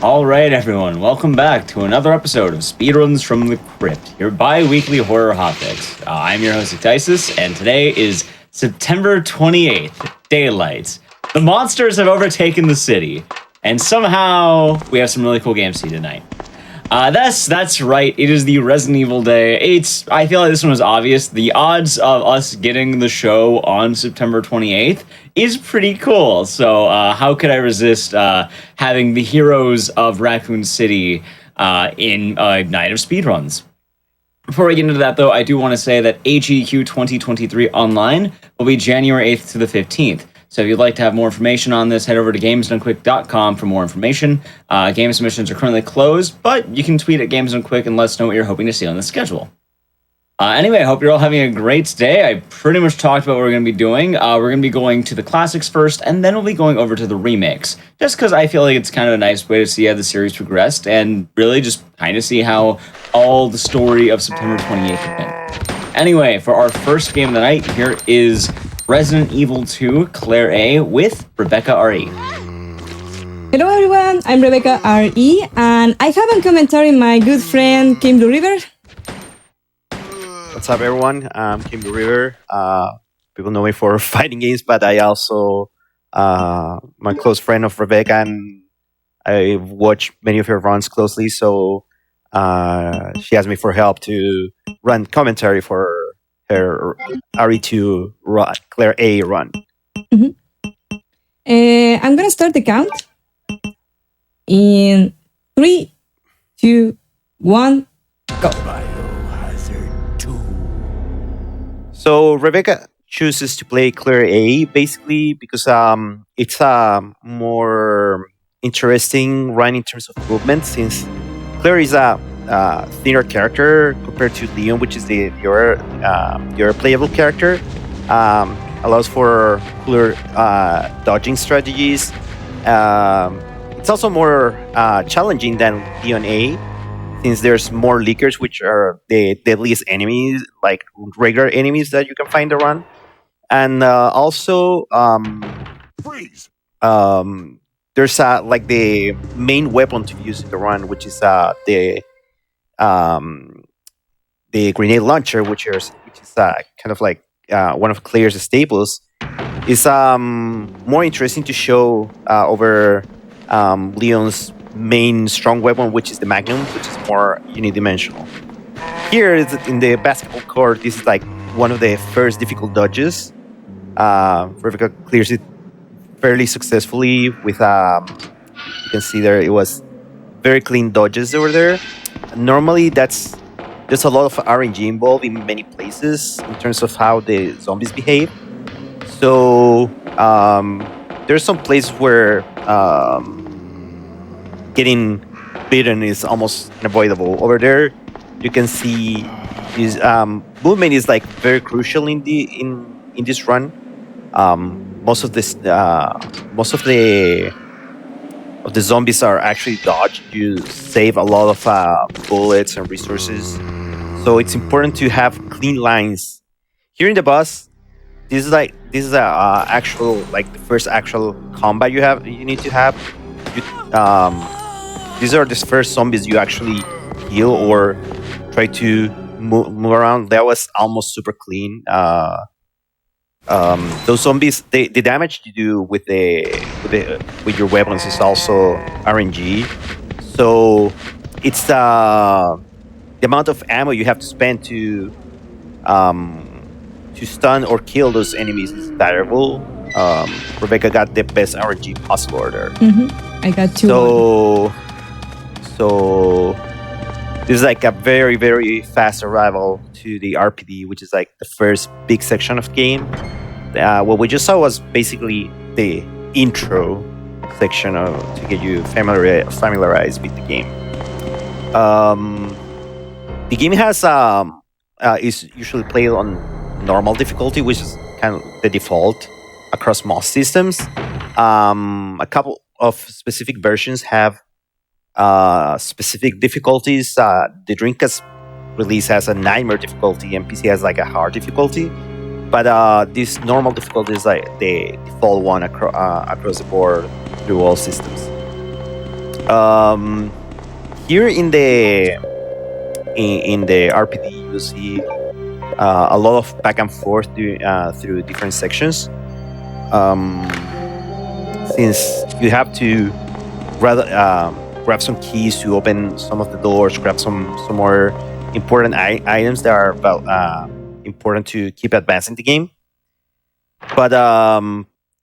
All right, everyone, welcome back to another episode of Speedruns From the Crypt, your bi-weekly horror hotfix. I'm your host, Ecdysis, and today is September 28th, daylight. The monsters have overtaken the city, and somehow we have some really cool games to see tonight. That's right. It is the Resident Evil Day. I feel like this one was obvious. The odds of us getting the show on September 28th is pretty cool. So how could I resist having the heroes of Raccoon City in a night of speedruns? Before we get into that, though, I do want to say that HEQ 2023 Online will be January 8th to the 15th. So if you'd like to have more information on this, head over to gamesdonequick.com for more information. Game submissions are currently closed, but you can tweet at gamesdonequick and let us know what you're hoping to see on the schedule. Anyway, I hope you're all having a great day. I pretty much talked about what we're going to be doing. We're going to be going to the classics first, and then we'll be going over to the remakes, just because I feel like it's kind of a nice way to see how the series progressed, and really just kind of see how all the story of September 28th has been. Anyway, for our first game of the night, here is Resident Evil 2 Claire A with Rebecca RE. Hello everyone, I'm Rebecca RE, and I have a commentary my good friend Kim Blue River. What's up, everyone? I'm Kim Blue River. People know me for fighting games, but I also my close friend of Rebecca, and I watch many of her runs closely. So she asked me for help to run commentary for her RE2 run, Claire A run. Mm-hmm. I'm gonna start the count in 3, 2, 1, go. So Rebecca chooses to play Claire A basically because it's a more interesting run in terms of movement, since Claire is a thinner character compared to Leon, which is your playable character. Allows for cooler dodging strategies. It's also more challenging than Leon A, since there's more leakers, which are the deadliest enemies, like regular enemies that you can find around. And also, there's like the main weapon to use in the run, which is the grenade launcher, which is kind of like one of Claire's staples. Is more interesting to show over Leon's main strong weapon, which is the Magnum, which is more unidimensional. Here in the basketball court, this is like one of the first difficult dodges. Rebecca clears it fairly successfully with you can see there it was very clean dodges over there. Normally there's a lot of RNG involved in many places in terms of how the zombies behave. So there's some places where getting beaten is almost unavoidable. Over there, you can see his movement is like very crucial in this run. Most of the zombies are actually dodged. You save a lot of bullets and resources, so it's important to have clean lines. Here in the boss, this is actual, like, the first actual combat you need to have. These are the first zombies you actually heal or try to move around. That was almost super clean. Those zombies, the damage you do with your weapons is also RNG. So it's the amount of ammo you have to spend to stun or kill those enemies is variable. Rebecca got the best RNG possible there. Mm-hmm. I got 2. So this is like a very, very fast arrival to the RPD, which is like the first big section of the game. What we just saw was basically the intro section to get you familiarized with the game. The game has is usually played on normal difficulty, which is kind of the default across most systems. A couple of specific versions have specific difficulties. The Dreamcast release has a nightmare difficulty, and PC has like a hard difficulty. But this normal difficulty is like the default one across the board through all systems. Um, Here in the RPD, you see a lot of back and forth through different sections. Um, since you have to rather grab some keys to open some of the doors, grab some more important items that are important to keep advancing the game. But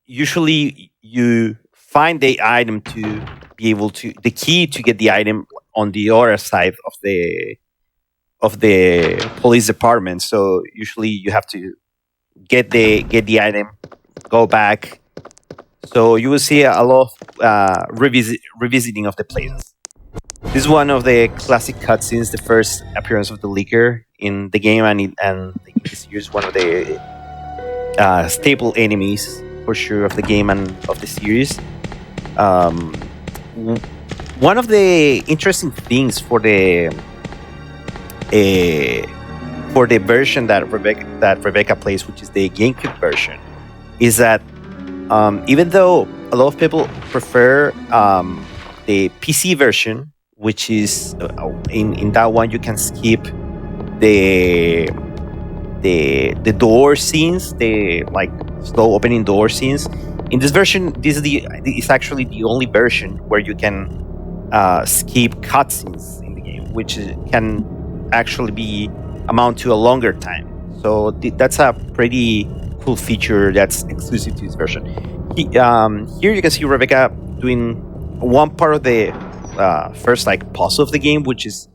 usually you find the item to be able to the key to get the item on the other side of the police department. So usually you have to get the item, go back. So you will see a lot of revisiting of the places. This is one of the classic cutscenes, the first appearance of the leaker in the game, and this is one of the staple enemies for sure of the game and of the series. One of the interesting things for the version that Rebecca plays, which is the GameCube version, is that even though a lot of people prefer the PC version, which is in that one you can skip the door scenes, the like slow opening door scenes. In this version, it's actually the only version where you can skip cutscenes in the game, which can actually amount to a longer time. So that's a pretty cool feature that's exclusive to this version. Here you can see Rebecca doing one part of the first like puzzle of the game, which is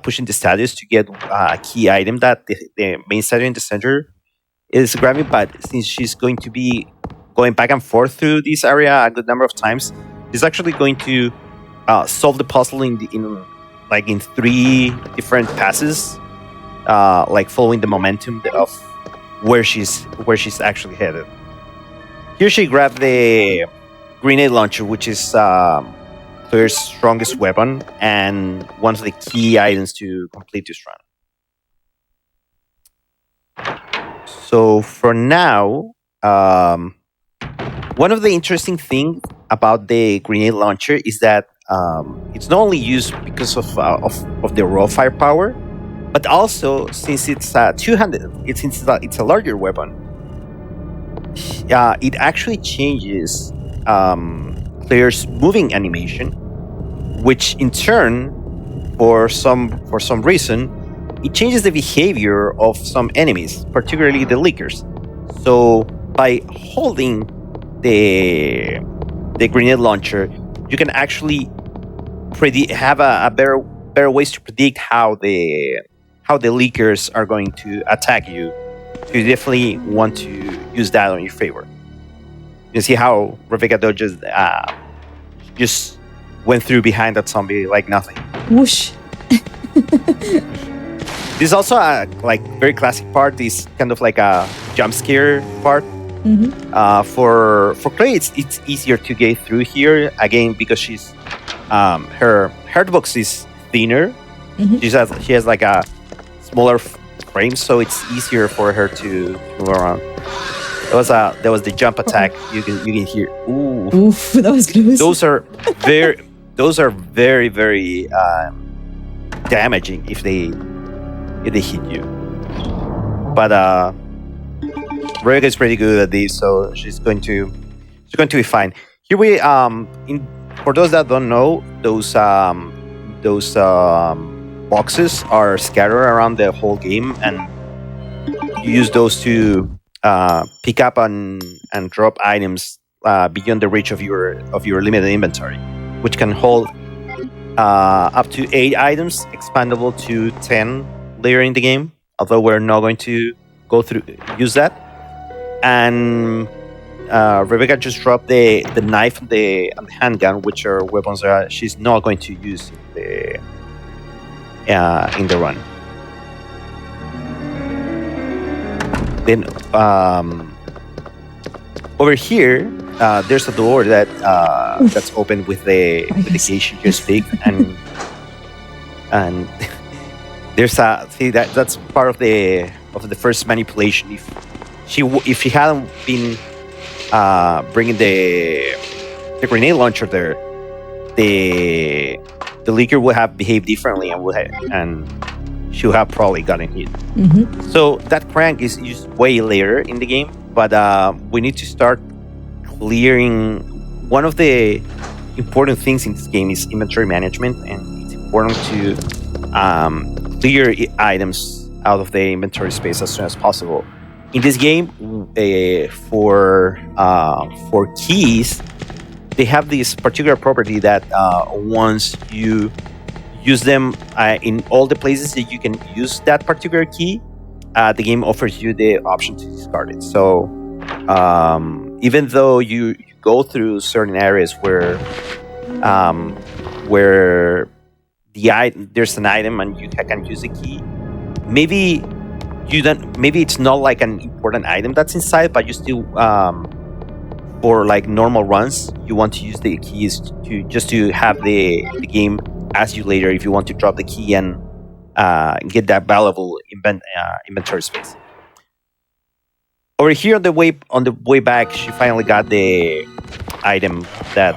pushing the status to get a key item that the main statue in the center is grabbing. But since she's going to be going back and forth through this area a good number of times, she's actually going to solve the puzzle in 3 different passes, like following the momentum of where she's actually headed. Here she grabbed the grenade launcher, which is Claire's strongest weapon and one of the key items to complete this run. So for now, one of the interesting things about the grenade launcher is that it's not only used because of the raw firepower, but also since it's two-handed, since it's a larger weapon, it actually changes Claire's moving animation, which in turn, for some reason, it changes the behavior of some enemies, particularly the leakers. So by holding the grenade launcher, you can actually have a better ways to predict how the leakers are going to attack you. So you definitely want to use that on your favor. You see how Rebecca dodges just went through behind that zombie like nothing. Whoosh. This is also a very classic part. This kind of like a jump scare part. Mm-hmm. For Clay, it's easier to get through here again because she's her hitbox is thinner. Mm-hmm. She has like a smaller frame, so it's easier for her to move around. There was the jump attack. You can hear. Ooh. Oof, that was close. Those are very very damaging if they hit you. But Rebecca is pretty good at this, so she's going to be fine. Here we for those that don't know, those boxes are scattered around the whole game, and you use those to pick up and drop items beyond the reach of your limited inventory, which can hold up to 8 items, expandable to 10 later in the game. Although we're not going to use that. And Rebecca just dropped the knife and the handgun, which are weapons that she's not going to use in the run. Then over here, there's a door that's open with the key she just picked, and there's that's part of the first manipulation. If she hadn't been bringing the grenade launcher there, the the leaker would have behaved differently and she would have probably gotten hit. So that crank is used way later in the game, but we need to start clearing. One of the important things in this game is inventory management, and it's important to clear items out of the inventory space as soon as possible. In this game, for keys, they have this particular property that once you use them in all the places that you can use that particular key, the game offers you the option to discard it. So even though you go through certain areas where there's an item and you can use a key, maybe it's not like an important item that's inside, but you still for like normal runs you want to use the keys to have the game ask you later if you want to drop the key and get that valuable inventory space. Over here on the way back, she finally got the item that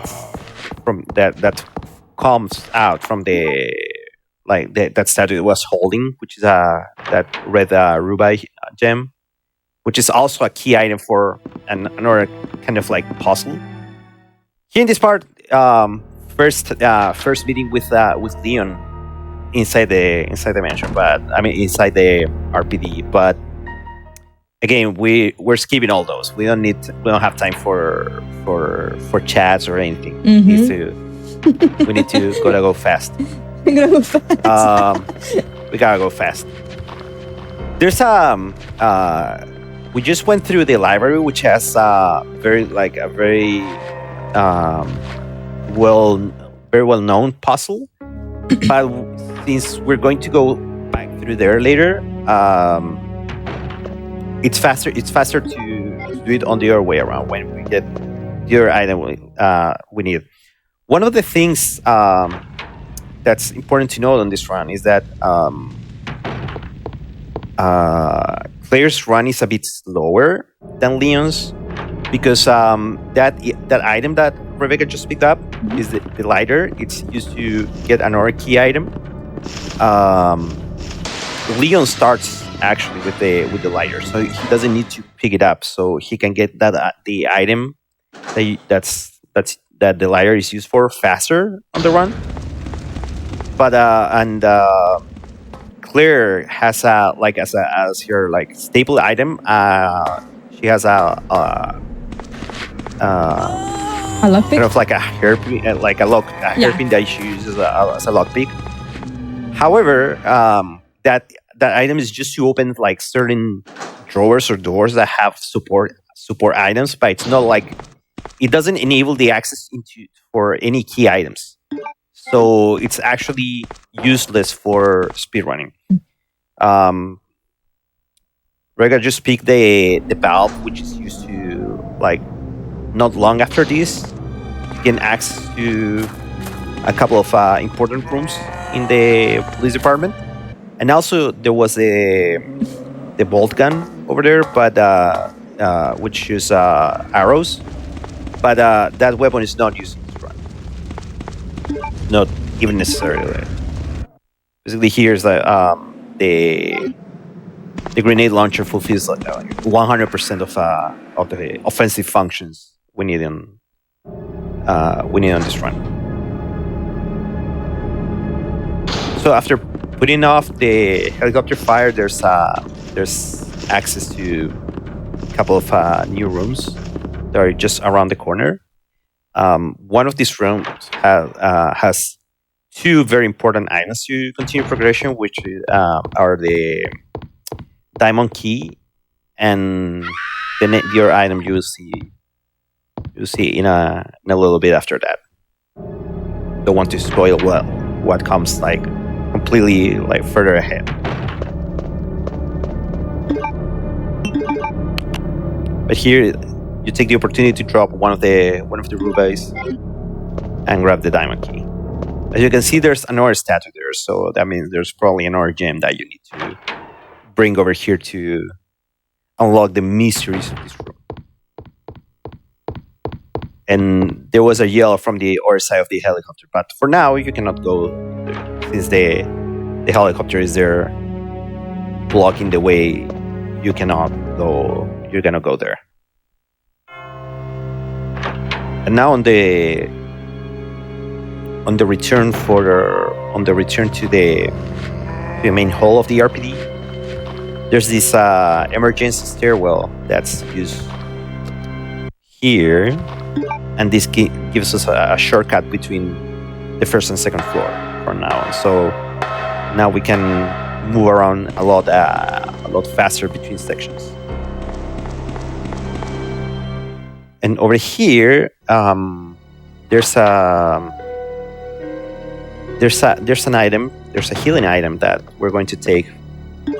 comes out from that statue was holding, which is that red ruby gem, which is also a key item for another kind of like puzzle. Here in this part, first meeting with Leon inside the mansion, but I mean inside the RPD. But again, we're skipping all those. We don't have time for chats or anything. We need to go fast. We gotta go fast. We gotta go fast. There's we just went through the library, which has a very well known puzzle. But since we're going to go back through there later, it's faster to do it on the other way around when we get the other item we need. One of the things that's important to note on this run is that Claire's run is a bit slower than Leon's because that item that Rebecca just picked up is the lighter. It's used to get another key item. Leon starts actually with the lighter, so he doesn't need to pick it up, so he can get the item that the lighter is used for faster on the run. But Claire has as her like staple item. She has a lockpick, kind of like a hairpin, hairpin that she uses as a lockpick. However, that item is just to open like certain drawers or doors that have support items, but it's not like it doesn't enable the access for any key items. So it's actually useless for speedrunning. Rega just picked the valve, which is used to like not long after this you gain access to a couple of important rooms in the police department, and also there was the bolt gun over there, but which shoots arrows, but that weapon is not used in this run. Not even necessarily. Basically, here's the grenade launcher fulfills like 100% of the offensive functions we need on this run. So after putting off the helicopter fire, there's access to a couple of new rooms that are just around the corner. One of these rooms has two very important items to continue progression, which are the diamond key and the other item you'll see in a little bit after that. Don't want to spoil what comes like completely like further ahead. But here you take the opportunity to drop one of the rubies and grab the diamond key. As you can see, there's another statue there, so that means there's probably another gem that you need to bring over here to unlock the mysteries of this room. and there was a yell from the other side of the helicopter. But for now, you cannot go since the helicopter is there blocking the way. You cannot go. You're gonna go there. And now on the return to the main hall of the RPD, there's this emergency stairwell that's used here, and this gives us a shortcut between the first and second floor for now. So now we can move around a lot faster between sections. And over here, there's an item. There's a healing item that we're going to take,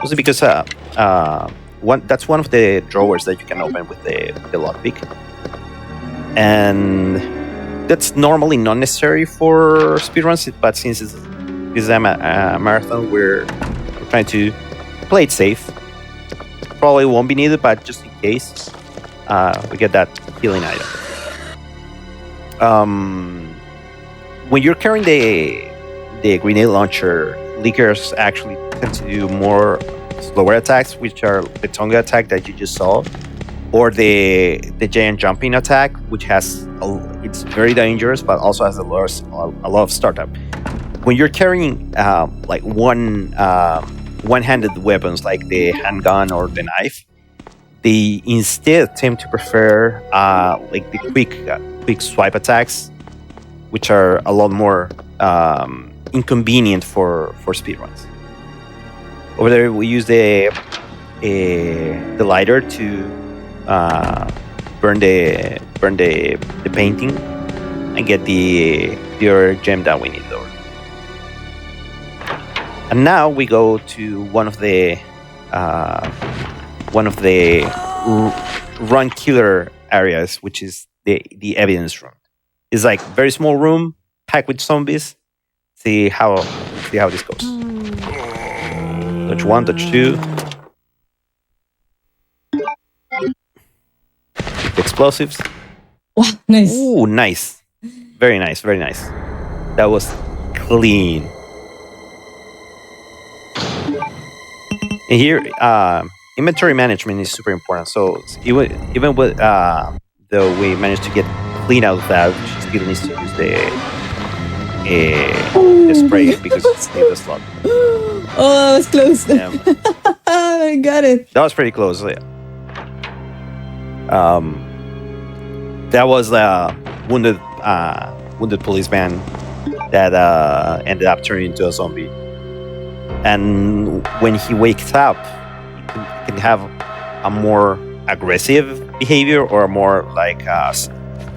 also because that's one of the drawers that you can open with the lockpick, and that's normally not necessary for speedruns. But since it's a marathon, we're trying to play it safe. Probably won't be needed, but just in case, we get that healing item. When you're carrying the grenade launcher, leakers actually tend to do more slower attacks, which are the Tonga attack that you just saw, or the giant jumping attack, which it's very dangerous, but also has a lot of startup. When you're carrying like one-handed weapons like the handgun or the knife, they instead tend to prefer like the quick swipe attacks, which are a lot more inconvenient for speedruns. Over there, we use the lighter to burn the painting and get the other gem that we need over. And now we go to one of the run killer areas, which is the evidence room. It's like very small room packed with zombies. See how this goes. Touch 1, touch 2. Explosives. Wow, nice. Ooh, nice. Very nice, very nice. That was clean. And here, inventory management is super important. So even with though we managed to get clean out of that, we still needs to use the spray because it's a slot. Oh, that was close. Yeah. I got it. That was pretty close. Yeah. That was a wounded policeman that ended up turning into a zombie. And when he wakes up, he can have a more aggressive behavior or a more like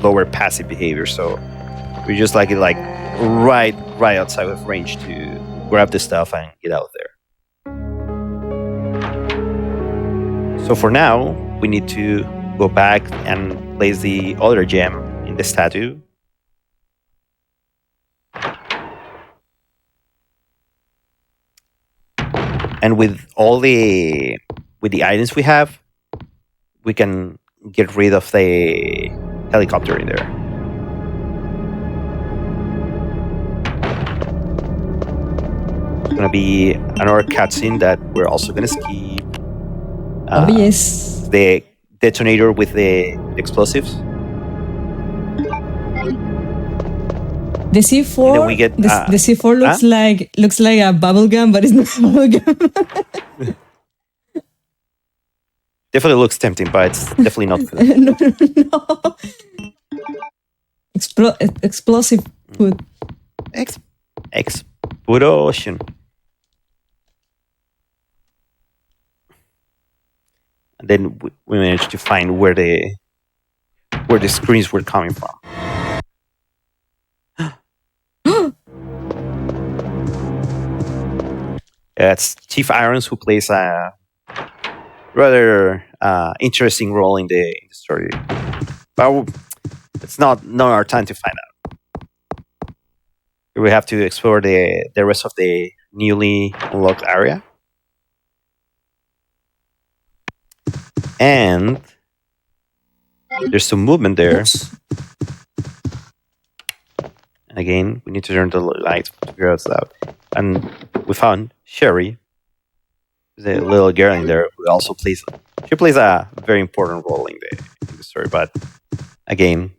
lower passive behavior. So we just like right outside of range to grab the stuff and get out there. So for now, we need to go back and place the other gem in the statue. And with all the items we have, we can get rid of the helicopter in there. It's gonna be another cutscene that we're also gonna skip. Oh yes. The detonator with the explosives. The C4. And then we get, the C4 looks like a bubble gum, but it's not a bubble gum. Definitely looks tempting, but it's definitely not food. No. Explosive food. Explosion. And then we managed to find where the screens were coming from. It's Chief Irons, who plays a rather interesting role in the story. But it's not our time to find out. We have to explore the rest of the newly unlocked area. And there's some movement there. Oops. And again, we need to turn the lights to figure us out. And we found Sherry, the little girl in there, who also plays. She plays a very important role in the story. But again,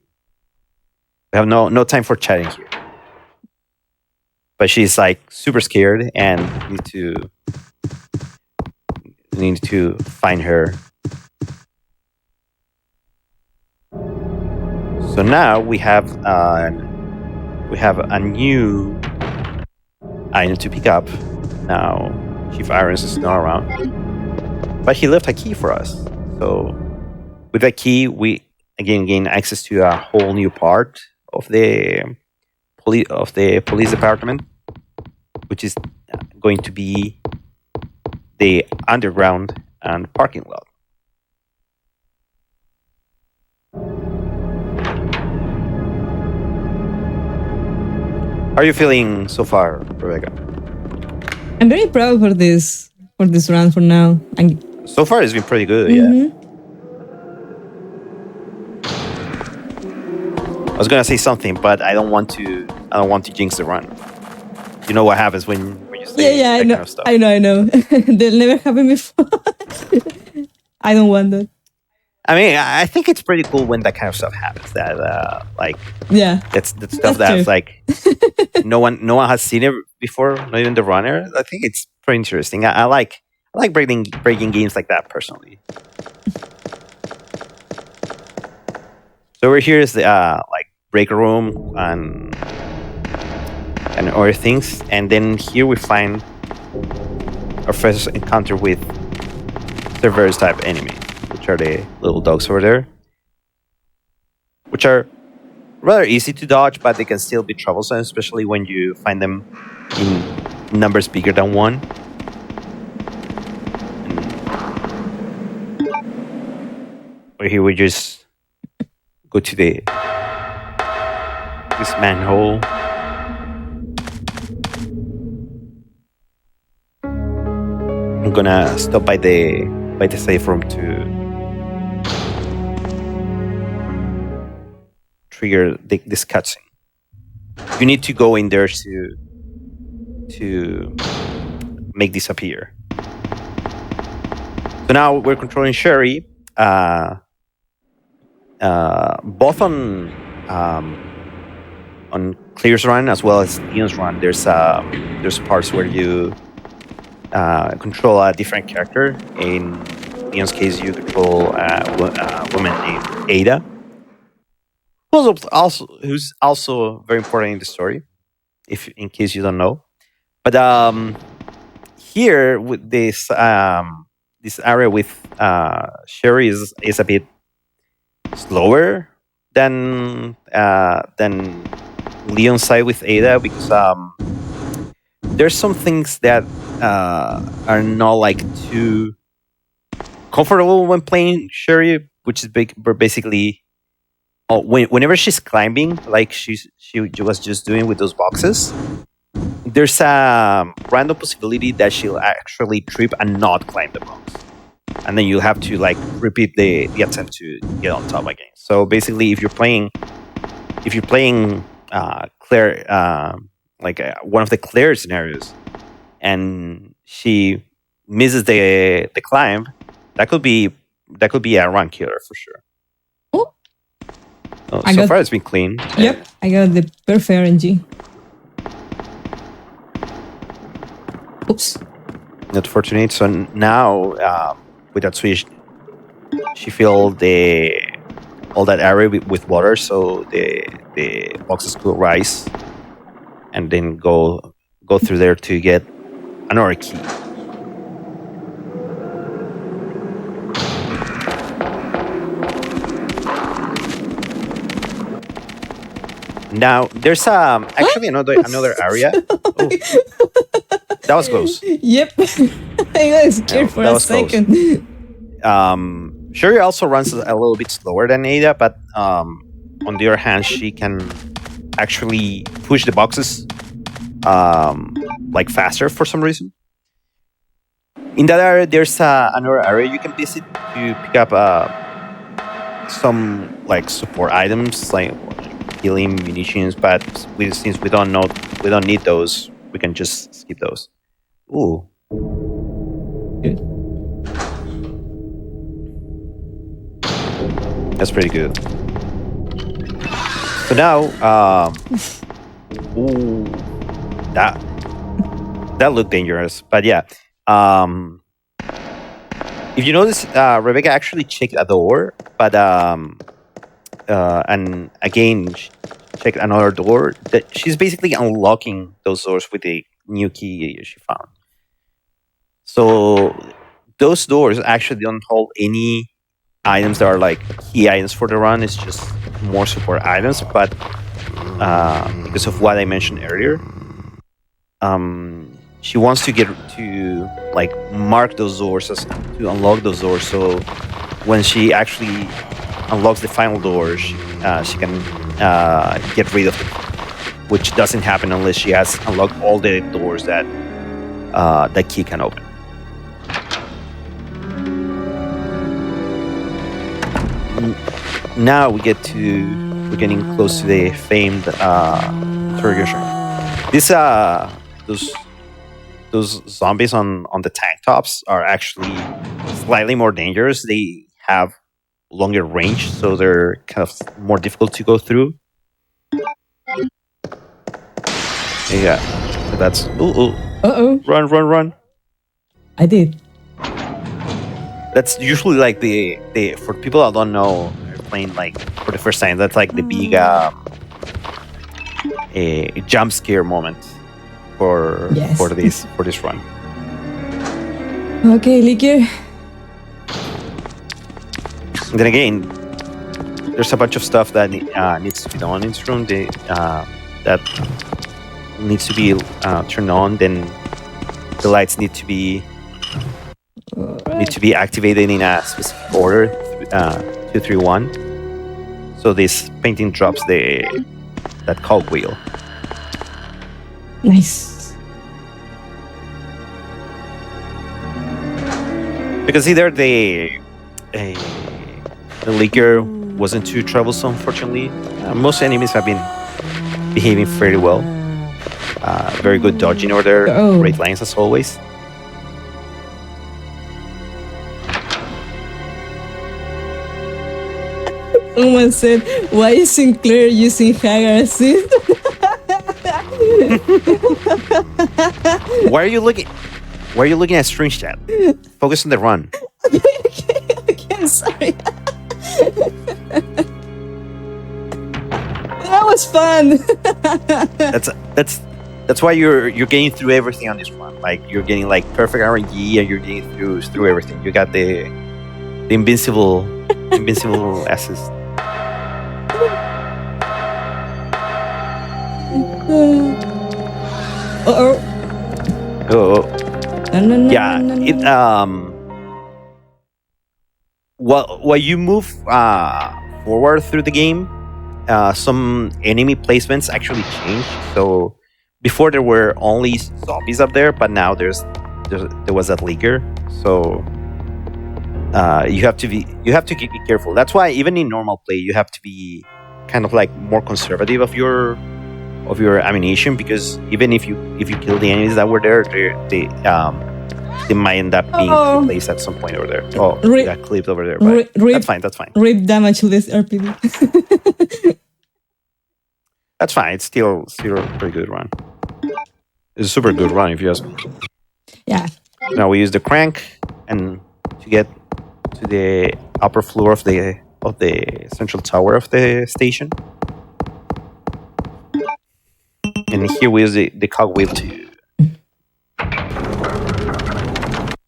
we have no time for chatting here. But she's like super scared, and need to find her. So now we have a new item to pick up. Now Chief Irons is not around, but he left a key for us. So with that key, we again gain access to a whole new part of the police department, which is going to be the underground and parking lot. How are you feeling so far, Rebecca? I'm very proud for this run for now. So far, it's been pretty good. Yeah. I was gonna say something, but I don't want to jinx the run. You know what happens when you say that kind of stuff. I know. They'll never happen before. I don't want that. I mean, I think it's pretty cool when that kind of stuff happens. That that's stuff that's true. like no one has seen it before, not even the runner. I think it's pretty interesting. I like breaking games like that personally. So we're here is the like break room and other things, and then here we find our first encounter with Cerberus type enemy, which are the little dogs over there, which are rather easy to dodge, but they can still be troublesome, especially when you find them in numbers bigger than one. Or here we just go to this manhole. I'm gonna stop by the safe room to trigger this cutscene. You need to go in there to make this appear. So now we're controlling Sherry, both on Clear's run as well as Leon's run. There's parts where you control a different character. In Leon's case, you control a woman named Ada, who's also very important in the story, in case you don't know. But here with this area with Sherry is a bit slower than Leon's side with Ada, because there's some things that are not like too comfortable when playing Sherry, which is basically whenever she's climbing, like she was just doing with those boxes. There's a random possibility that she'll actually trip and not climb the box, and then you'll have to like repeat the attempt to get on top again. So basically, if you're playing Claire, like one of the Claire scenarios, and she misses the climb, that could be a run killer for sure. So far it's been clean. Yep, I got the perfect RNG. Oops. Not fortunate. So now with that switch, she filled all that area with water, so the boxes could rise, and then go through there to get another key. Now there's actually another area. Oh, that was close. Yep. I got scared for a second. Sherry also runs a little bit slower than Ada, but on the other hand, she can actually push the boxes like faster for some reason. In that area, there's another area you can visit to pick up some like support items, like healing munitions, but since we don't need those, we can just skip those. Ooh. Good. That's pretty good. So now, ooh, that looked dangerous, but yeah. If you notice, Rebecca actually checked a door, but and again checked another door. That she's basically unlocking those doors with the new key she found. So those doors actually don't hold any items that are like key items for the run. It's just more support items, but because of what I mentioned earlier, she wants to get to like mark those doors as to unlock those doors. So when she actually unlocks the final door, she can get rid of them, which doesn't happen unless she has unlocked all the doors that that key can open. Now we're getting close to the famed interrogation. Those zombies on the tank tops are actually slightly more dangerous. They have longer range, so they're kind of more difficult to go through. Yeah, so that's run. I did. That's usually like the for people that don't know, they're playing like for the first time. That's like the big a jump scare moment for this run. Okay, Licker. And then again, there's a bunch of stuff that needs to be done in this room. That needs to be turned on. Then the lights need to be activated in a specific order, 2, 3, 1. So this painting drops that cogwheel. Nice. Because either the leaker wasn't too troublesome, fortunately. Most enemies have been behaving fairly well. Very good dodging order, great lines as always. Someone said, "Why is Sinclair using Hagar assist?" Why are you looking at Strange Chat? Focus on the run. Okay, I'm sorry. That was fun. That's why you're getting through everything on this run. Like you're getting like perfect RNG and you're getting through everything. You got the invincible assist. Oh. No, Yeah. While you move forward through the game, some enemy placements actually change. So before there were only zombies up there, but now there was that leaker. So you have to be careful. That's why even in normal play, you have to be kind of like more conservative of your ammunition, because even if you kill the enemies that were there, they might end up being replaced at some point over there. Oh, got clipped over there. But that's fine. Rip damage list RPD. That's fine. It's still a pretty good run. It's a super good run if you ask me. Yeah. Now we use the crank and to get to the upper floor of the central tower of the station. And here we use the cogwheel to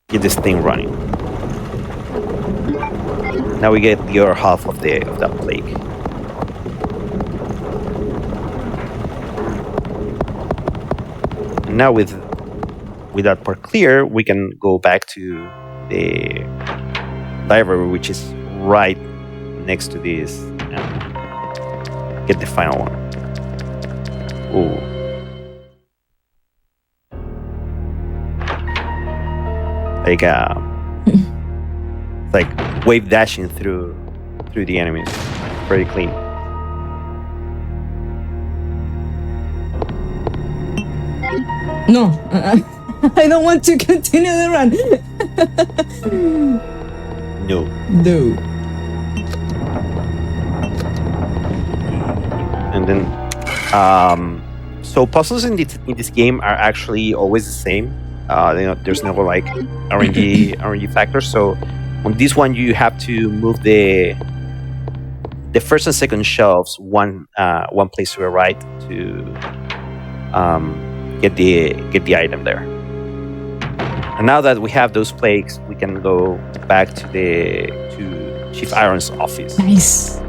get this thing running. Now we get the other half of that plague. And now with that part clear, we can go back to the library, which is right next to this, and get the final one. Ooh. Like wave dashing through the enemies. Pretty clean. No, I don't want to continue the run. No. No. And then, so puzzles in this game are actually always the same. There's no like RNG factor. So on this one, you have to move the first and second shelves one place to the right to get the item there. And now that we have those plaques, we can go back to Chief Iron's office. Nice.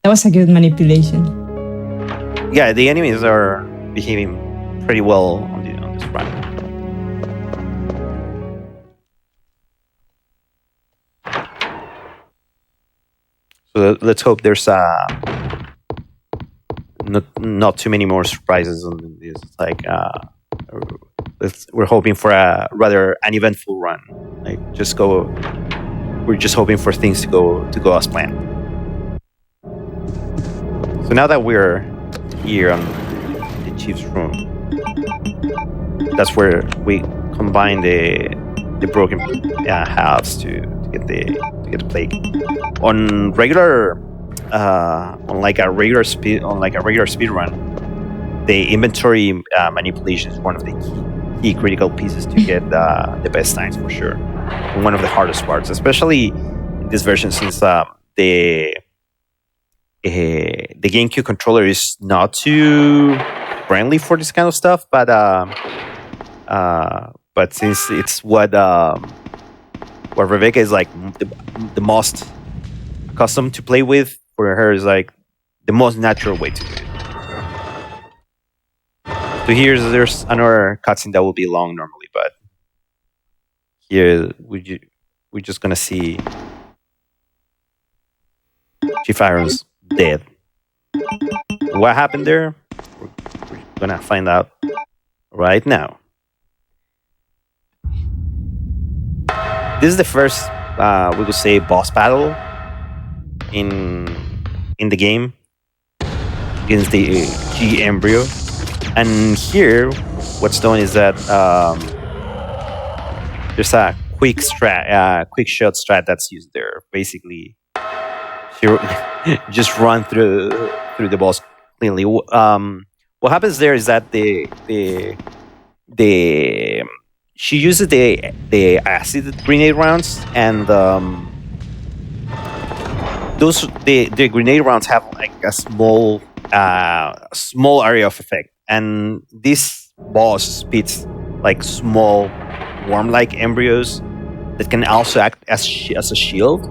That was a good manipulation. Yeah, the enemies are behaving pretty well on this run. So let's hope there's not too many more surprises on this. Like we're hoping for a rather uneventful run. Like we're just hoping for things to go as planned. So now that we're here on the chief's room, that's where we combine the broken halves to get the plague. On a regular speed run, the inventory manipulation is one of the key critical pieces to get the best times for sure. And one of the hardest parts, especially in this version, since the GameCube controller is not too friendly for this kind of stuff, but since it's what Rebecca is like the most accustomed to play with, for her is like the most natural way to do it. So there's another cutscene that will be long normally, but here we're just gonna see Chief Iron's dead. What happened there? We're gonna find out right now. This is the first, we could say, boss battle in the game against the G embryo. And here, what's done is that there's a quick shot strat that's used there. Basically, you just run through the boss cleanly. What happens there is that she uses the acid grenade rounds, and the grenade rounds have like a small area of effect, and this boss spits like small worm-like embryos that can also act as a shield.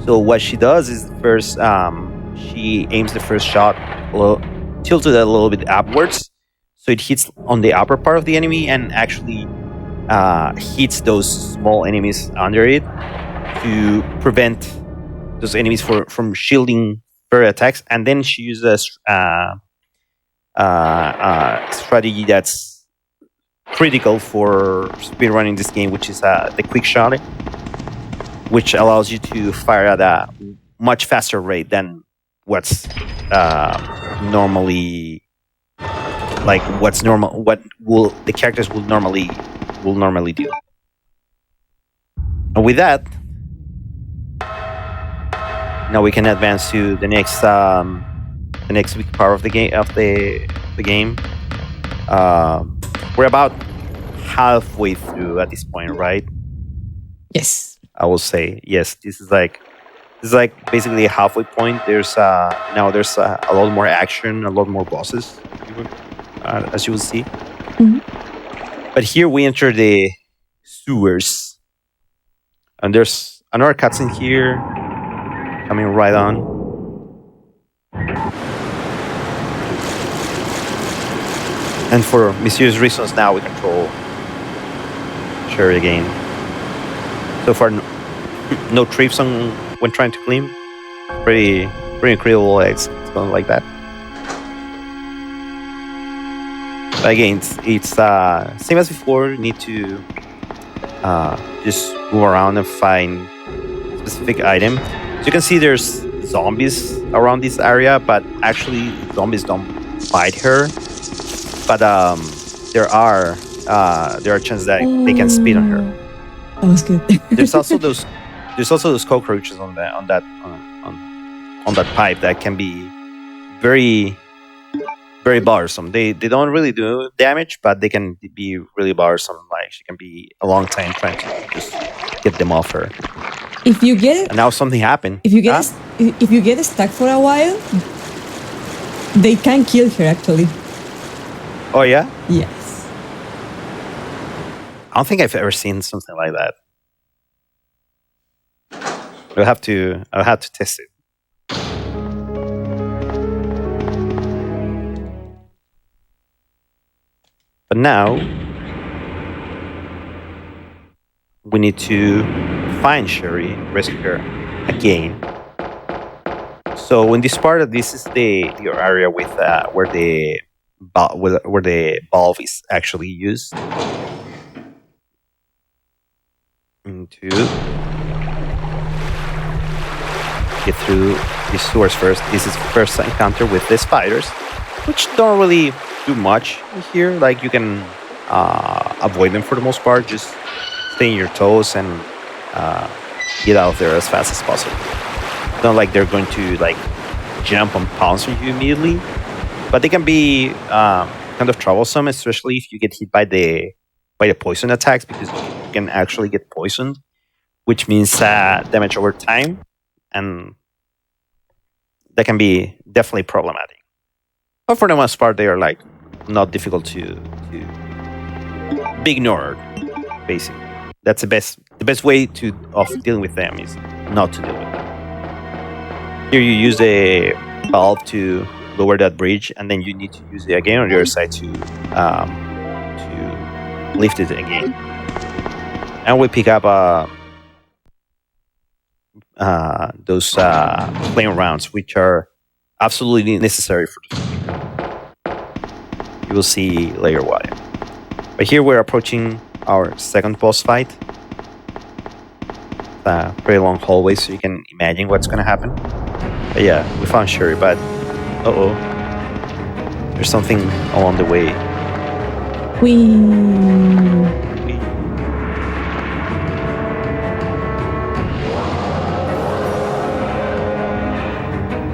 So what she does is first she aims the first shot tilted a little bit upwards, so it hits on the upper part of the enemy and actually hits those small enemies under it to prevent those enemies from shielding further attacks. And then she uses a strategy that's critical for speedrunning this game, which is the quick shot, which allows you to fire at a much faster rate than what's normally what the characters will normally do. And with that, now we can advance to the next weak part of the game. We're about halfway through at this point, right? Yes. I will say yes. This is like basically a halfway point. There's now there's a lot more action, a lot more bosses, as you will see. Mm-hmm. But here we enter the sewers, and there's another cutscene here coming right on. And for mysterious reasons, now we control Sherry again. So far, no trips when trying to clean. Pretty incredible. It's going like that. But again, it's same as before. You need to just move around and find a specific item. you can see there's zombies around this area, but actually zombies don't bite her. But there are chances that they can spit on her. That was good. There's also those cockroaches on that pipe that can be very very bothersome. They don't really do damage, but they can be really bothersome. Like she can be a long time trying to just get them off her. If you get And now something happened. if you get stuck for a while, they can kill her actually. Oh yeah? Yes. I don't think I've ever seen something like that. I'll have to test it. But now we need to find Sherry, rescue her again. So in this part, this is the area with where the valve is actually used. To get through these sewers first. This is first encounter with the spiders, which don't really do much here. Like you can avoid them for the most part. Just stay on your toes and get out of there as fast as possible. Not like they're going to like jump and pounce on you immediately, but they can be kind of troublesome, especially if you get hit by the poison attacks, because you can actually get poisoned, which means damage over time, and that can be definitely problematic. But for the most part, they are like not difficult to be ignored. Basically, that's the best way of dealing with them is not to deal with them. Here you use a valve to lower that bridge, and then you need to use it again on the other side to lift it again. And we pick up those flame rounds, which are absolutely necessary for the game. You will see later why. But here we're approaching our second boss fight. A pretty long hallway, so you can imagine what's gonna happen. But yeah, we found Sherry, but there's something along the way.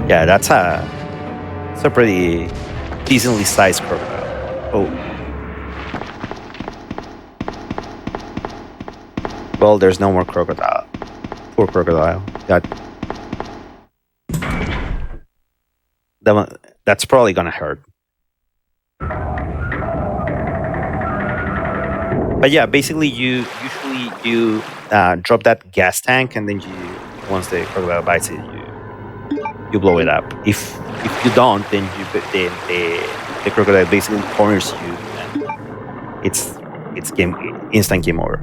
Yeah, that's a pretty decently sized crocodile. Oh. Well, there's no more crocodile. Poor crocodile. That's probably gonna hurt. But yeah, basically you drop that gas tank, and then once the crocodile bites it, you blow it up. If you don't, then the crocodile basically corners you, and it's instant game over.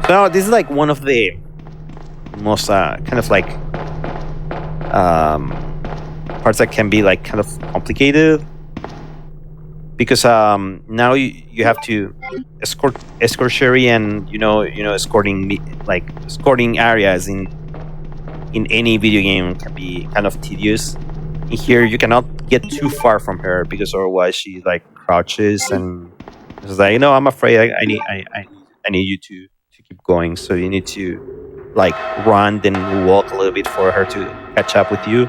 So this is like one of the most kind of like parts that can be like kind of complicated, because now you have to escort Sherry, and escorting areas in any video game can be kind of tedious. In here you cannot get too far from her, because otherwise she like crouches and it's like, I'm afraid I need you to keep going. So you need to like run, then walk a little bit for her to catch up with you.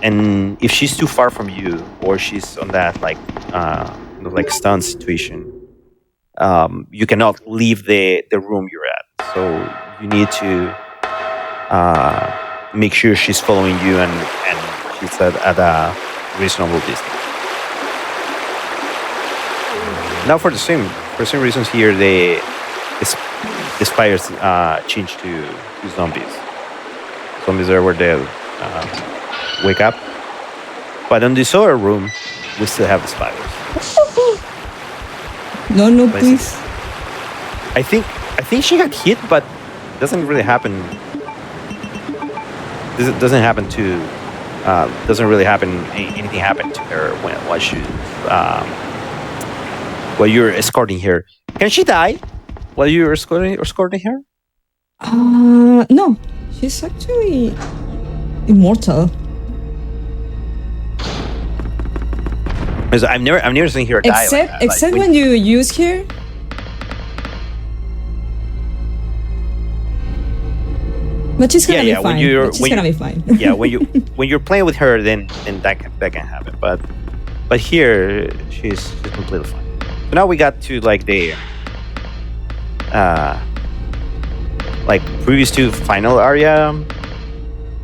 And if she's too far from you, or she's on that like stun situation, you cannot leave the room you're at. So you need to make sure she's following you, and she's at a reasonable distance. Now for the same reasons here, the spiders change to zombies. Zombies are where they wake up. But in this other room, we still have the spiders. No, please. I think she got hit, but it doesn't really happen. Doesn't really happen. Anything happened to her while you're escorting her. Can she die while you're escorting her? No, she's actually immortal. Because I've never seen her die like Except that. except when you use her. But she's gonna be fine. She's gonna be fine. Yeah, when you're playing with her, then that can happen. But here she's completely fine. So now we got to like the like previous to final area,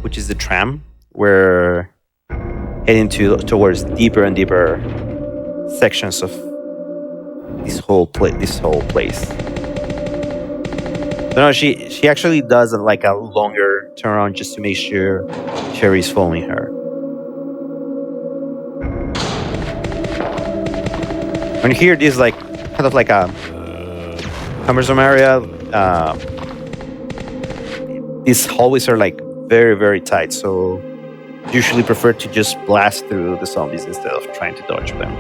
which is the tram. We're heading towards deeper and deeper sections of this whole place. So no, she actually does like a longer turnaround just to make sure Cherry's following her. And here, this is like kind of like a cumbersome area. These hallways are like very, very tight, so usually prefer to just blast through the zombies instead of trying to dodge them.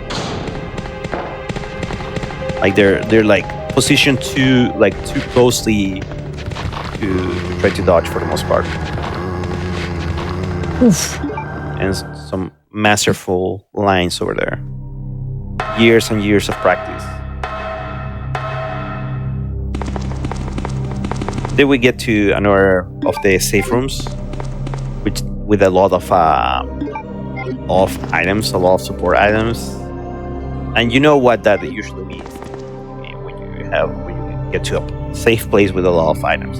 Like they're like positioned too closely to try to dodge for the most part. Oof. And some masterful lines over there. Years and years of practice. Then we get to another of the safe rooms, which with a lot of items, a lot of support items, and you know what that usually means when you get to a safe place with a lot of items.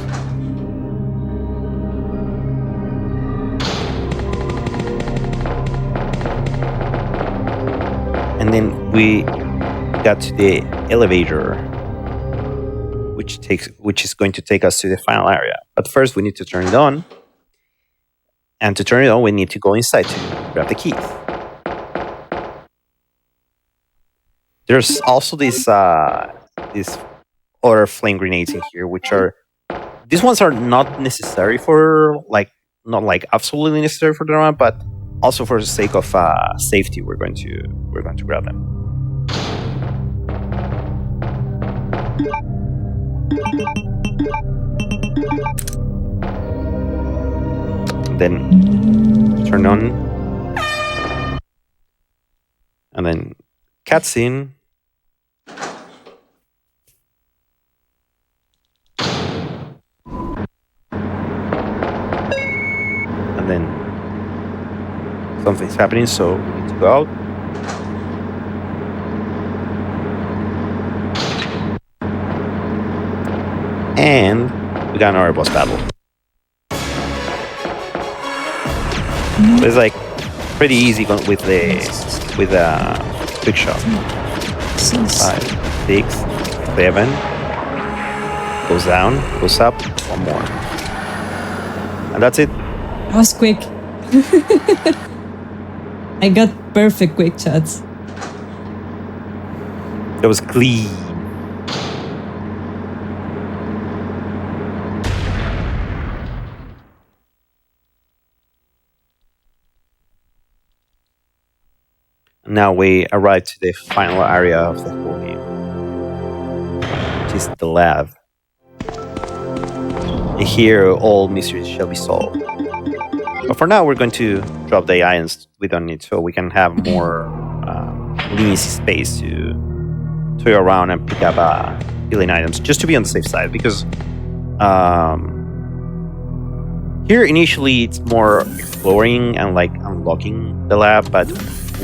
And then we got to the elevator, which is going to take us to the final area. But first, we need to turn it on. And to turn it on, we need to go inside to grab the keys. There's also these other flame grenades in here, which are these ones are not necessary for not absolutely necessary for the round, but also for the sake of safety, we're going to grab them. Then turn on, and then cutscene. And then something's happening, so we need to go out. And we got another boss battle. It's like pretty easy with quick shot. 5, 6, 7. Goes down, goes up, one more. And that's it. That was quick. I got perfect quick shots. That was clean. Now we arrive to the final area of the whole game, which is the lab. And here, all mysteries shall be solved. But for now, we're going to drop the items we don't need, so we can have more leniency space to toy around and pick up healing items, just to be on the safe side. Because here, initially, it's more exploring and like unlocking the lab, but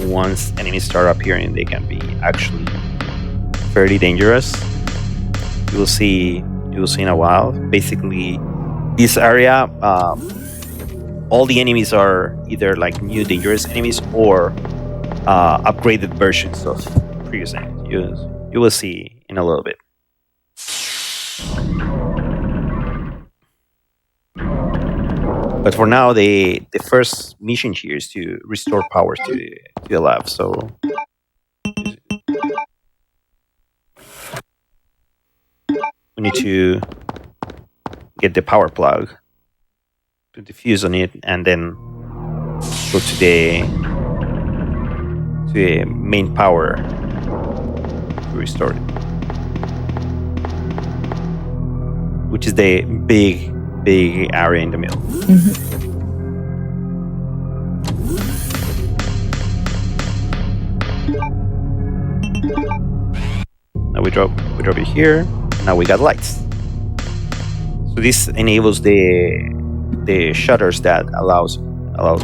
once enemies start appearing, they can be actually fairly dangerous. You will see in a while. Basically, this area, all the enemies are either like new dangerous enemies or upgraded versions of previous enemies. You will see in a little bit. But for now, the first mission here is to restore power to the lab. So we need to get the power plug, put the fuse on it, and then go to the main power to restore it. which is the big area in the middle. Now we drop it here. Now we got lights. So this enables the shutters that allows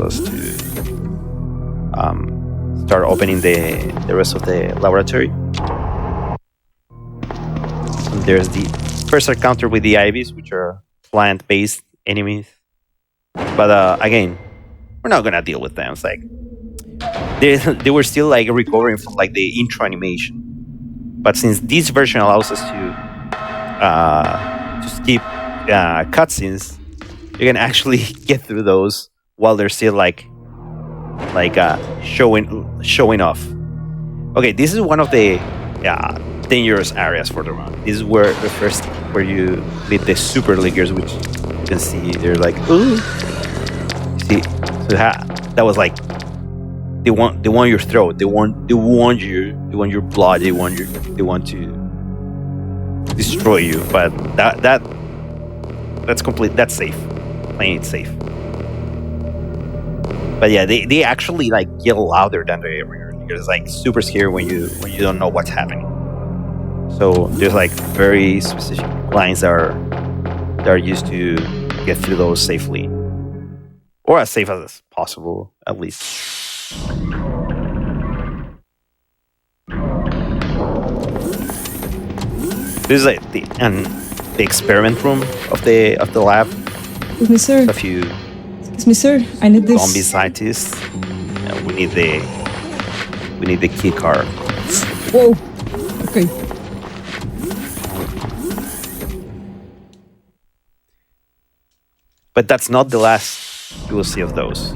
us to start opening the rest of the laboratory. And there's the first encounter with the IVs, which are plant-based enemies. But again, we're not gonna deal with them. It's like they were still like recovering from like the intro animation. But since this version allows us to skip cutscenes, you can actually get through those while they're still like showing off. Okay, this is one of the dangerous areas for the run. This is where you meet the super leaguers, which you can see they're like, ooh. See, so that was like they want your throat, they want your blood, they want to destroy you. But that's safe. Playing it safe. But yeah, they actually like yell louder than they ever. It's like super scary when you don't know what's happening. So there's like very specific lines that are used to get through those safely, or as safe as possible, at least. This is like the experiment room of the lab. Excuse me, sir. A few. Excuse me, sir. I need this. Zombie scientists. And we need the key card. Whoa. Okay. But that's not the last you will see of those.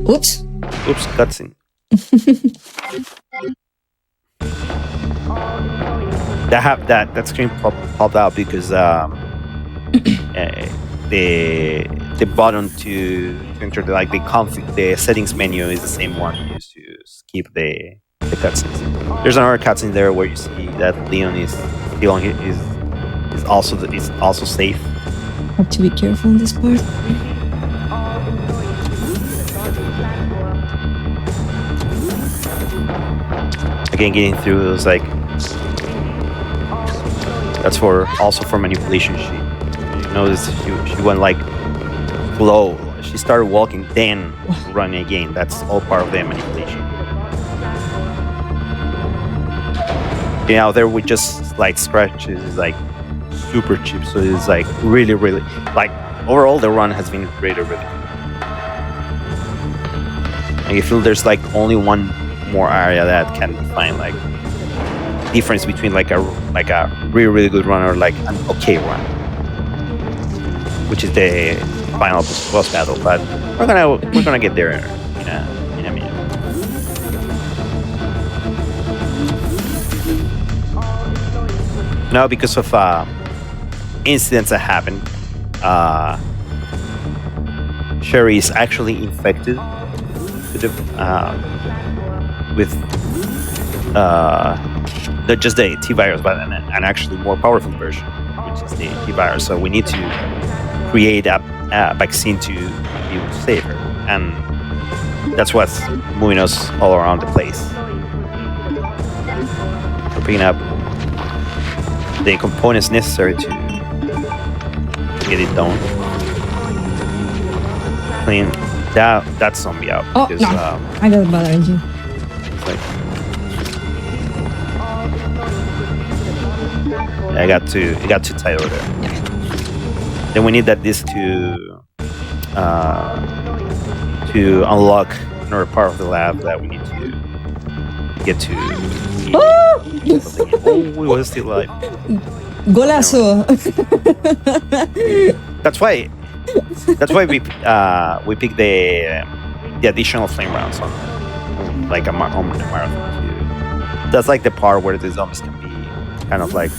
Oops. Oops, cutscene. that screen popped out because the button to enter the settings menu is the same one you use to skip the cutscenes. There's another cutscene there where you see that Leon is also safe. Have to be careful in this part. Again, getting through those like that's also for manipulation. She noticed she went like slow. She started walking, then running again. That's all part of the manipulation. Getting out there with just like scratches is like super cheap. So it's like really like overall the run has been really good. And you feel there's like only one more area that can define like difference between like a really good run or like an okay run, which is the final boss battle. But we're gonna get there in a minute. Now, because of incidents that happened, Sherry is actually infected with not just the T-virus, but an actually more powerful version, which is the T-virus. So we need to create a vaccine to be able to save her, and that's what's moving us all around the place. We're picking up the components necessary to get it done. Clean that zombie out. Oh, because, no. I got bad energy. Like, I got too tight over there. Yeah. Then we need that disc to unlock another part of the lab that we need to get to. Oh, we were still alive. Golazo. That's why we picked the additional flame rounds on like a marathon too. That's like the part where the zombies can be kind of like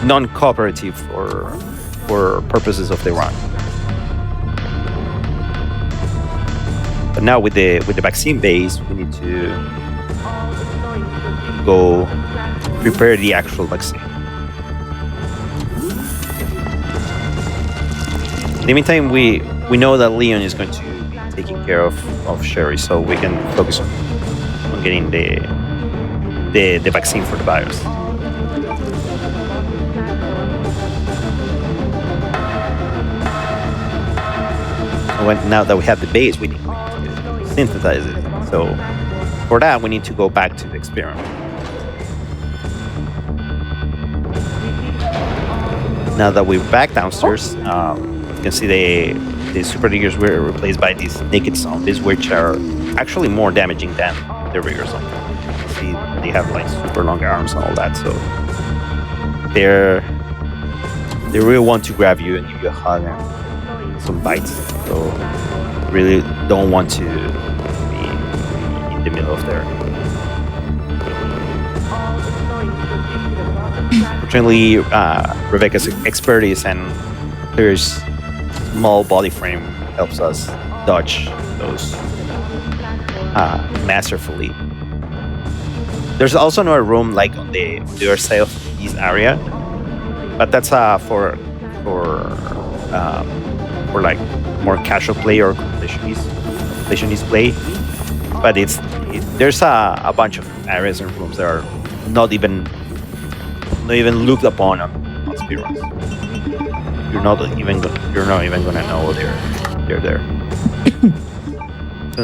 non-cooperative for purposes of the run. But now with the vaccine base, we need to go prepare the actual vaccine. In the meantime, we know that Leon is going to be taking care of Sherry, so we can focus on getting the vaccine for the virus. Now that we have the base, we need to synthesize it. So for that, we need to go back to the experiment. Now that we're back downstairs, you can see the super diggers were replaced by these naked zombies, which are actually more damaging than the rigger zombies. You see, they have like super long arms and all that, so they really want to grab you and give you a hug and some bites. So really don't want to be in the middle of there. Fortunately, Rebecca's expertise and Claire's small body frame helps us dodge those masterfully. There's also another room like on the other side of this area, but that's for like more casual play or completionist play. But there's a bunch of areas and rooms that are not even looked upon on speedruns. You're not even gonna know they're there. So,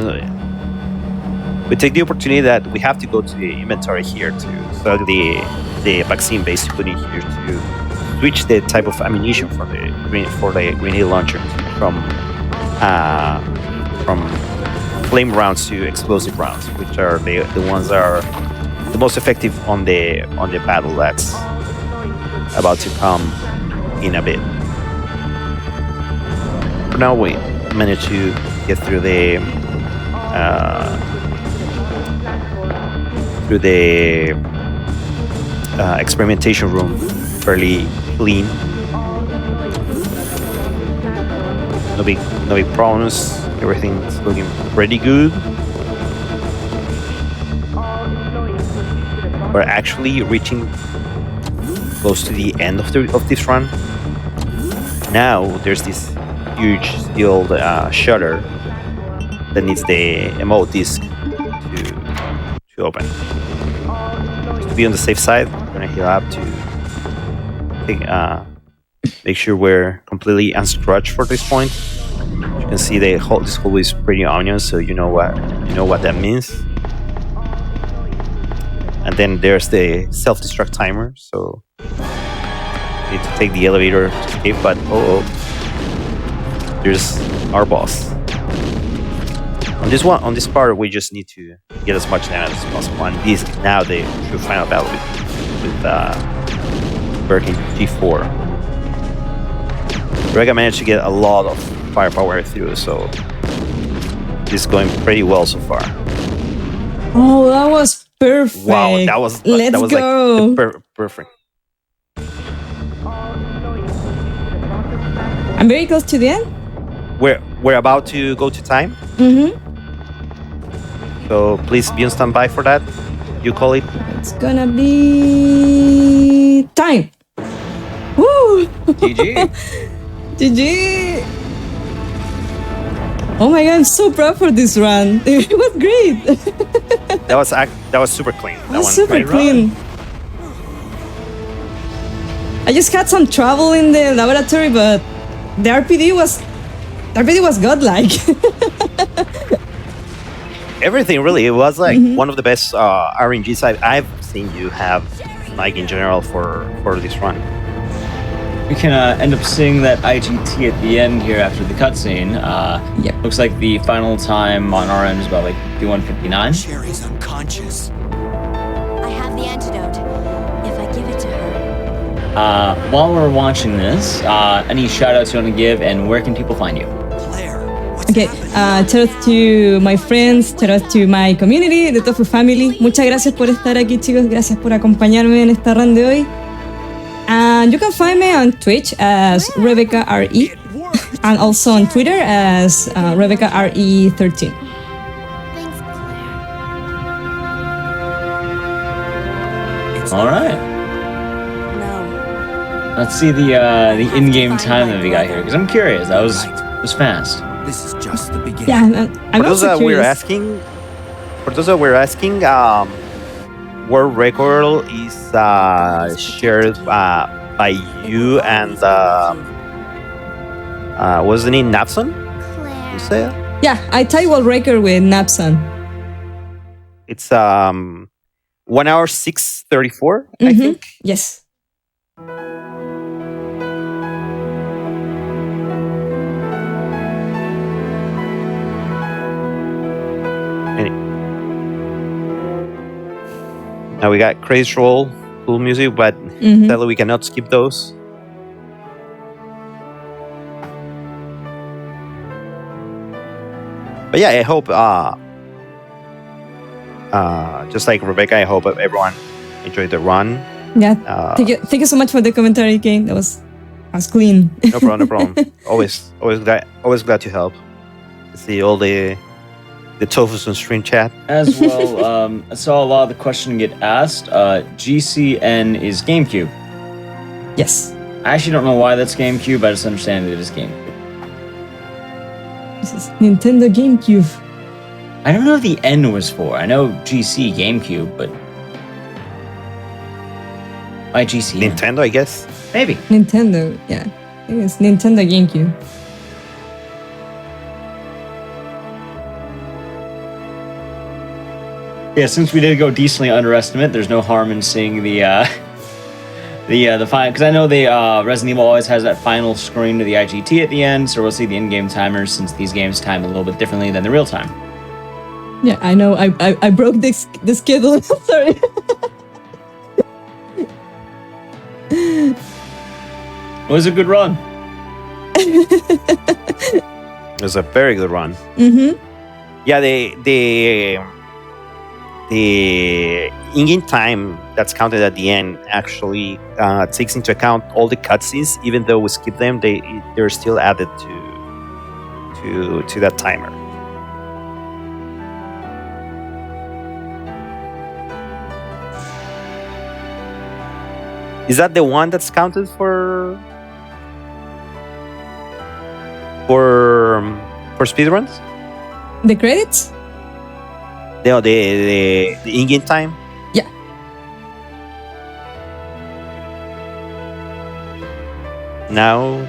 we take the opportunity that we have to go to the inventory here to select the vaccine base to put in here to switch the type of ammunition for the grenade launcher from flame rounds to explosive rounds, which are the ones that are the most effective on the battle that's about to come in a bit. For now, we managed to get through the experimentation room fairly clean. No big problems. Everything's looking pretty good. We're actually reaching close to the end of this run. Now there's this huge steel shutter that needs the emote disc to open. To be on the safe side, I'm gonna heal up to make sure we're completely unscratched for this point. You can see this hole is pretty ominous, so you know what that means. And then there's the self-destruct timer, so we need to take the elevator to escape, but there's our boss. On this part, we just need to get as much damage as possible. And this now the true final battle with Birkin G4. Rega managed to get a lot of firepower through, so this is going pretty well so far. Oh, that was perfect! Wow, that was go. Like perfect. I'm very close to the end. We're about to go to time. Mm-hmm. So please be on standby for that. You call it. It's gonna be time. Woo! GG. GG! Oh my god, I'm so proud for this run. It was great. That was super clean. That was super clean. I just had some trouble in the laboratory, but the RPD was godlike. Everything really. It was like one of the best RNGs I've seen you have, like in general for this run. We can end up seeing that IGT at the end here after the cutscene. Yep. Looks like the final time on our end is about like 51:59. Sherry's unconscious. I have the antidote. If I give it to her. While we're watching this, any shout outs you want to give and where can people find you? Claire, what's Okay, happening? shout out to my friends, shout out to my community, the Tofu family. Muchas gracias por estar aquí, chicos. Gracias por acompañarme en esta run de hoy. And you can find me on Twitch as Rebecca RE and also on Twitter as Rebecca RE13. Thanks, Claire. All right. No. Let's see the in-game time that we got here, because I'm curious. That was fast. This is just the beginning. Yeah, I'm For those also that curious. we're asking, world record is shared by you and what's the name? Napson? You say? Yeah, I tie world record with Napson. It's 1 hour 6:34, I Mhm. think. Yes. Now we got Crazy Roll, cool music, but Mhm. sadly we cannot skip those. But yeah, I hope, just like Rebecca, I hope everyone enjoyed the run. Yeah. Uh, Thank you so much for the commentary, Kane. That was clean. No problem, no problem. always glad to help. See all the Tofus on stream chat. As well, I saw a lot of the question get asked. GCN is GameCube. Yes. I actually don't know why that's GameCube. I just understand it is GameCube. This is Nintendo GameCube. I don't know if the N was for. I know GC GameCube, but why GC? Nintendo, I guess. Maybe. Nintendo, yeah. I think it's Nintendo GameCube. Yeah, since we did go decently underestimate, there's no harm in seeing the final, because I know the Resident Evil always has that final screen to the IGT at the end, so we'll see the in-game timers since these games time a little bit differently than the real time. Yeah, I know. I broke the schedule. Sorry. It was a good run. It was a very good run. Mm-hmm. Yeah, the in-game time that's counted at the end actually takes into account all the cutscenes. Even though we skip them, they're still added to that timer. Is that the one that's counted for speedruns? The credits? No, the in-game time. Yeah. Now,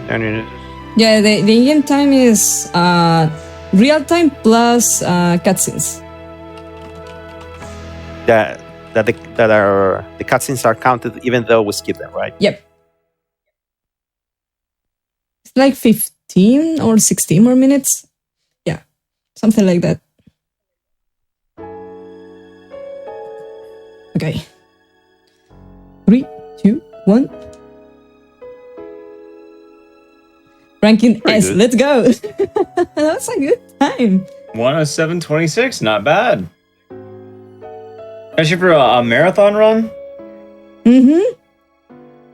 Yeah, the in-game time is real time plus cutscenes. that the cutscenes are counted even though we skip them, right? Yep. It's like 15 or 16 more minutes. Yeah, something like that. Okay. 3, 2, 1. Ranking Pretty S. good. Let's go. That's a good time. 107.26, not bad. Especially for a marathon run. Mm-hmm.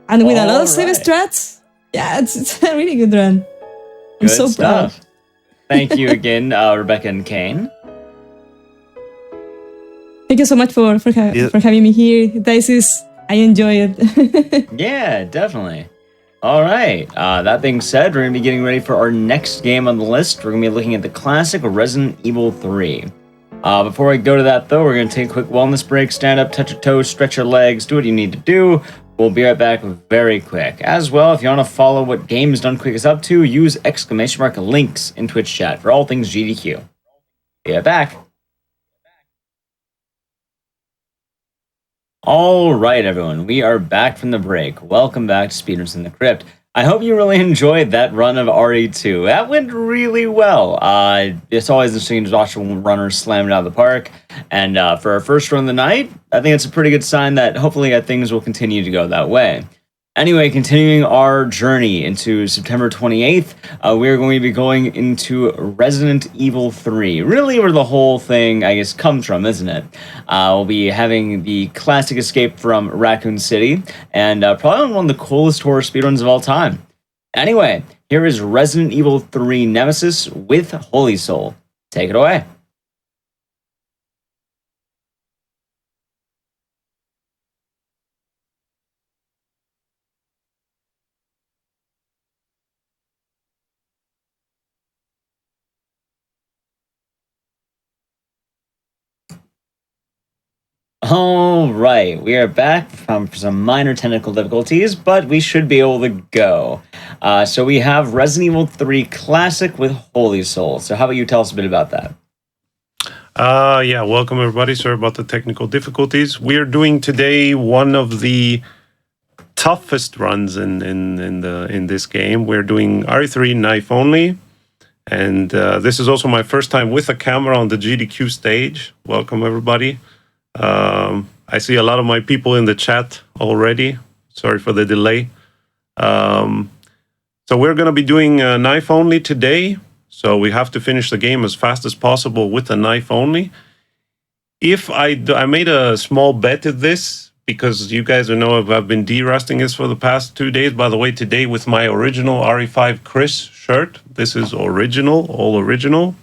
And with a lot of save Alright. strats. Yeah, it's a really good run. I'm Good so proud. stuff. Thank you again, Rebecca and Kane. Thank you so much for having me here. Dices, I enjoy it. Yeah, definitely. All right. That being said, we're going to be getting ready for our next game on the list. We're going to be looking at the classic Resident Evil 3. Before we go to that, though, we're going to take a quick wellness break. Stand up, touch your toes, stretch your legs, do what you need to do. We'll be right back very quick. As well, if you want to follow what Games Done Quick is up to, use !links in Twitch chat for all things GDQ. Be right back. All right, everyone, we are back from the break. Welcome back to Speedruns from the Crypt. I hope you really enjoyed that run of RE2. That went really well. It's always interesting to watch runners slam it out of the park. And for our first run of the night, I think it's a pretty good sign that hopefully things will continue to go that way. Anyway, continuing our journey into September 28th, we are going to be going into Resident Evil 3. Really where the whole thing, I guess, comes from, isn't it? We'll be having the classic escape from Raccoon City, and probably one of the coolest horror speedruns of all time. Anyway, here is Resident Evil 3 Nemesis with Holy Soul. Take it away. All right, we are back from some minor technical difficulties, but we should be able to go. So we have Resident Evil 3 Classic with Holy Soul. So how about you tell us a bit about that? Yeah, welcome everybody. Sorry about the technical difficulties. We're doing today one of the toughest runs in this game. We're doing RE3 knife only, and this is also my first time with a camera on the GDQ stage. Welcome everybody. I see a lot of my people in the chat already. Sorry for the delay. So we're going to be doing knife only today. So we have to finish the game as fast as possible with the knife only. If I made a small bet at this, because you guys know I've been de-rusting this for the past 2 days. By the way, today with my original RE5 Chris shirt. This is original, all original.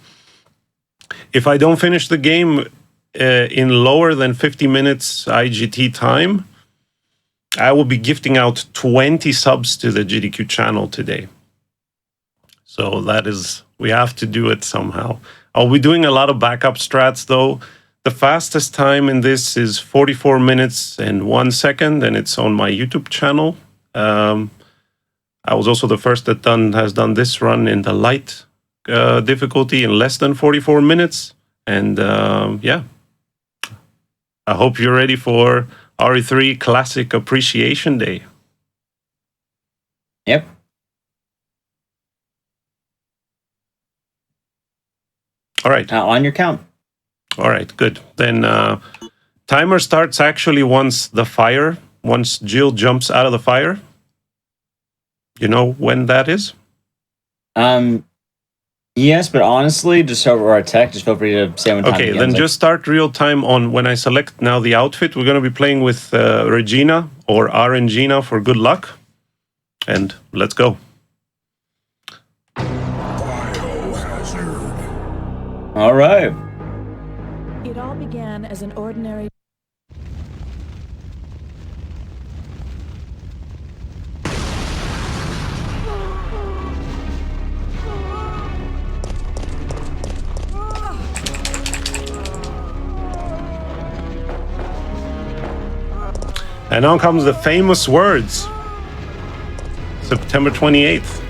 If I don't finish the game in lower than 50 minutes IGT time, I will be gifting out 20 subs to the GDQ channel today. So that is, we have to do it somehow. I'll be doing a lot of backup strats though. The fastest time in this is 44 minutes and 1 second, and it's on my YouTube channel. I was also the first that has done this run in the light difficulty in less than 44 minutes. And yeah, I hope you're ready for RE3 Classic Appreciation Day. Yep. All right. On your count. All right, good. Then timer starts actually once Jill jumps out of the fire. You know when that is? Yes, but honestly, just over our tech, just feel free to say when time Okay, begins. then just start real time on when I select now the outfit. We're going to be playing with Regina or RNgina for good luck. And let's go. All right. It all began as an ordinary... And now comes the famous words. September 28th.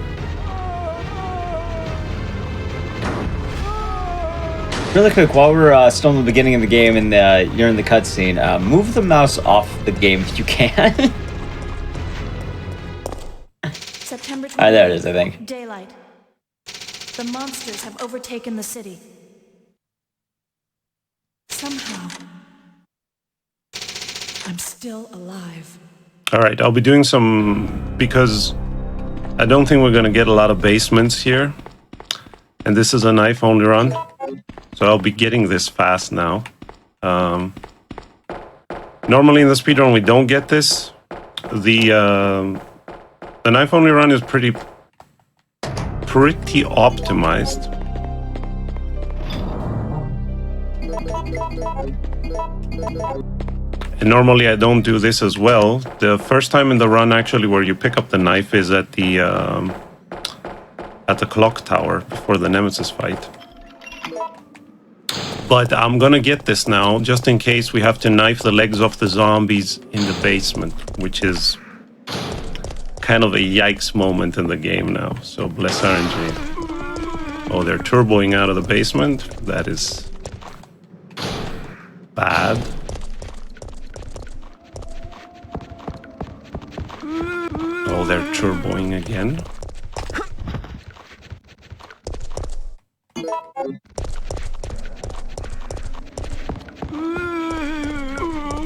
Really quick, while we're still in the beginning of the game and you're in the cutscene, move the mouse off the game if you can. September 28th, There it is, I think. Daylight. The monsters have overtaken the city. Somehow, I'm still alive. All right, I'll be doing some, because I don't think we're going to get a lot of basements here. And this is a knife only run. So I'll be getting this fast now. Normally in the speedrun we don't get this. The knife only run is pretty optimized. And normally I don't do this as well. The first time in the run actually where you pick up the knife is at the clock tower before the Nemesis fight. But I'm gonna get this now, just in case we have to knife the legs off the zombies in the basement, which is kind of a yikes moment in the game now. So bless RNG. Oh, they're turboing out of the basement. That is bad. Oh, they're turboing again.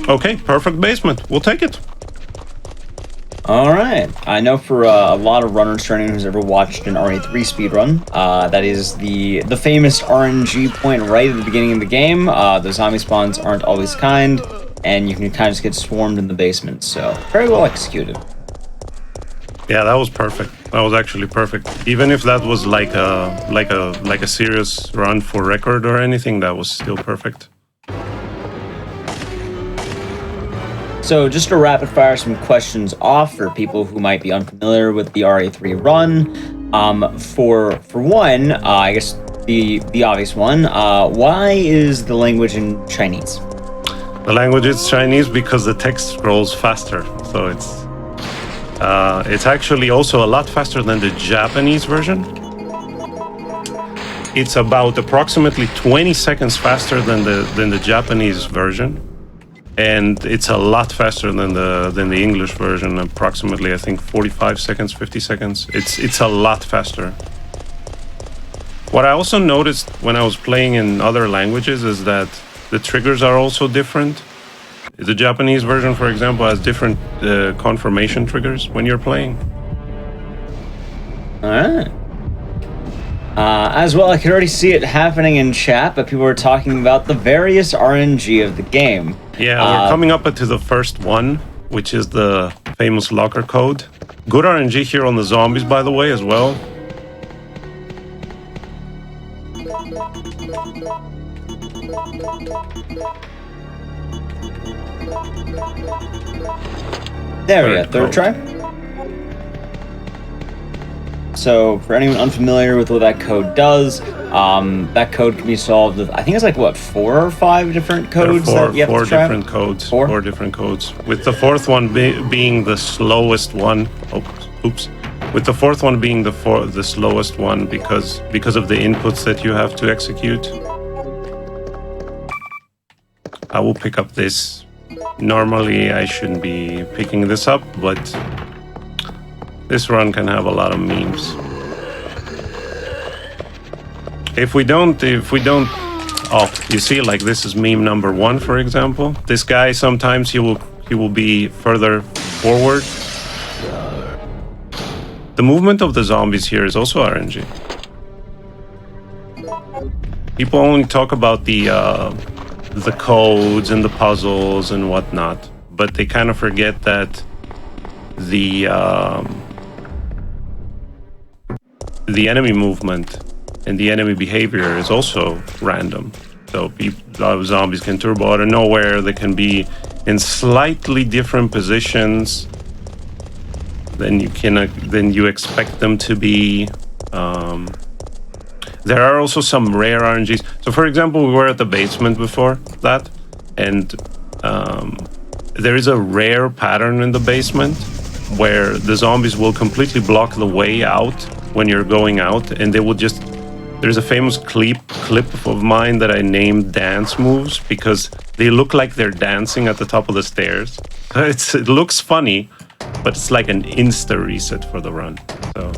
Okay, perfect basement. We'll take it. All right. I know for a lot of runners, for anyone who's ever watched an RE3 speedrun, that is the famous RNG point right at the beginning of the game. The zombie spawns aren't always kind, and you can kind of just get swarmed in the basement. So very well executed. Yeah, that was perfect. That was actually perfect. Even if that was like a serious run for record or anything, that was still perfect. So just to rapid fire some questions off for people who might be unfamiliar with the RE3 run. For one, I guess the obvious one, why is the language in Chinese? The language is Chinese because the text scrolls faster. So it's actually also a lot faster than the Japanese version. It's about approximately 20 seconds faster than the Japanese version, and it's a lot faster than the English version. Approximately, I think 45 seconds, 50 seconds. It's a lot faster. What I also noticed when I was playing in other languages is that the triggers are also different. The Japanese version, for example, has different confirmation triggers when you're playing. All right. As well, I could already see it happening in chat, but people were talking about the various RNG of the game. Yeah, we're coming up to the first one, which is the famous locker code. Good RNG here on the zombies, by the way, as well. There we go, third try. So, for anyone unfamiliar with what that code does, that code can be solved with, I think it's like, what, 4 or 5 different codes that you have to try? Different codes. Four? 4 different codes. With the fourth one being the slowest one. Oops. With the fourth one being the slowest one because of the inputs that you have to execute. I will pick up this. Normally, I shouldn't be picking this up, but this run can have a lot of memes. If we don't, oh, you see, like this is meme number 1, for example. This guy sometimes he will be further forward. The movement of the zombies here is also RNG. People only talk about the codes and the puzzles and whatnot, but they kind of forget that the enemy movement and the enemy behavior is also random. So a lot of zombies can turbo out of nowhere. They can be in slightly different positions than you expect them to be. There are also some rare RNGs. So, for example, we were at the basement before that, and there is a rare pattern in the basement where the zombies will completely block the way out when you're going out, and they will just... There's a famous clip of mine that I named dance moves because they look like they're dancing at the top of the stairs. It looks funny, but it's like an insta reset for the run. So,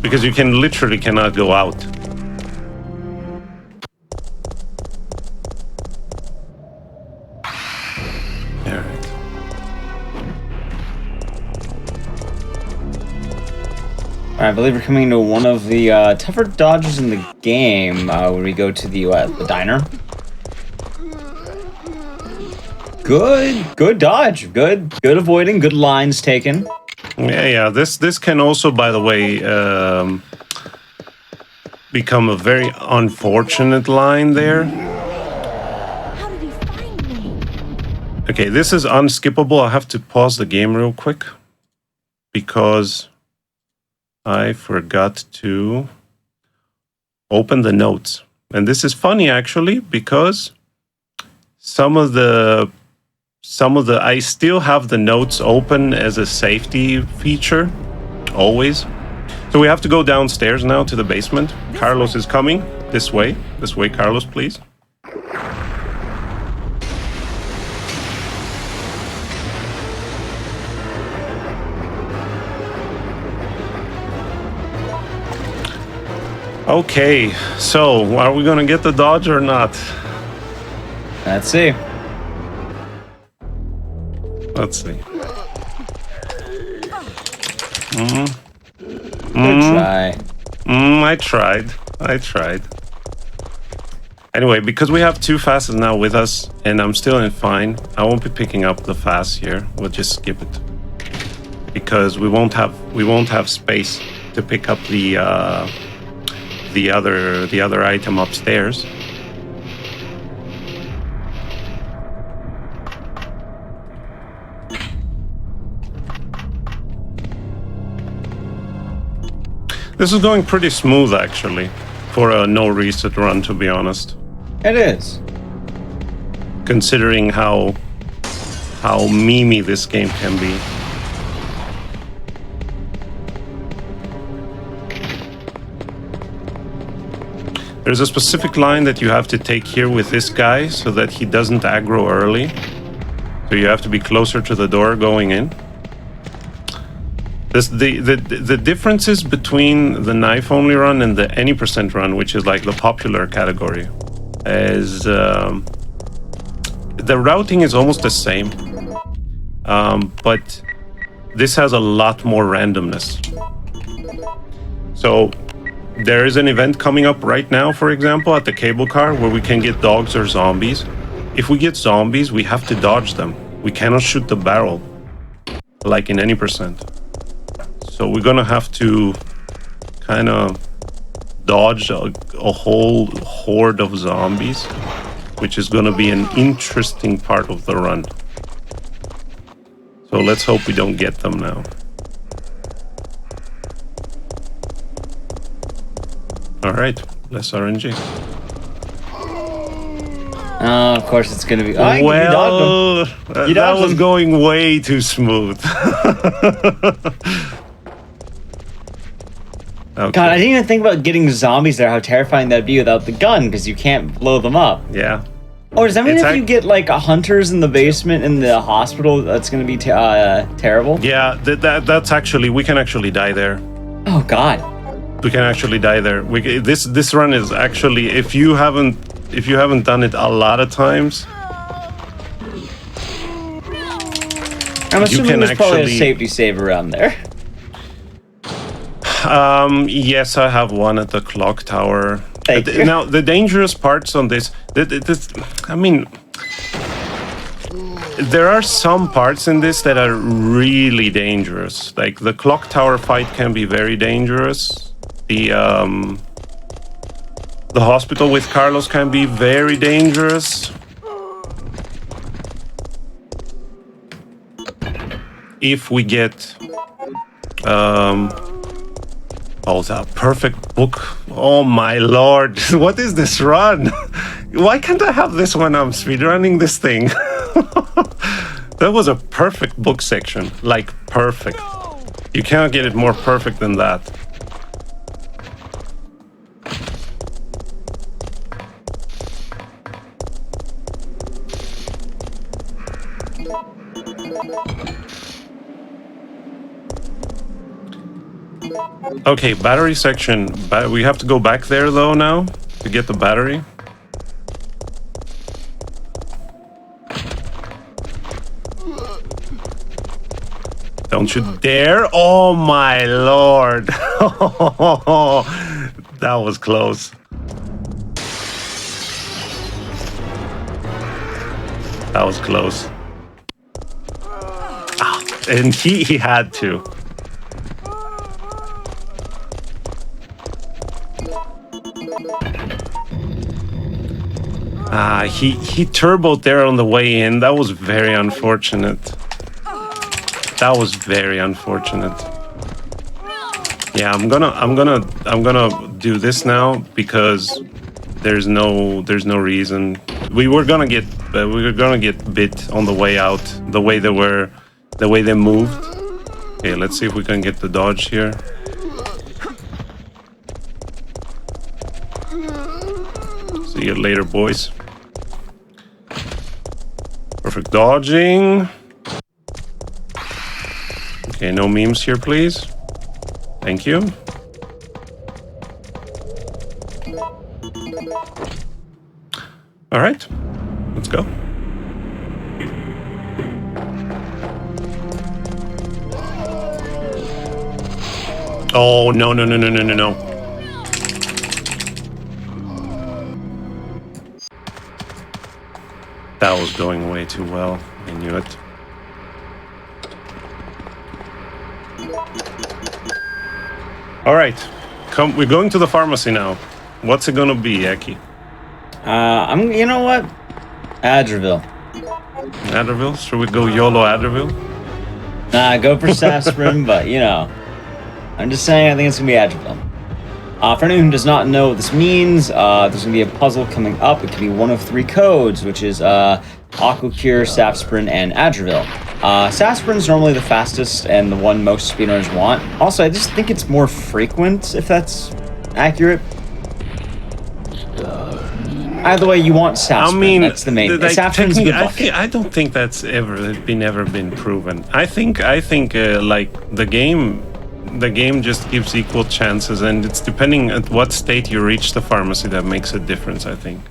because you literally cannot go out. I believe we're coming to one of the tougher dodges in the game when we go to the diner. Good dodge. Good avoiding. Good lines taken. Yeah. This can also, by the way, become a very unfortunate line there. How did he find me? Okay, this is unskippable. I have to pause the game real quick because I forgot to open the notes. And this is funny actually because some of the I still have the notes open as a safety feature always. So we have to go downstairs now to the basement. Carlos is coming this way. This way, Carlos, please. Okay, so are we gonna get the dodge or not? Let's see. Let's see. Good try. I tried. Anyway, because we have 2 fasts now with us, and I'm still in fine, I won't be picking up the fast here. We'll just skip it because we won't have space to pick up the other item upstairs. This is going pretty smooth actually for a no reset run, to be honest. It is. considering how memey this game can be. There's a specific line that you have to take here with this guy so that he doesn't aggro early. So you have to be closer to the door going in. The differences between the knife only run and the any percent run, which is like the popular category, is the routing is almost the same, but this has a lot more randomness. So there is an event coming up right now, for example, at the cable car where we can get dogs or zombies. If we get zombies, we have to dodge them. We cannot shoot the barrel like in any percent. So we're gonna have to kind of dodge a whole horde of zombies, which is gonna be an interesting part of the run. So let's hope we don't get them now. All right, less RNG. Of course it's gonna be. Oh, Well, that was going way too smooth. Okay. God, I didn't even think about getting zombies there. How terrifying that'd be without the gun, because you can't blow them up. Yeah. Or does that mean It's if you get like hunters in the basement in the hospital, that's gonna be terrible? Yeah, that's actually, we can actually die there. Oh God. We can actually die there. This run is actually, if you haven't done it a lot of times, I'm assuming can there's probably a actually- safety save around there. yes, I have one at the clock tower. Thank you. Now, the dangerous parts on this, I mean, there are some parts in this that are really dangerous. Like the clock tower fight can be very dangerous. The hospital with Carlos can be very dangerous. If we get oh, that perfect book. Oh my lord. What is this run? Why can't I have this when I'm speedrunning this thing? That was a perfect book section. Like, perfect. You cannot get it more perfect than that. Okay, battery section. We have to go back there though now to get the battery. Don't you dare! Oh my lord! That was close. That was close. Ah, and he had to. He turboed there on the way in. That was very unfortunate. That was very unfortunate. Yeah, I'm gonna do this now because there's no reason. We were gonna get bit on the way out. The way they moved. Okay, let's see if we can get the dodge here. See you later, boys. Perfect dodging. Okay, no memes here, please. Thank you. All right, let's go. Oh, no. That was going way too well. I knew it. All right, come. We're going to the pharmacy now. What's it gonna be, Eki? You know what? Adderville. Adderville? Should we go YOLO Adderville? Nah, go for Sasprin, but you know, I'm just saying I think it's gonna be Adderville. For anyone who does not know what this means, there's going to be a puzzle coming up. It could be one of 3 codes, which is Aquacure, Safsprint, and Adravil. Safsprint's normally the fastest and the one most speedrunners want. Also, I just think it's more frequent, if that's accurate. Either way, you want Safsprint. I mean, that's the main. Safsprint's the bucket. I don't think that's ever been proven. I think like the game just gives equal chances, and it's depending at what state you reach the pharmacy that makes a difference. I think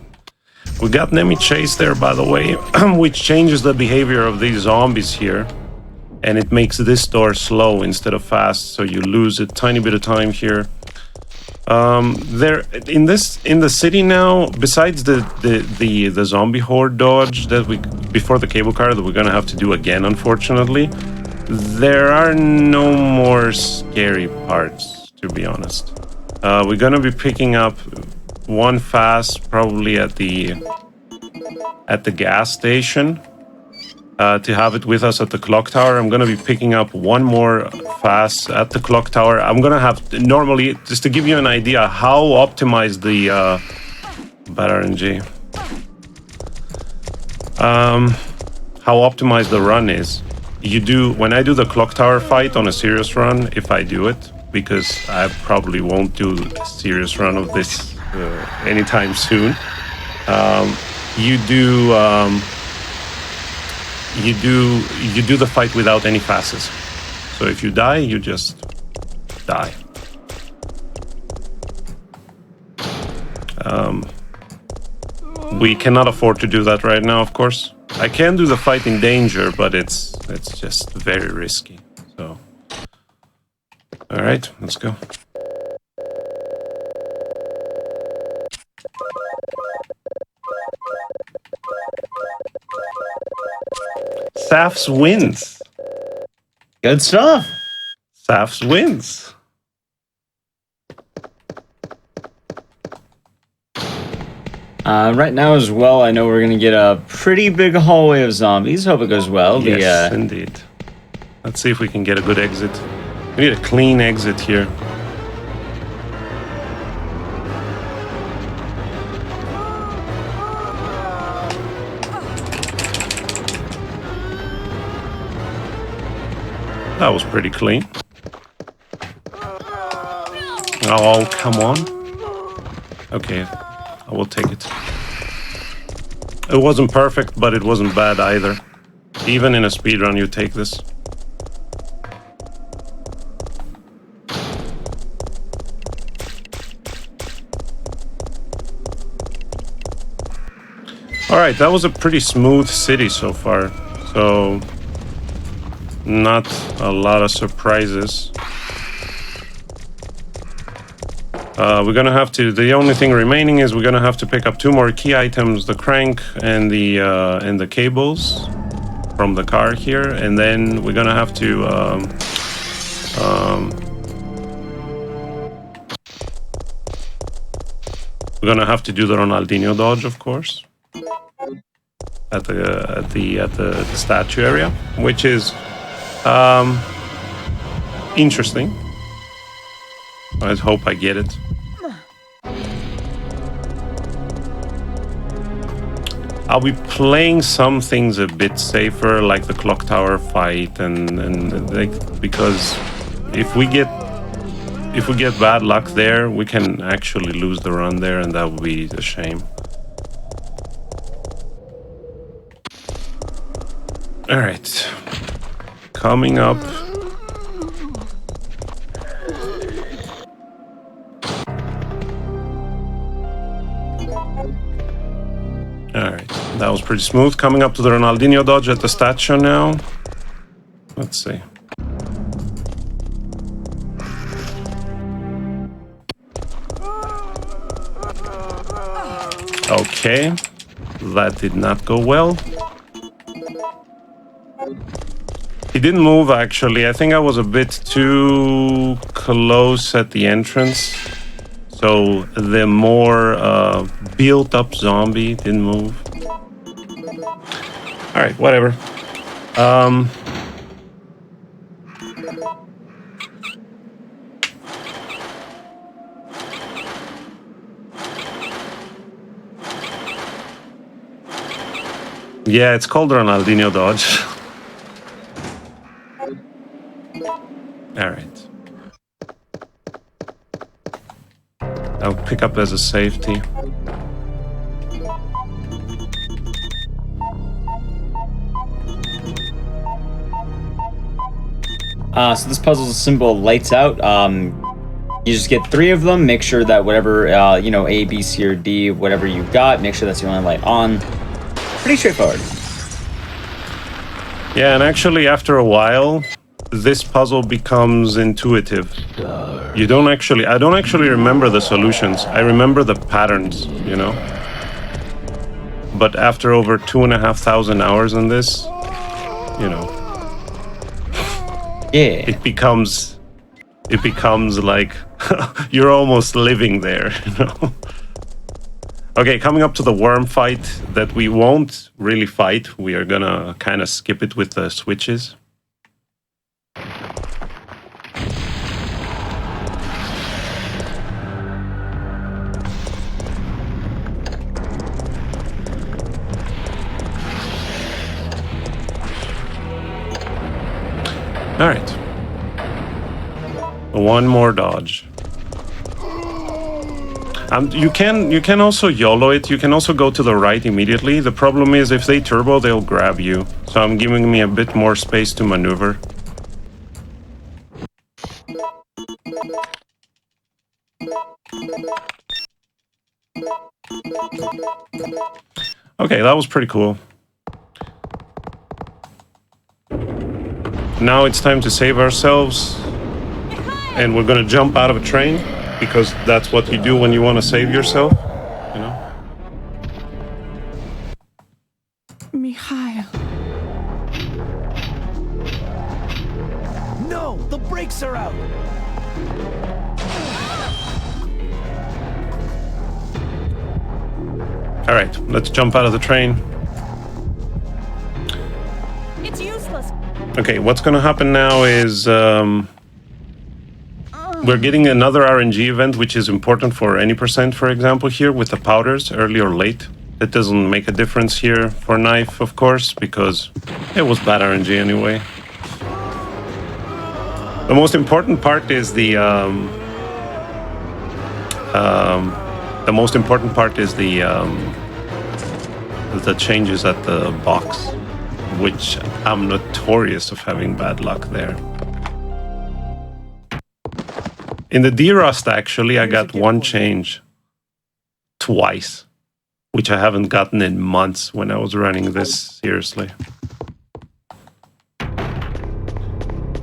we got Nemi Chase there, by the way, which changes the behavior of these zombies here, and it makes this door slow instead of fast, so you lose a tiny bit of time here. There in the city now, besides the zombie horde dodge that we before the cable car that we're gonna have to do again, unfortunately, there are no more scary parts, to be honest. We're gonna be picking up one fast probably at the gas station. To have it with us at the clock tower. I'm going to be picking up one more fast at the clock tower. I'm going to have, normally, just to give you an idea how optimized the bad RNG, how optimized the run is. When I do the clock tower fight on a serious run, if I do it, because I probably won't do a serious run of this anytime soon, you do the fight without any passes. So if you die, you just die. We cannot afford to do that right now, of course. I can do the fight in danger, but it's just very risky. So, all right, let's go. Safs wins. Good stuff. Safs wins. Right now as well, I know we're going to get a pretty big hallway of zombies. Hope it goes well. Yes, indeed. Let's see if we can get a good exit. We need a clean exit here. That was pretty clean. Oh, come on. Okay, I will take it. It wasn't perfect, but it wasn't bad either. Even in a speedrun, you take this. Alright, that was a pretty smooth city so far. So, not a lot of surprises. We're gonna have to. The only thing remaining is we're gonna have to pick up 2 more key items: the crank and the cables from the car here, and then we're gonna have to. We're gonna have to do the Ronaldinho dodge, of course, at the statue area, which is interesting. I hope I get it. I'll be playing some things a bit safer, like the clock tower fight, and like, because if we get bad luck there, we can actually lose the run there, and that would be a shame. All right, coming up. Alright, that was pretty smooth. Coming up to the Ronaldinho dodge at the statue now. Let's see. Okay, that did not go well. He didn't move, actually. I think I was a bit too close at the entrance. So the more built-up zombie didn't move. All right, whatever. Yeah, it's called Ronaldinho dodge. All right. I'll pick up as a safety. So this puzzle is simple. Lights out. You just get 3 of them. Make sure that whatever A, B, C, or D, whatever you've got, make sure that's the only light on. Pretty straightforward. Yeah, and actually, after a while, this puzzle becomes intuitive. I don't actually remember the solutions. I remember the patterns, you know. But after over 2,500 hours on this, you know, Yeah. it becomes like you're almost living there, you know. Okay, coming up to the worm fight that we won't really fight. We are gonna kind of skip it with the switches. All right. One more dodge. You can also YOLO it. You can also go to the right immediately. The problem is if they turbo, they'll grab you. So I'm giving me a bit more space to maneuver. Okay, that was pretty cool. Now it's time to save ourselves. And we're gonna jump out of a train, because that's what you do when you want to save yourself, you know? Mikhail. No, the brakes are out. All right, let's jump out of the train. It's useless. Okay, what's gonna happen now is we're getting another RNG event, which is important for any percent, for example, here with the powders, early or late. That doesn't make a difference here for knife, of course, because it was bad RNG anyway. The most important part is the changes at the box, which I'm notorious of having bad luck there. In the D-Rust, actually, I got one change twice, which I haven't gotten in months when I was running this seriously.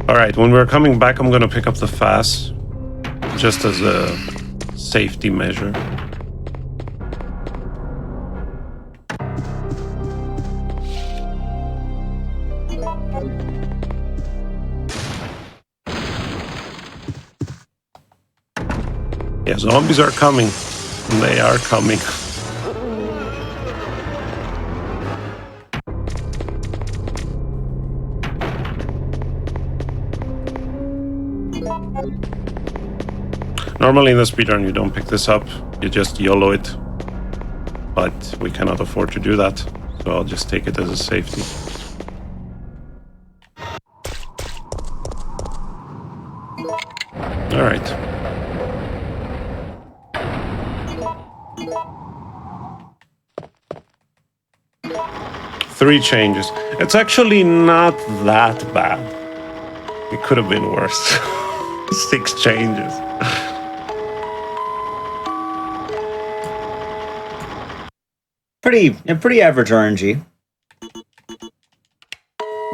All right, when we're coming back, I'm going to pick up the FAS just as a safety measure. Yeah, zombies are coming. They are coming. Normally in the speedrun you don't pick this up, you just YOLO it. But we cannot afford to do that, so I'll just take it as a safety. All right. Three changes. It's actually not that bad. It could have been worse. 6 changes. Pretty average RNG.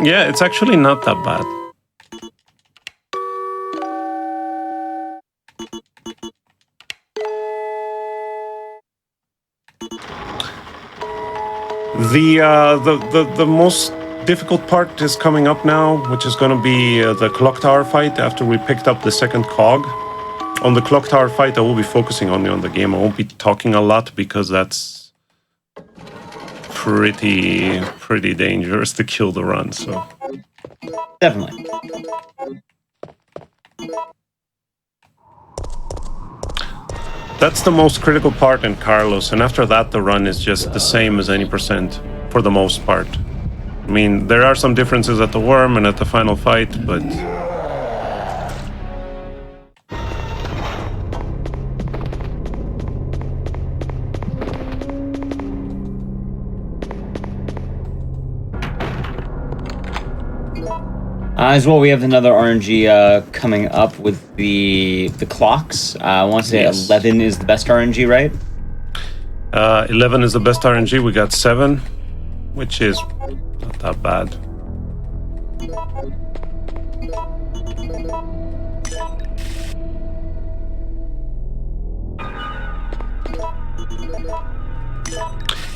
Yeah, it's actually not that bad. The most difficult part is coming up now, which is going to be the clock tower fight after we picked up the second cog. On the clock tower fight, I will be focusing only on the game. I won't be talking a lot because that's pretty dangerous to kill the run. So Definitely. that's the most critical part in Carlos, and after that, the run is just the same as any percent for the most part. I mean, there are some differences at the worm and at the final fight, but... As well, we have another RNG coming up with the clocks. I want to say Yes. 11 is the best RNG, right? 11 is the best RNG. We got 7, which is not that bad.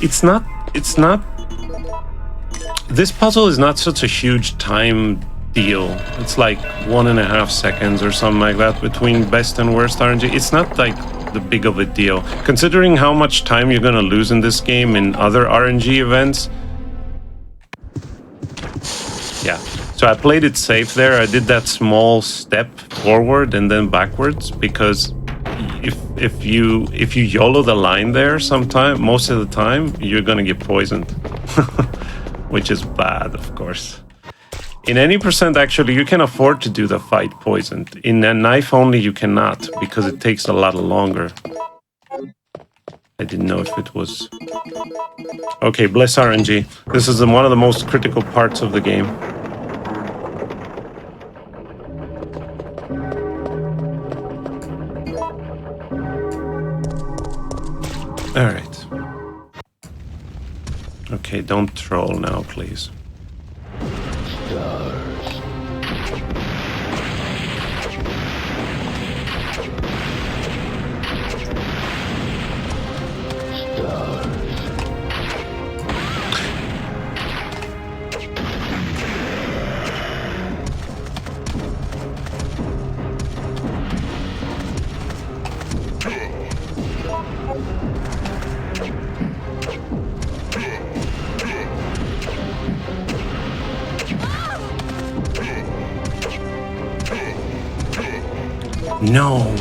It's not. This puzzle is not such a huge time deal. It's like 1.5 seconds or something like that between best and worst RNG. It's not like the big of a deal. Considering how much time you're gonna lose in this game in other RNG events. Yeah. So I played it safe there. I did that small step forward and then backwards because if you YOLO the line there sometime, most of the time, you're gonna get poisoned. Which is bad, of course. In any percent, actually, you can afford to do the fight poisoned. In a knife only, you cannot, because it takes a lot longer. I didn't know if it was... Okay, bless RNG. This is one of the most critical parts of the game. Alright. Okay, don't troll now, please. No.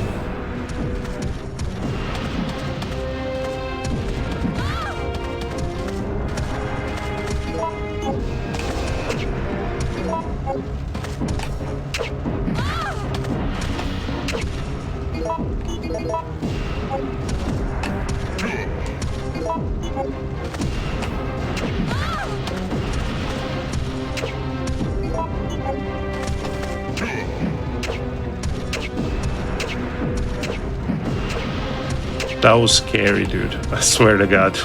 That was scary, dude. I swear to God.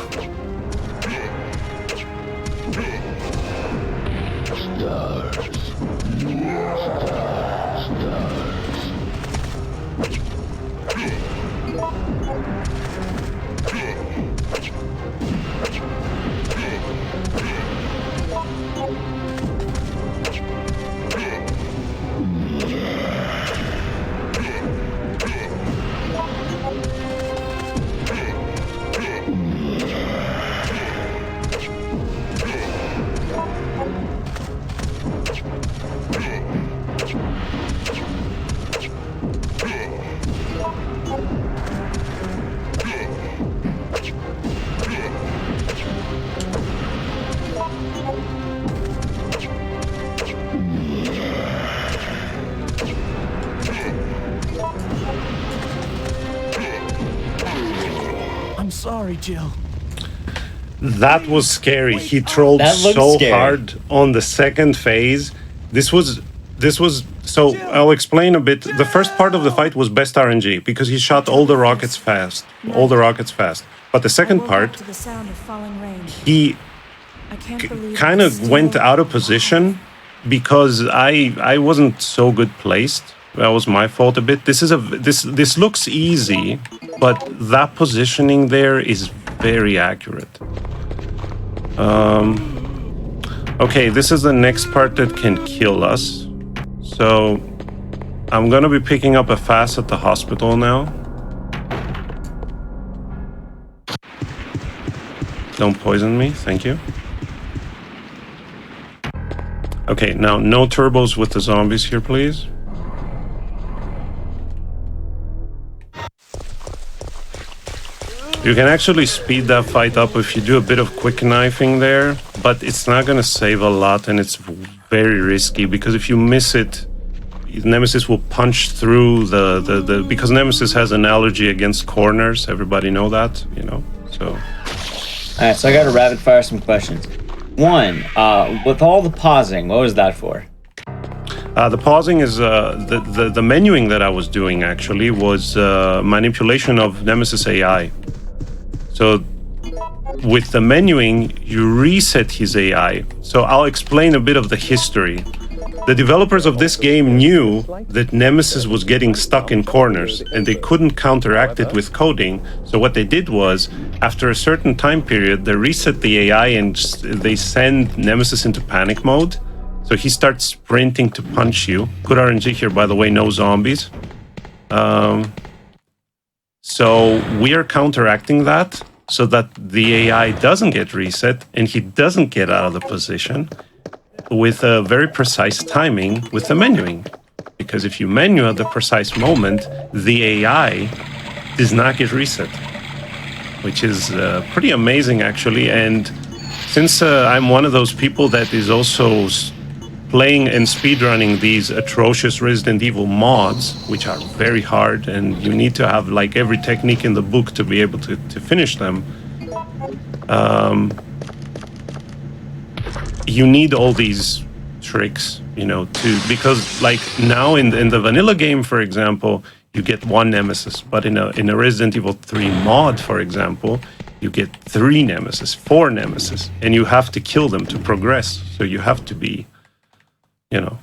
I'm sorry, Jill. That was scary. He trolled That looked so scary. hard on the second phase. This was so I'll explain a bit. The first part of the fight was best RNG because he shot all the rockets fast. But the second part, To the sound of falling rain. he I can't believe kind I'm of still went out of alive. position because I wasn't so good placed. That was my fault a bit. This looks easy, but that positioning there is very accurate. Okay, this is the next part that can kill us. So I'm gonna be picking up a fast at the hospital now. Don't poison me, thank you. Okay, now no turbos with the zombies here, please. You can actually speed that fight up if you do a bit of quick knifing there, but it's not going to save a lot, and it's very risky because if you miss it, Nemesis will punch through the because Nemesis has an allergy against corners. Everybody know that, you know. So, All right, so I got to rapid fire some questions. One, with all the pausing, what was that for? the pausing is the menuing that I was doing actually was manipulation of Nemesis AI. So with the menuing, you reset his AI. So I'll explain a bit of the history. The developers of this game knew that Nemesis was getting stuck in corners and they couldn't counteract it with coding. So what they did was, after a certain time period, they reset the AI and they send Nemesis into panic mode. So he starts sprinting to punch you. Good RNG here, by the way, no zombies. So we are counteracting that so that the AI doesn't get reset and he doesn't get out of the position with a very precise timing with the menuing. Because if you menu at the precise moment, the AI does not get reset, which is pretty amazing actually. And since I'm one of those people that is also playing and speedrunning these atrocious Resident Evil mods, which are very hard, and you need to have like every technique in the book to be able to finish them. You need all these tricks, you know, because like now in the vanilla game, for example, you get one Nemesis, but in a Resident Evil 3 mod, for example, you get 3 Nemesis, 4 Nemesis, and you have to kill them to progress. So you have to be, you know,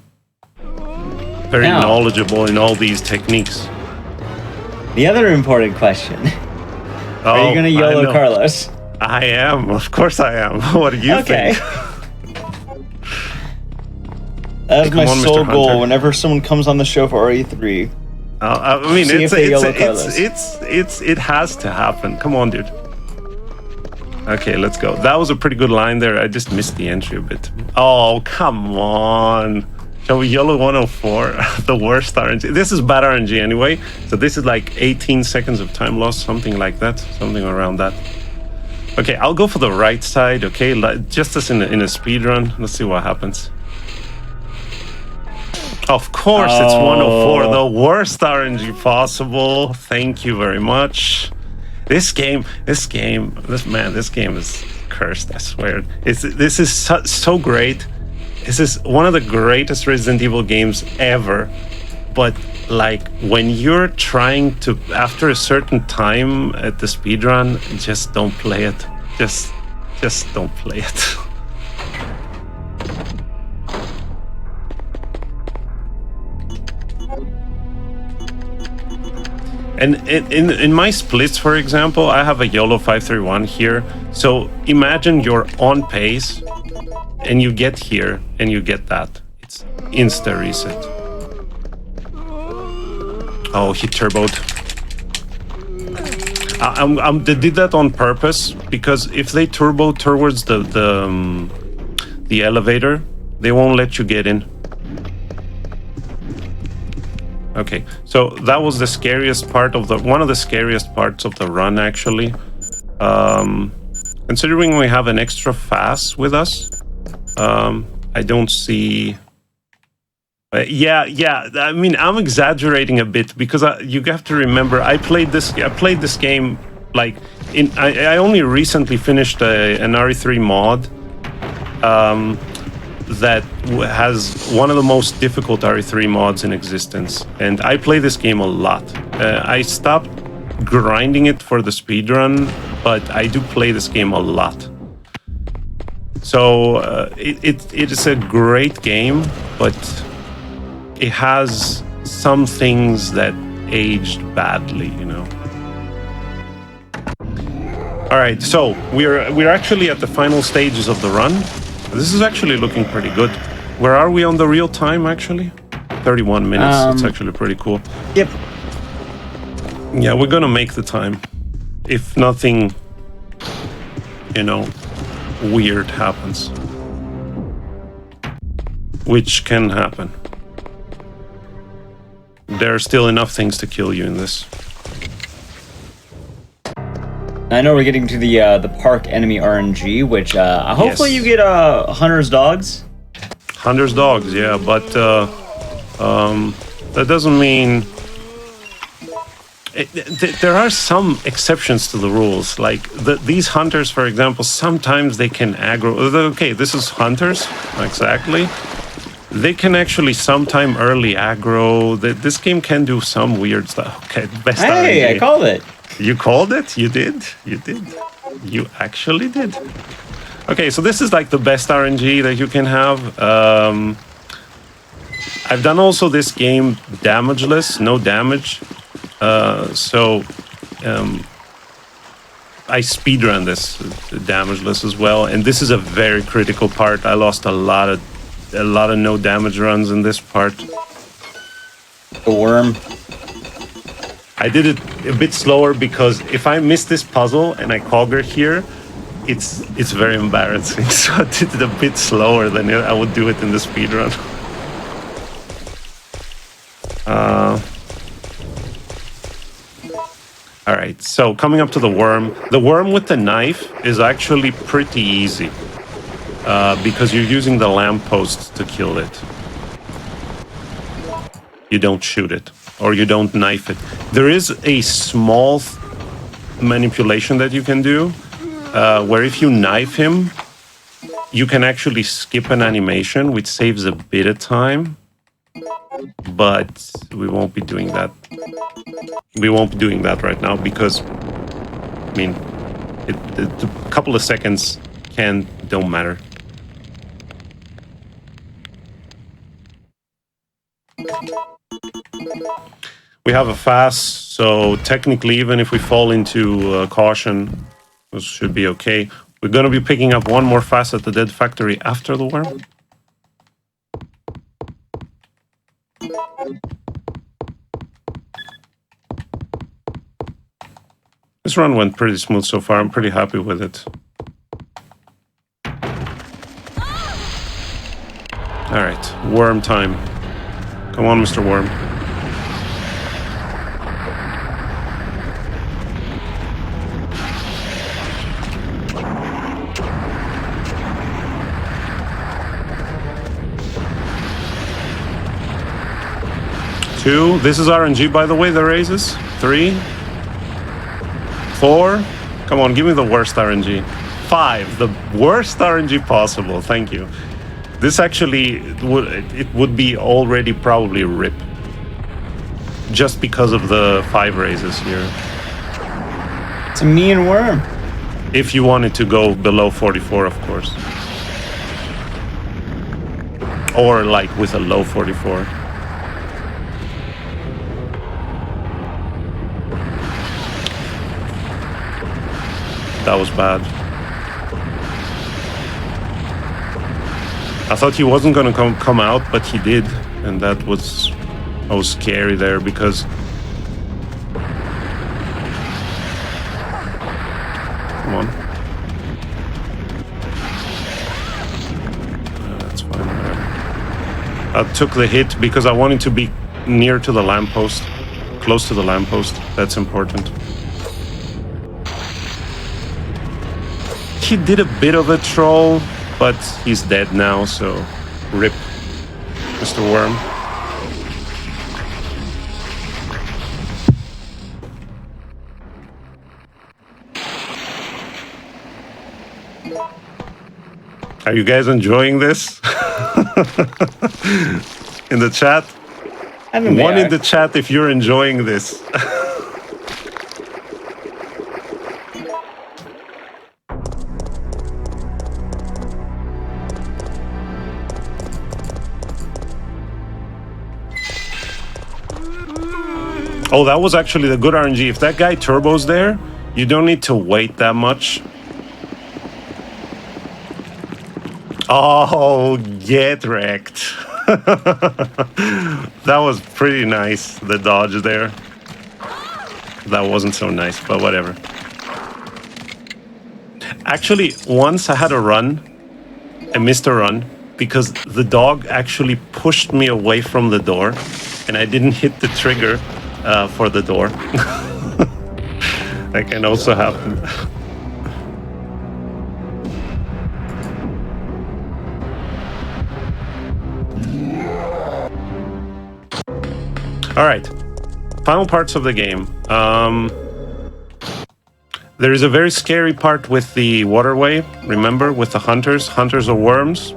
very knowledgeable in all these techniques. The other important question. Are you going to YOLO Carlos? I am. Of course I am. What do you think? That's my sole goal whenever someone comes on the show for RE3. I mean, it has to happen. Come on, dude. Okay, let's go. That was a pretty good line there. I just missed the entry a bit. Oh, come on. Shall we YOLO 104? The worst RNG. This is bad RNG anyway. So this is like 18 seconds of time loss, something like that. Something around that. Okay, I'll go for the right side, okay? Just as in a speed run. Let's see what happens. Of course, it's 104. The worst RNG possible. Thank you very much. This game is cursed, I swear. This is so great. This is one of the greatest Resident Evil games ever. But like when you're trying to, after a certain time at the speedrun, just don't play it. Just don't play it. And in my splits, for example, I have a YOLO 531 here. So imagine you're on pace and you get here and you get that. It's insta reset. Oh, he turboed. They did that on purpose because if they turbo towards the elevator, they won't let you get in. Okay, so that was the scariest part of one of the scariest parts of the run, actually. Considering we have an extra fast with us, I don't see. Yeah. I mean, I'm exaggerating a bit because you have to remember I played this game like I only recently finished an RE3 mod. That has one of the most difficult RE3 mods in existence, and I play this game a lot. I stopped grinding it for the speedrun, but I do play this game a lot. So it is a great game, but it has some things that aged badly, you know. All right, so we're actually at the final stages of the run. This is actually looking pretty good. Where are we on the real time, actually? 31 minutes. It's actually pretty cool. Yep. Yeah, we're gonna make the time. If nothing, you know, weird happens. Which can happen. There are still enough things to kill you in this. I know we're getting to the park enemy RNG, which hopefully Yes. you get Hunter's dogs. Hunter's dogs, yeah, but that doesn't mean... there are some exceptions to the rules. Like these hunters, for example, sometimes they can aggro. Okay, this is hunters, exactly. They can actually sometime early aggro. This game can do some weird stuff. Okay, best Hey, RNG. I called it. You called it? You did? You did. You actually did. Okay, so this is like the best RNG that you can have. I've done also this game damageless, no damage. I speedrun this damageless as well, and this is a very critical part. I lost a lot of no damage runs in this part. The worm. I did it a bit slower because if I miss this puzzle and I cogger here, it's very embarrassing. So I did it a bit slower than I would do it in the speedrun. All right, so coming up to the worm. The worm with the knife is actually pretty easy because you're using the lamppost to kill it. You don't shoot it or you don't knife it. There is a small manipulation that you can do where if you knife him, you can actually skip an animation, which saves a bit of time. But we won't be doing that. We won't be doing that right now because, I mean, a couple of seconds don't matter. We have a fast, so technically, even if we fall into caution, this should be okay. We're going to be picking up one more fast at the dead factory after the worm. This run went pretty smooth so far. I'm pretty happy with it. All right, worm time. Come on, Mr. Worm. Two. This is RNG, by the way, the raises. 3. 4. Come on, give me the worst RNG. 5. The worst RNG possible. Thank you. This actually would be already probably RIP. Just because of the 5 raises here. It's a mean worm. If you wanted to go below 44, of course. Or like with a low 44. That was bad. I thought he wasn't gonna come out, but he did, and that was scary there because come on. That's fine. I took the hit because I wanted to be near to the lamppost, close to the lamppost. That's important. He did a bit of a troll, but he's dead now, so RIP, Mr. Worm. Are you guys enjoying this? In the chat? I think One they in are. the chat if you're enjoying this. Oh, that was actually the good RNG. If that guy turbos there, you don't need to wait that much. Oh, get wrecked. That was pretty nice, the dodge there. That wasn't so nice, but whatever. Actually, once I had a run, I missed a run, because the dog actually pushed me away from the door, and I didn't hit the trigger for the door. That can also happen. All right, final parts of the game. There is a very scary part with the waterway. Remember, with the hunters of worms.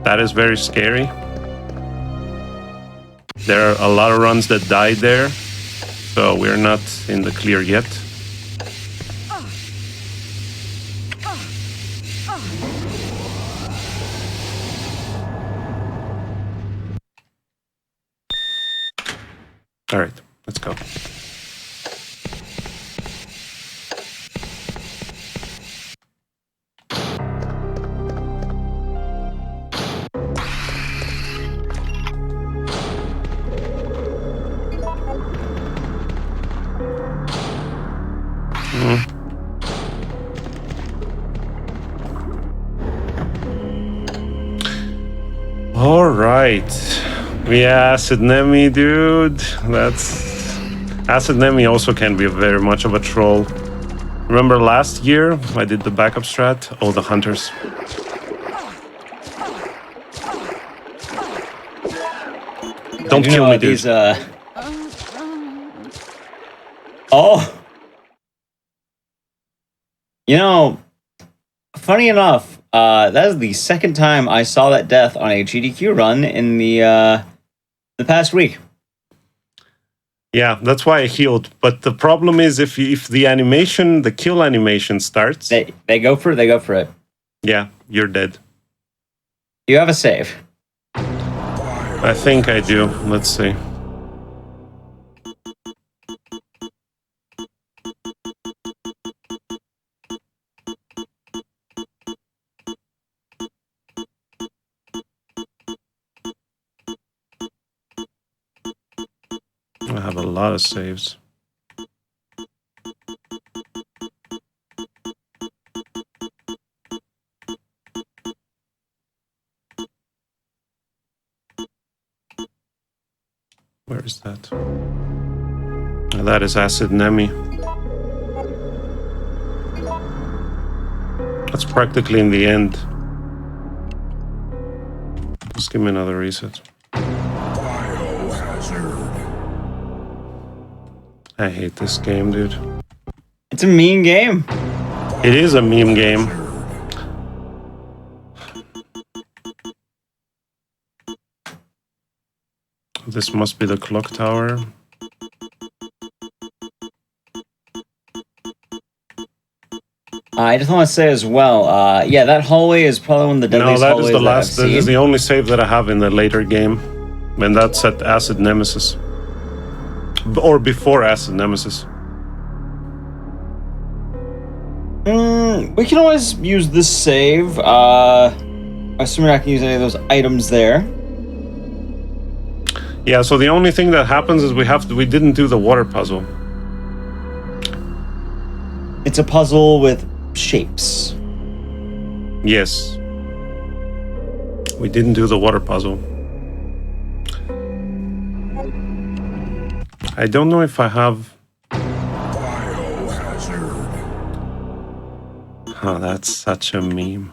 That is very scary. There are a lot of runs that died there, so we're not in the clear yet. All right, let's go. All right. Yeah, Acid Nemi, dude. Acid Nemi also can be very much of a troll. Remember last year I did the backup strat? Oh, the hunters. Don't kill me, dude. These, Oh! You know, funny enough, that is the second time I saw that death on a GDQ run in the past week. Yeah, that's why I healed. But the problem is if the animation, the kill animation starts... They go for it. Yeah, you're dead. You have a save. I think I do. Let's see. I have a lot of saves. Where is that? Oh, that is Acid Nemi. That's practically in the end. Just give me another reset. I hate this game, dude. It's a mean game. It is a meme game. This must be the clock tower. I just want to say as well, yeah, that hallway is probably one of the deadliest hallways that is the last. that I've That is seen. the only save that I have in the later game, and that's at Acid Nemesis, or before Acid Nemesis. We can always use this save. Assuming I can use any of those items there. Yeah. So the only thing that happens is we didn't do the water puzzle. It's a puzzle with shapes. Yes. We didn't do the water puzzle. I don't know if I have... Oh, that's such a meme.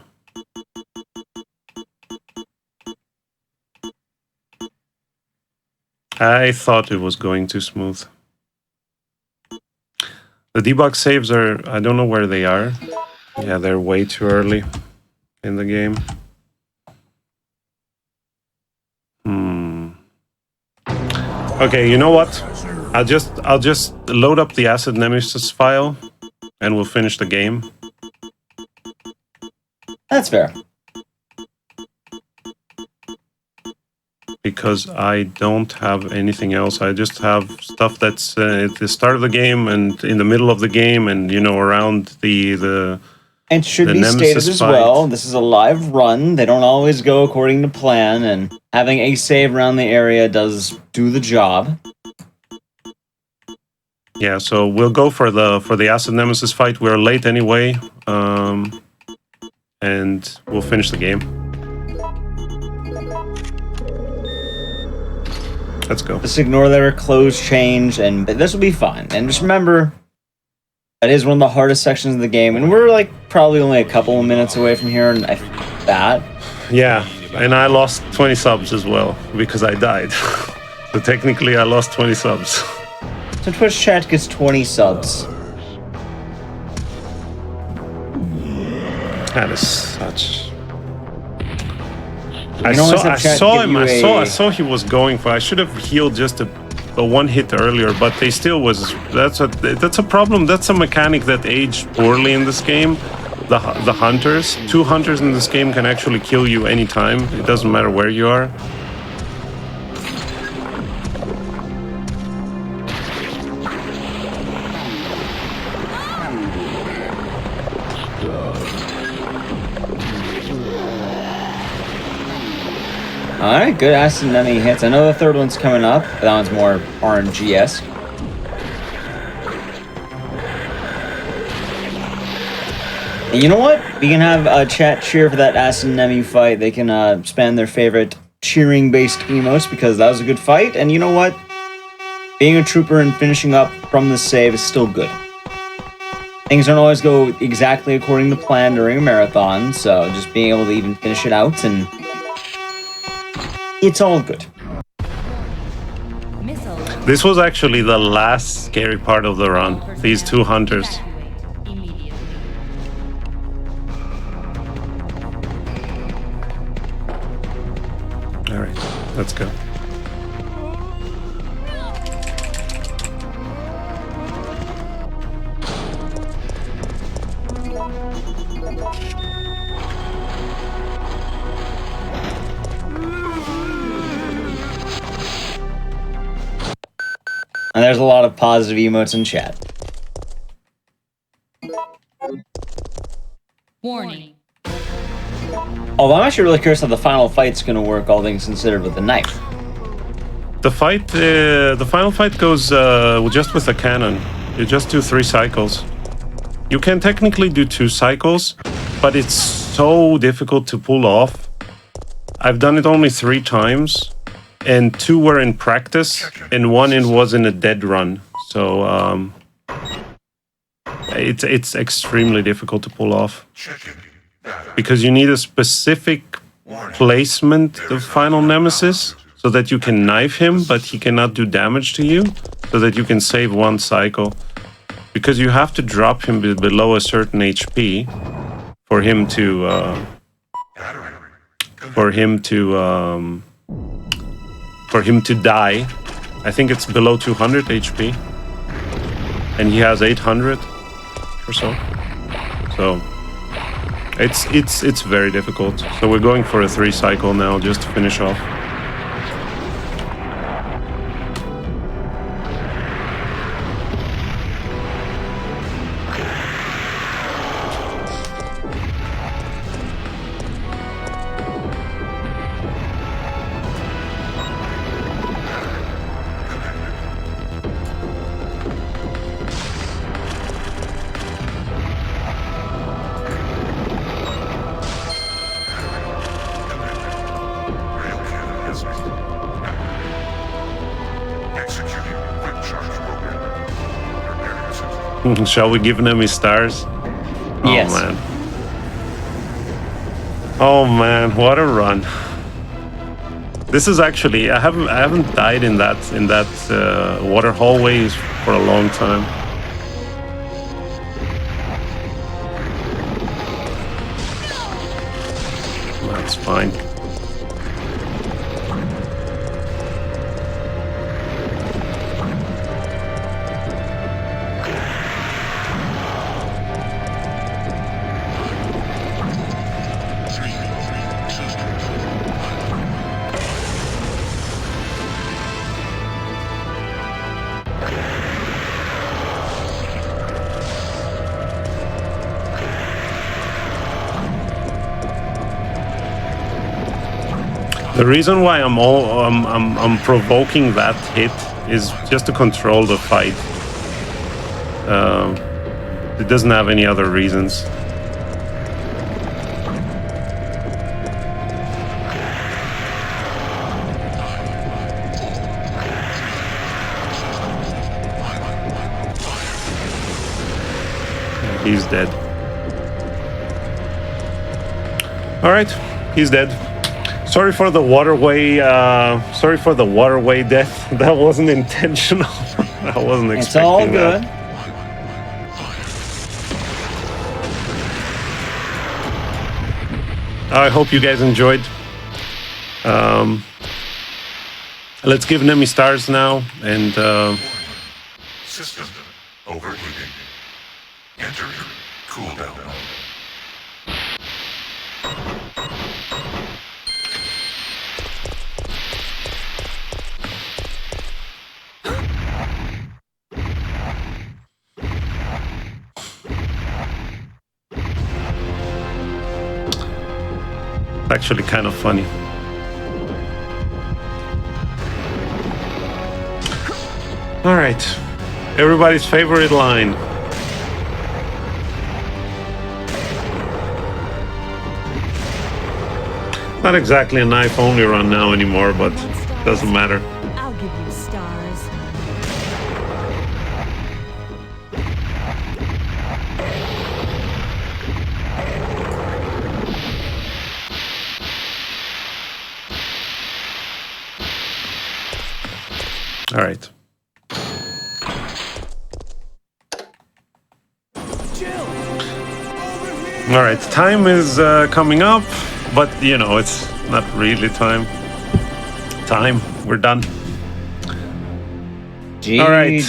I thought it was going too smooth. The debug saves are... I don't know where they are. Yeah, they're way too early in the game. Okay, you know what? I'll just load up the Acid Nemesis file and we'll finish the game. That's fair. Because I don't have anything else. I just have stuff that's at the start of the game and in the middle of the game and, you know, around the And should the be Nemesis stated as fight. well, this is a live run. They don't always go according to plan, and having a save around the area does do the job. Yeah, so we'll go for the Acid Nemesis fight. We're late anyway, and we'll finish the game. Let's go. Just ignore their clothes change, and this will be fine. And just remember, That is one of the hardest sections of the game, and we're like probably only a couple of minutes away from here, and that. Yeah, and I lost 20 subs as well because I died. So technically, I lost 20 subs. So Twitch chat gets 20 subs. That is such. You I can always saw, I have chat saw give him. you I a- saw he was going for. I should have healed just a one hit earlier, but they still was. That's a problem. That's a mechanic that aged poorly in this game. The hunters, 2 hunters in this game can actually kill you anytime. It doesn't matter where you are. Alright, good acid enemy hits. I know the third one's coming up, but that one's more RNG-esque. And you know what? We can have a chat cheer for that acid enemy fight. They can spam their favorite cheering-based emotes because that was a good fight. And you know what? Being a trooper and finishing up from the save is still good. Things don't always go exactly according to plan during a marathon, so just being able to even finish it out and it's all good. This was actually the last scary part of the run. These 2 hunters. All right, let's go. And there's a lot of positive emotes in chat. Warning. Although I'm actually really curious how the final fight's gonna work, all things considered, with the knife. The fight, the final fight goes just with a cannon. You just do 3 cycles. You can technically do 2 cycles, but it's so difficult to pull off. I've done it only 3 times, and 2 were in practice, and 1 was in a dead run. So it's extremely difficult to pull off because you need a specific placement of final nemesis so that you can knife him, but he cannot do damage to you, so that you can save 1 cycle. Because you have to drop him below a certain HP for him to die. I think it's below 200 HP, and he has 800 or so. So it's very difficult. So we're going for a 3 cycle now just to finish off. Shall we give them his stars? Yes. Oh man. Oh man, what a run. This is actually I haven't died in that water hallways for a long time. That's fine. The reason why I'm provoking that hit is just to control the fight. It doesn't have any other reasons. He's dead. All right, he's dead. Sorry for the waterway. Sorry for the waterway death. That wasn't intentional. I wasn't expecting that. It's all good. I hope you guys enjoyed. Let's give Nemi stars now, and System overheating. Enter cooldown mode. actually kind of funny. All right, everybody's favorite line. Not exactly a knife-only run now anymore, but doesn't matter. I'll give you stars. All right. All right, time is coming up, but you know, it's not really time. We're done. GG. All right.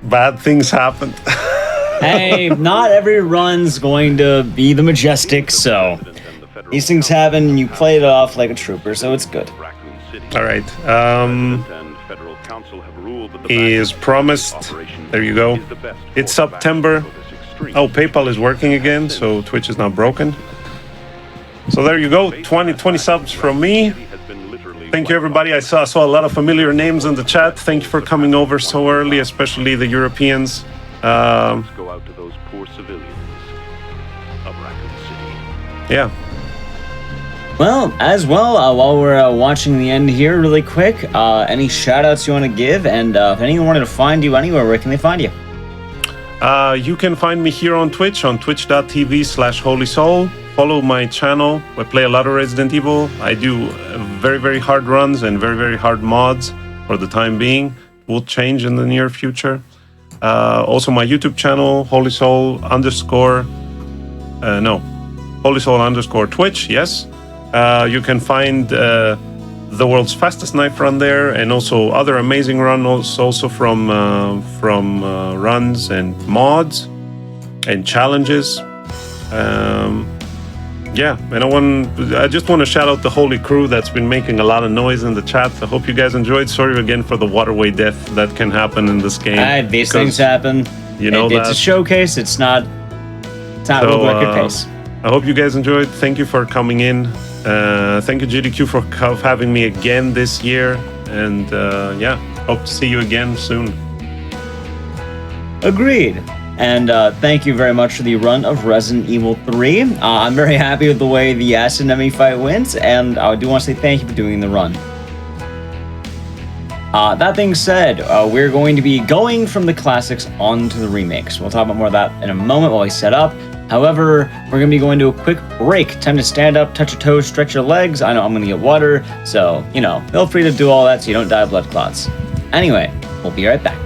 Bad things happened. Hey, not every run's going to be the majestic, so these things happen and you play it off like a trooper, so it's good. All right. Is promised. There you go. It's September. Oh, PayPal is working again, so Twitch is not broken. So there you go. 20 subs from me. Thank you, everybody. I saw a lot of familiar names in the chat. Thank you for coming over so early, especially the Europeans. Go out to those poor civilians of Raccoon City. Yeah. Well, while we're watching the end here really quick, any shout-outs you want to give? And if anyone wanted to find you anywhere, where can they find you? You can find me here on Twitch, on twitch.tv/holysoul. Follow my channel. I play a lot of Resident Evil. I do very, very hard runs and very, very hard mods for the time being. Will change in the near future. Also my YouTube channel, holysoul_, Twitch, yes. You can find the world's fastest knife run there, and also other amazing runs also from runs and mods and challenges. Yeah, and I just want to shout out the Holy Crew that's been making a lot of noise in the chat. I hope you guys enjoyed. Sorry again for the waterway death that can happen in this game. These things happen. You know, it's a showcase. It's not world record pace. I hope you guys enjoyed. Thank you for coming in. Thank you, GDQ, for having me again this year. And yeah, hope to see you again soon. Agreed. And thank you very much for the run of Resident Evil 3. I'm very happy with the way the Acid Enemy fight went, and I do want to say thank you for doing the run. That being said, we're going to be going from the classics onto the remakes. We'll talk about more of that in a moment while we set up. However, we're going to be going to a quick break. Time to stand up, touch your toes, stretch your legs. I know I'm going to get water, so, you know, feel free to do all that so you don't die of blood clots. Anyway, we'll be right back.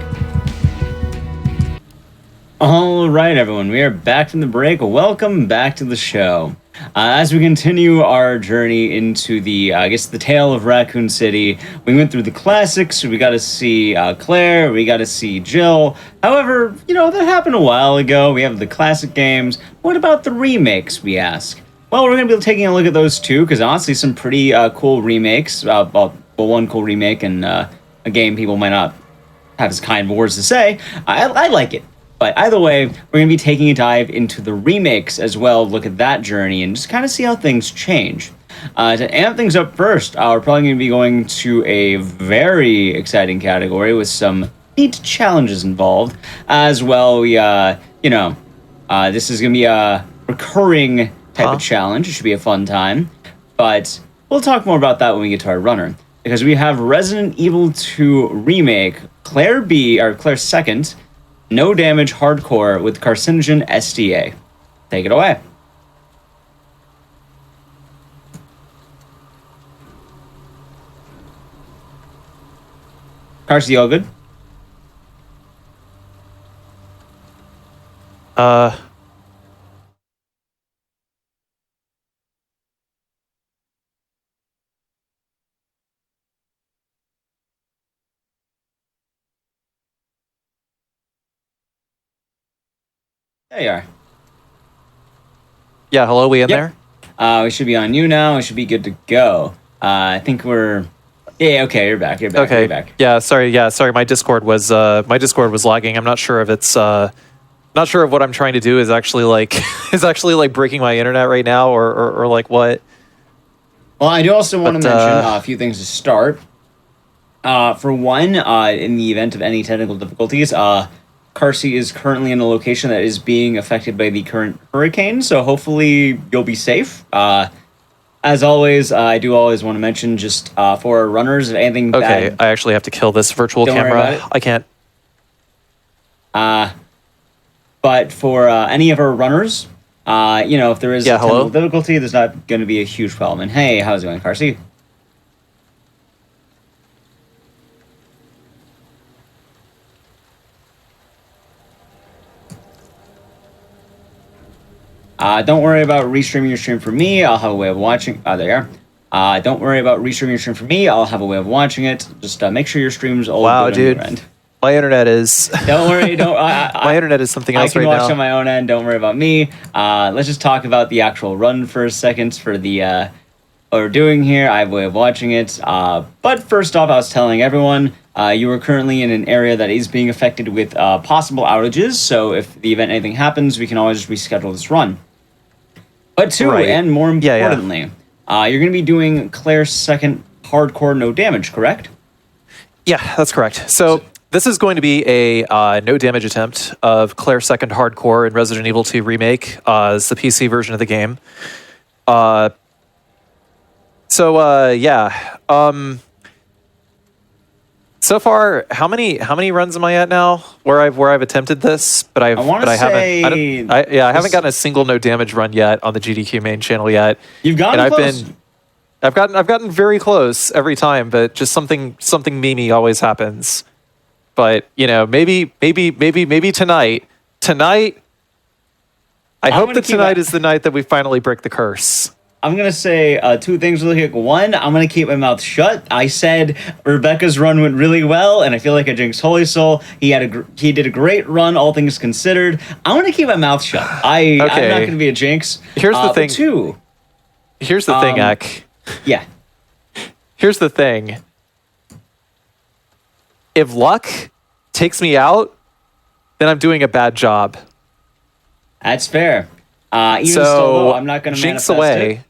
All right, everyone, we are back from the break. Welcome back to the show. As we continue our journey into the, the tale of Raccoon City, we went through the classics. We got to see Claire, we got to see Jill. However, you know, that happened a while ago. We have the classic games. What about the remakes, we ask? Well, we're going to be taking a look at those too, because honestly, some pretty cool remakes. One cool remake and a game people might not have as kind words to say. I like it. But either way, we're going to be taking a dive into the remakes as well, look at that journey, and just kind of see how things change. To amp things up first, we're probably going to be going to a very exciting category with some neat challenges involved. As well, this is going to be a recurring type of challenge. It should be a fun time. But we'll talk more about that when we get to our runner. Because we have Resident Evil 2 Remake, Claire 2nd, no damage hardcore with carcinogen SDA. Take it away. Carson, you all good? There you are. Yeah, hello, we in Yep. there? We should be on you now. We should be good to go. I think we're... Yeah, okay, you're back. You're back. Okay. You're back. Yeah, sorry. My Discord was lagging. I'm not sure if it's not sure if what I'm trying to do is actually like breaking my internet right now or like what. Well, I do also want to But, mention a few things to start. For one, in the event of any technical difficulties, Carsey is currently in a location that is being affected by the current hurricane, so hopefully you'll be safe. As always, I do always want to mention just for our runners, if anything Okay, bad... I actually have to kill this virtual Don't worry camera. about it. I can't. But for any of our runners, if there is Yeah, a technical hello? difficulty, there's not going to be a huge problem. And hey, how's it going, Carsey? Don't worry about restreaming your stream for me. I'll have a way of watching. There you are. Don't worry about restreaming your stream for me. I'll have a way of watching it. Just make sure your stream's all Wow, good dude. on your end. My internet is Don't worry. my internet is something I else can right watch now. on my own end. Don't worry about me. Let's just talk about the actual run for a second for the what we're doing here. I have a way of watching it. But first off, I was telling everyone you are currently in an area that is being affected with possible outages. So if the event anything happens, we can always reschedule this run. But two, Right. and more Yeah, yeah. importantly, you're going to be doing Claire's second hardcore no damage, correct? Yeah, that's correct. So this is going to be a no damage attempt of Claire's second hardcore in Resident Evil 2 Remake. It's the PC version of the game. So far, how many runs am I at now? Where I've attempted this, but I haven't gotten a single no damage run yet on the GDQ main channel yet. You've gotten close. I've gotten very close every time, but just something memey always happens. But maybe tonight. I hope that tonight is the night that we finally break the curse. I'm going to say two things really quick. One, I'm going to keep my mouth shut. I said Rebecca's run went really well, and I feel like I jinxed Holy Soul. He did a great run, all things considered. I'm going to keep my mouth shut. I'm not going to be a jinx. Here's the thing. Here's the thing, Ek. Yeah. Here's the thing. If luck takes me out, then I'm doing a bad job. That's fair. Even still, though, I'm not going to jinx manifest away. it.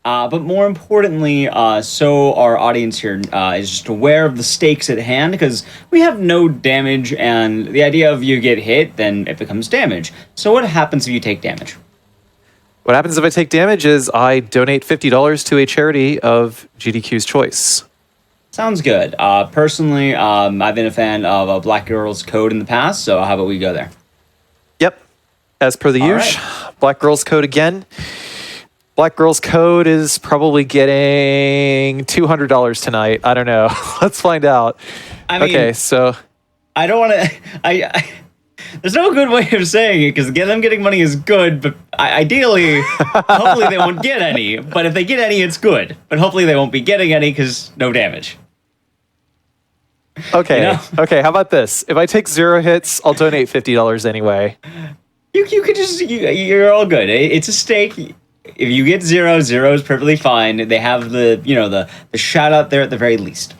But more importantly, so our audience here is just aware of the stakes at hand, because we have no damage, and the idea of you get hit, then it becomes damage. So what happens if you take damage? What happens if I take damage is I donate $50 to a charity of GDQ's choice. Sounds good. Personally, I've been a fan of Black Girls Code in the past, so how about we go there? Yep. As per the All usual, Black Girls Code again. Black Girls Code is probably getting $200 tonight. I don't know. Let's find out. I mean, okay, so I don't want to. There's no good way of saying it, because them getting money is good, but ideally, hopefully they won't get any. But if they get any, it's good. But hopefully they won't be getting any, because no damage. okay, You know? okay. How about this? If I take 0 hits, I'll donate $50 anyway. You could just you're all good. It's a stake. If you get 0 is perfectly fine. They have the shout out there at the very least.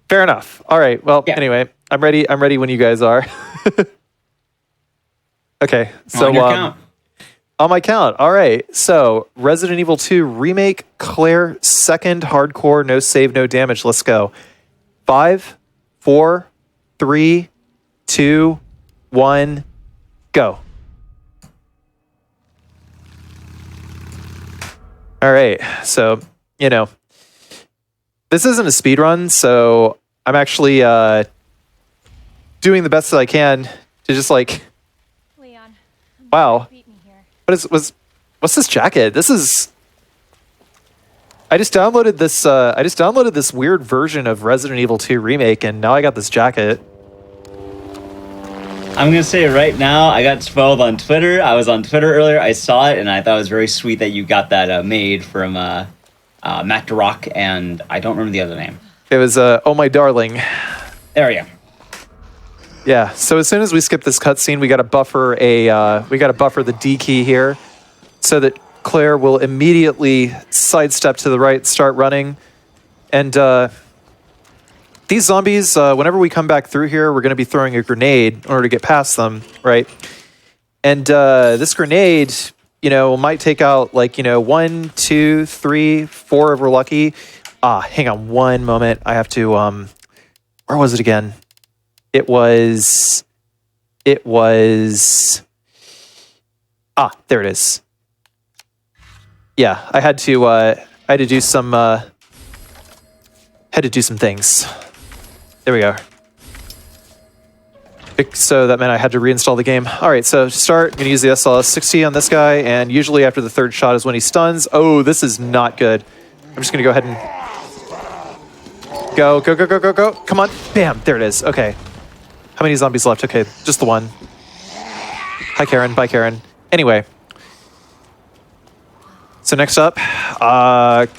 Fair enough. All right. Well, Yeah. anyway, I'm ready. I'm ready when you guys are. Okay. So On your count. on my count. All right. So Resident Evil 2 Remake, Claire second hardcore, no save, no damage. Let's go. 5, 4, 3, 2, 1, go. All right. So, this isn't a speed run, so I'm actually doing the best that I can to just like, Leon. wow. Beat me here. What's this jacket? This is. I just downloaded this. I just downloaded this weird version of Resident Evil 2 Remake, and now I got this jacket. I'm gonna say right now, I got spoiled on Twitter. I was on Twitter earlier. I saw it, and I thought it was very sweet that you got that made from Matt DeRock, and I don't remember the other name. It was Oh My Darling. There we go. Yeah. So as soon as we skip this cutscene, we got to buffer the D key here, so that Claire will immediately sidestep to the right, start running, and these zombies. Whenever we come back through here, we're going to be throwing a grenade in order to get past them, right? And this grenade, might take out like 1, 2, 3, 4 if we're lucky. Hang on one moment. I have to. Where was it again? It was. There it is. Yeah, I had to do some things. There we go. So that meant I had to reinstall the game. All right, so to start, I'm going to use the SLS-60 on this guy, and usually after the third shot is when he stuns. Oh, this is not good. I'm just going to go ahead and go. Come on. Bam, there it is. Okay. How many zombies left? Okay, just the one. Hi, Karen. Bye, Karen. Anyway. So next up,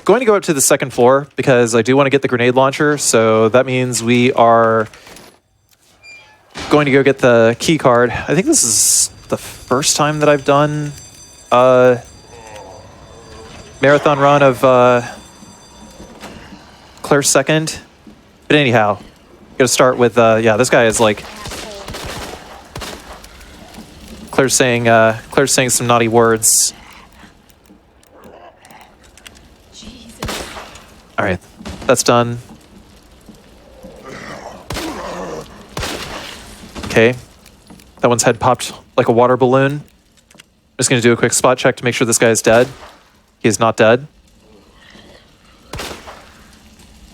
going to go up to the second floor because I do want to get the grenade launcher. So that means we are going to go get the key card. I think this is the first time that I've done a marathon run of Claire's second. But anyhow, gotta start with, this guy is like... Claire's saying some naughty words. All right, that's done. Okay, that one's head popped like a water balloon. Just gonna do a quick spot check to make sure this guy is dead. He is not dead.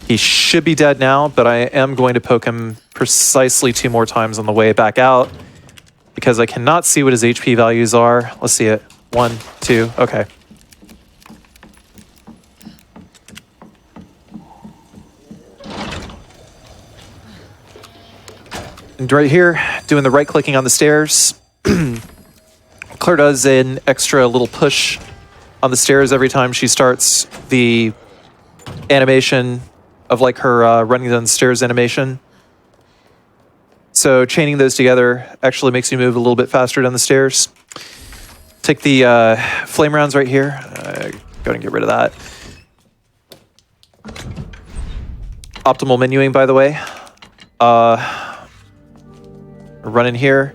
He should be dead now, but I am going to poke him precisely 2 more times on the way back out because I cannot see what his HP values are. Let's see it. 1, 2, okay. And right here, doing the right clicking on the stairs. Claire does an extra little push on the stairs every time she starts the animation of like her running down the stairs animation. So chaining those together actually makes you move a little bit faster down the stairs. Take the flame rounds right here. Go ahead and get rid of that. Optimal menuing, by the way. Run in here.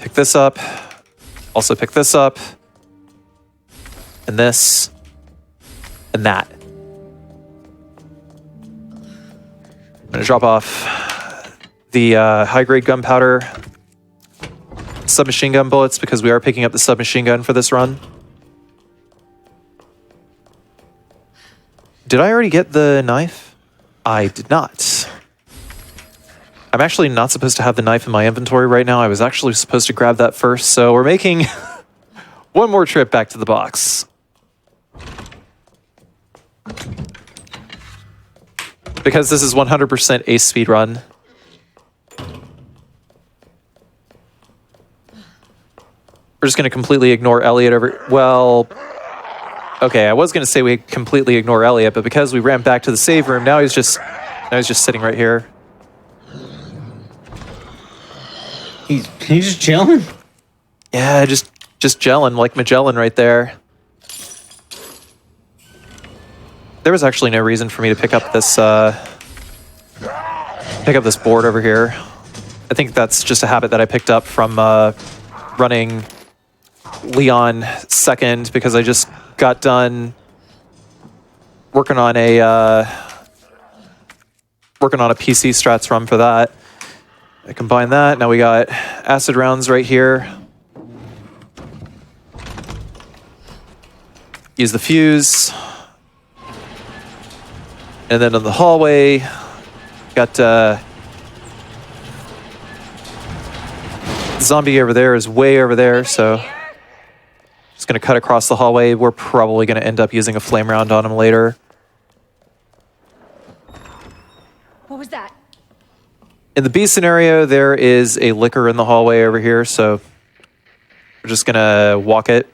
Pick this up. Also pick this up. And this. And that. I'm going to drop off the high-grade gunpowder submachine gun bullets because we are picking up the submachine gun for this run. Did I already get the knife? I did not. I'm actually not supposed to have the knife in my inventory right now. I was actually supposed to grab that first, so we're making one more trip back to the box. Because this is 100% a speed run. We're just going to completely ignore Elliot over... Well... Okay, I was going to say we completely ignore Elliot, but because we ran back to the save room, now he's just sitting right here. He's just chilling? Yeah, just gelling like Magellan right there. There was actually no reason for me to pick up this board over here. I think that's just a habit that I picked up from running Leon second because I just got done working on a PC strats run for that. I combine that. Now we got acid rounds right here. Use the fuse. And then in the hallway, Got zombie over there is way over there, so just gonna cut across the hallway. We're probably gonna end up using a flame round on him later. What was that? In the B scenario, there is a liquor in the hallway over here, so we're just gonna walk it.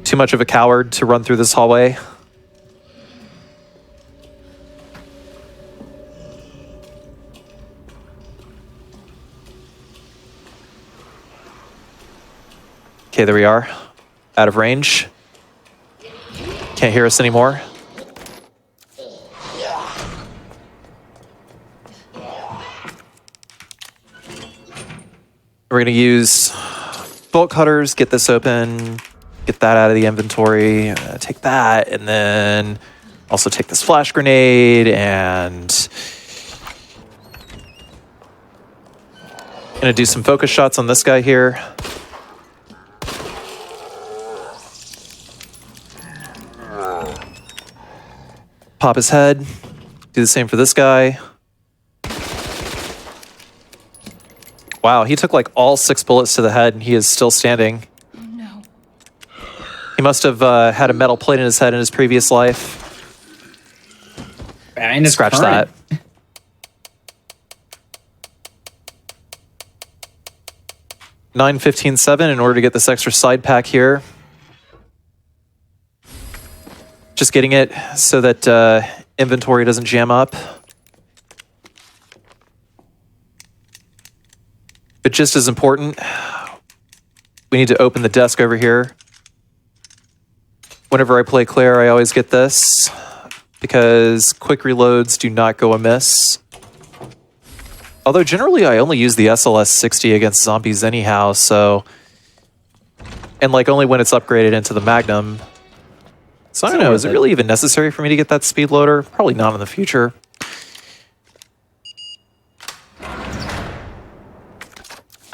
Too much of a coward to run through this hallway. Okay, there we are. Out of range. Can't hear us anymore. We're going to use bolt cutters, get this open, get that out of the inventory, take that, and then also take this flash grenade, and going to do some focus shots on this guy here. Pop his head. Do the same for this guy. Wow, he took like all 6 bullets to the head and he is still standing. Oh no. He must have had a metal plate in his head in his previous life. And it's Scratch current. that. $9.15.7 in order to get this extra side pack here. Just getting it so that inventory doesn't jam up. But just as important, we need to open the desk over here. Whenever I play Claire, I always get this because quick reloads do not go amiss. Although generally I only use the SLS-60 against zombies anyhow, so... And like only when it's upgraded into the Magnum. So I don't know, is it really even necessary for me to get that speed loader? Probably not in the future.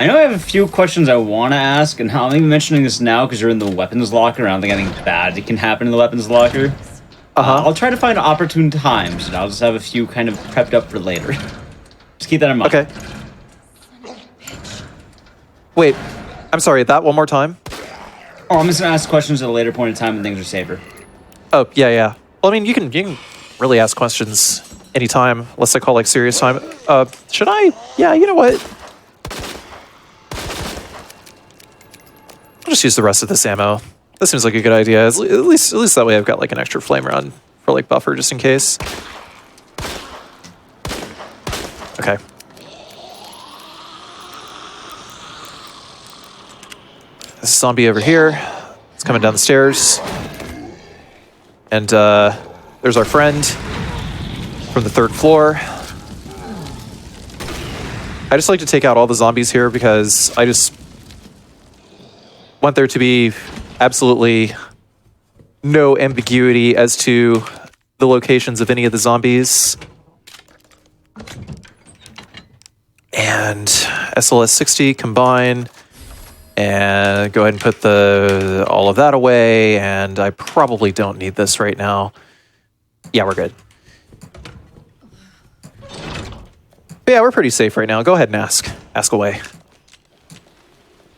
I know I have a few questions I want to ask, and I'm even mentioning this now because you're in the weapons locker, and I don't think anything bad can happen in the weapons locker. I'll try to find opportune times, and I'll just have a few kind of prepped up for later. Just keep that in mind. Okay. Wait, I'm sorry, that one more time? Oh, I'm just going to ask questions at a later point in time when things are safer. Oh, yeah, yeah. Well, I mean, you can really ask questions anytime, unless I call like serious time. Should I? Yeah, you know what? I'll just use the rest of this ammo. That seems like a good idea. At least that way I've got like an extra flame round for like buffer just in case. Okay. This zombie over here. It's coming down the stairs. And there's our friend from the 3rd floor. I just like to take out all the zombies here because I just want there to be absolutely no ambiguity as to the locations of any of the zombies. And SLS-60 combine, and go ahead and put all of that away, and I probably don't need this right now. Yeah, we're good. But yeah, we're pretty safe right now. Go ahead and ask. Ask away.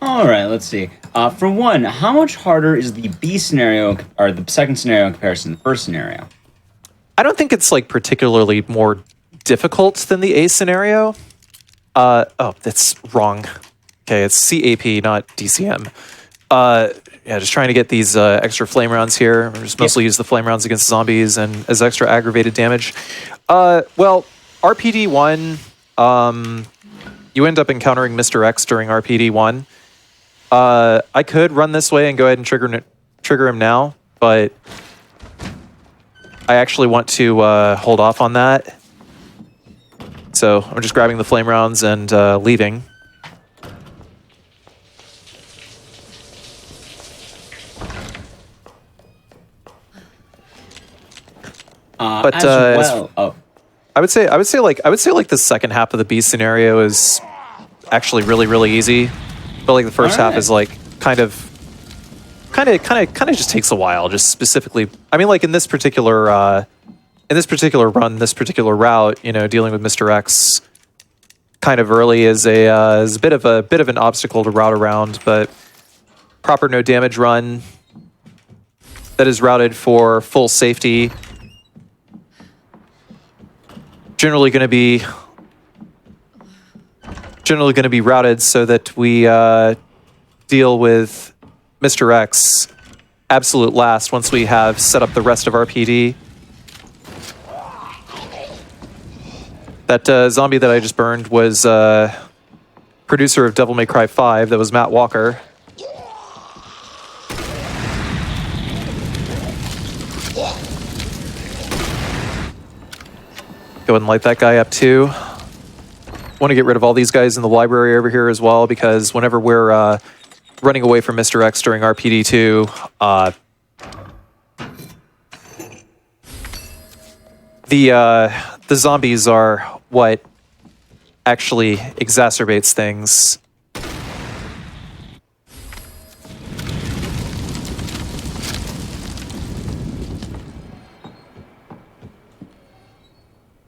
All right, let's see. For one, how much harder is the B scenario, or the second scenario in comparison to the first scenario? I don't think it's like particularly more difficult than the A scenario. Oh, that's wrong. Okay, it's CAP, not DCM. Yeah, just trying to get these extra flame rounds here. We're just mostly use the flame rounds against zombies and as extra aggravated damage. Well, RPD-1, you end up encountering Mr. X during RPD-1. I could run this way and go ahead and trigger him now, but I actually want to hold off on that. So I'm just grabbing the flame rounds and leaving. But I would say like the second half of the B scenario is actually really easy. But like the first half is like kind of just takes a while. Just specifically, I mean, like in this particular in this particular run, this particular route, you know, dealing with Mr. X kind of early is a bit of an obstacle to route around, but proper no damage run that is routed for full safety. Generally going to be routed so that we deal with Mr. X absolute last once we have set up the rest of our PD. That zombie that I just burned was producer of Devil May Cry 5. That was Matt Walker. Go ahead and light that guy up too. Want to get rid of all these guys in the library over here as well, because whenever we're running away from Mr. X during RPD2, the zombies are what actually exacerbates things.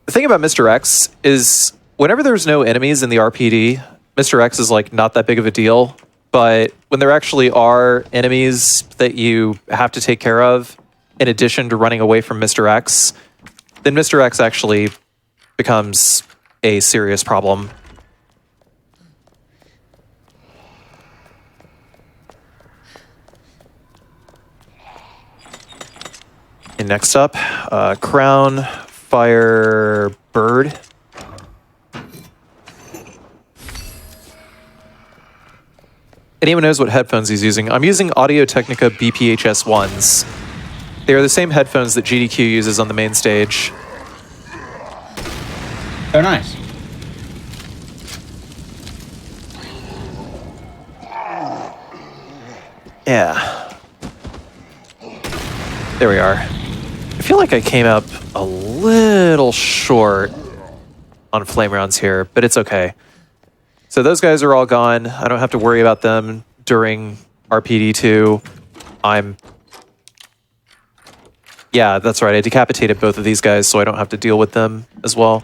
The thing about Mr. X is whenever there's no enemies in the RPD, Mr. X is like not that big of a deal. But when there actually are enemies that you have to take care of, in addition to running away from Mr. X, then Mr. X actually becomes a serious problem. And next up, Crown Fire Bird. Anyone knows what headphones he's using? I'm using Audio-Technica BPHS 1s. They are the same headphones that GDQ uses on the main stage. They're nice. Yeah. There we are. I feel like I came up a little short on flame rounds here, but it's okay. So those guys are all gone. I don't have to worry about them during RPD2. Yeah, that's right. I decapitated both of these guys, so I don't have to deal with them as well.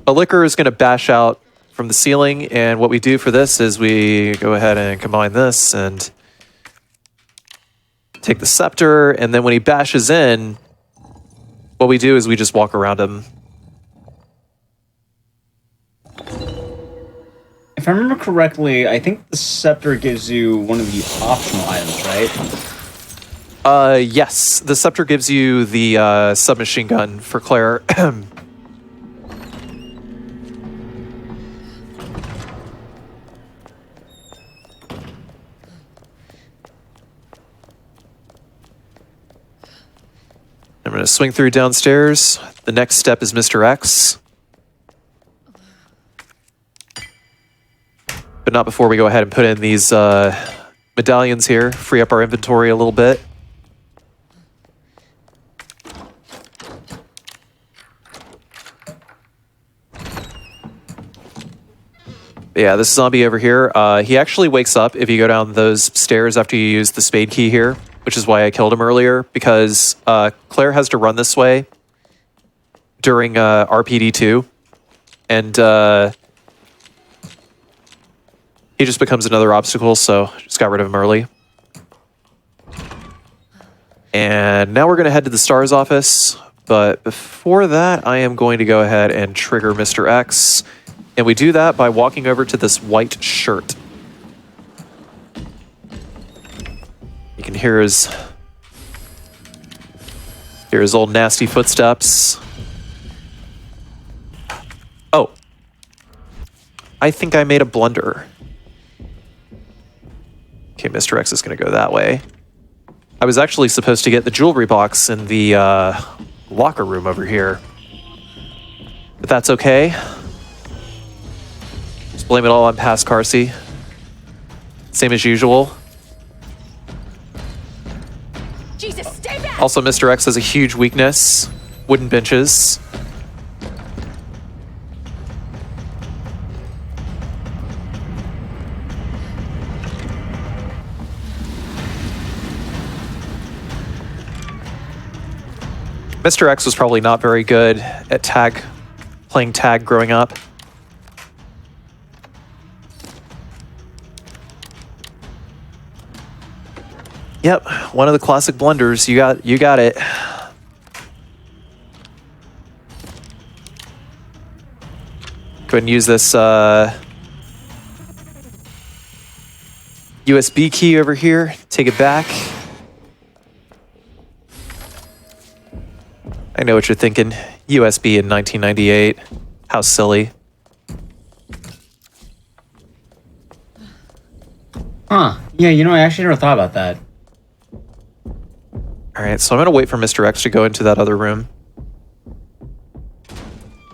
A liquor is going to bash out from the ceiling, and what we do for this is we go ahead and combine this and take the scepter, and then when he bashes in, what we do is we just walk around him. If I remember correctly, I think the scepter gives you one of the optional items, right? Yes. The scepter gives you the submachine gun for Claire. I'm going to swing through downstairs. The next step is Mr. X. But not before we go ahead and put in these medallions here, free up our inventory a little bit. Yeah, this zombie over here, he actually wakes up if you go down those stairs after you use the spade key here, which is why I killed him earlier, because Claire has to run this way during RPD2, and he just becomes another obstacle, so just got rid of him early. And now we're going to head to the STARS office, but before that, I am going to go ahead and trigger Mr. X, and we do that by walking over to this white shirt. You can hear his old nasty footsteps. Oh. I think I made a blunder. Okay, Mr. X is going to go that way. I was actually supposed to get the jewelry box in the locker room over here. But that's okay. Just blame it all on past Carsey. Same as usual. Jesus, stay back! Also, Mr. X has a huge weakness. Wooden benches. Mr. X was probably not very good at playing tag growing up. Yep, one of the classic blunders. You got it. Go ahead and use this USB key over here. Take it back. I know what you're thinking. USB in 1998. How silly. Huh. Yeah, you know, I actually never thought about that. All right, so I'm going to wait for Mr. X to go into that other room.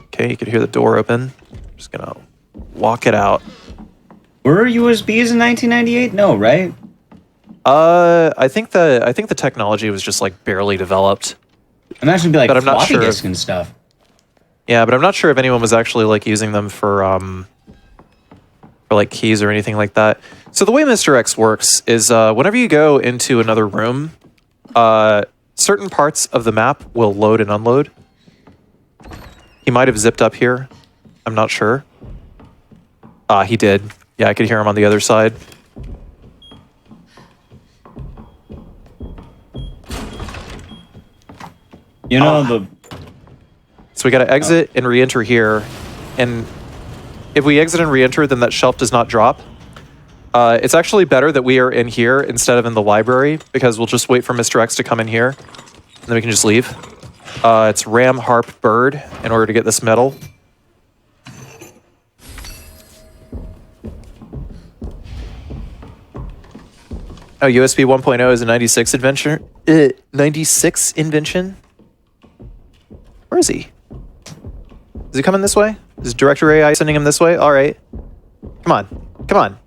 Okay, you can hear the door open. Just going to walk it out. Were USBs in 1998? No, right? I think the technology was just like barely developed. Imagine it'd be like But I'm not floppy sure disk if- and stuff. Yeah, but I'm not sure if anyone was actually like using them for like keys or anything like that. So the way Mr. X works is whenever you go into another room, certain parts of the map will load and unload. He might have zipped up here. I'm not sure. He did. Yeah, I could hear him on the other side. You know, So we got to exit and re-enter here. And if we exit and re-enter, then that shelf does not drop. It's actually better that we are in here instead of in the library, because we'll just wait for Mr. X to come in here, and then we can just leave. It's Ram, Harp, Bird in order to get this medal. Oh, USB 1.0 is a 96 invention. 96 invention? Where is he? Is he coming this way? Is Director AI sending him this way? All right. Come on. Come on.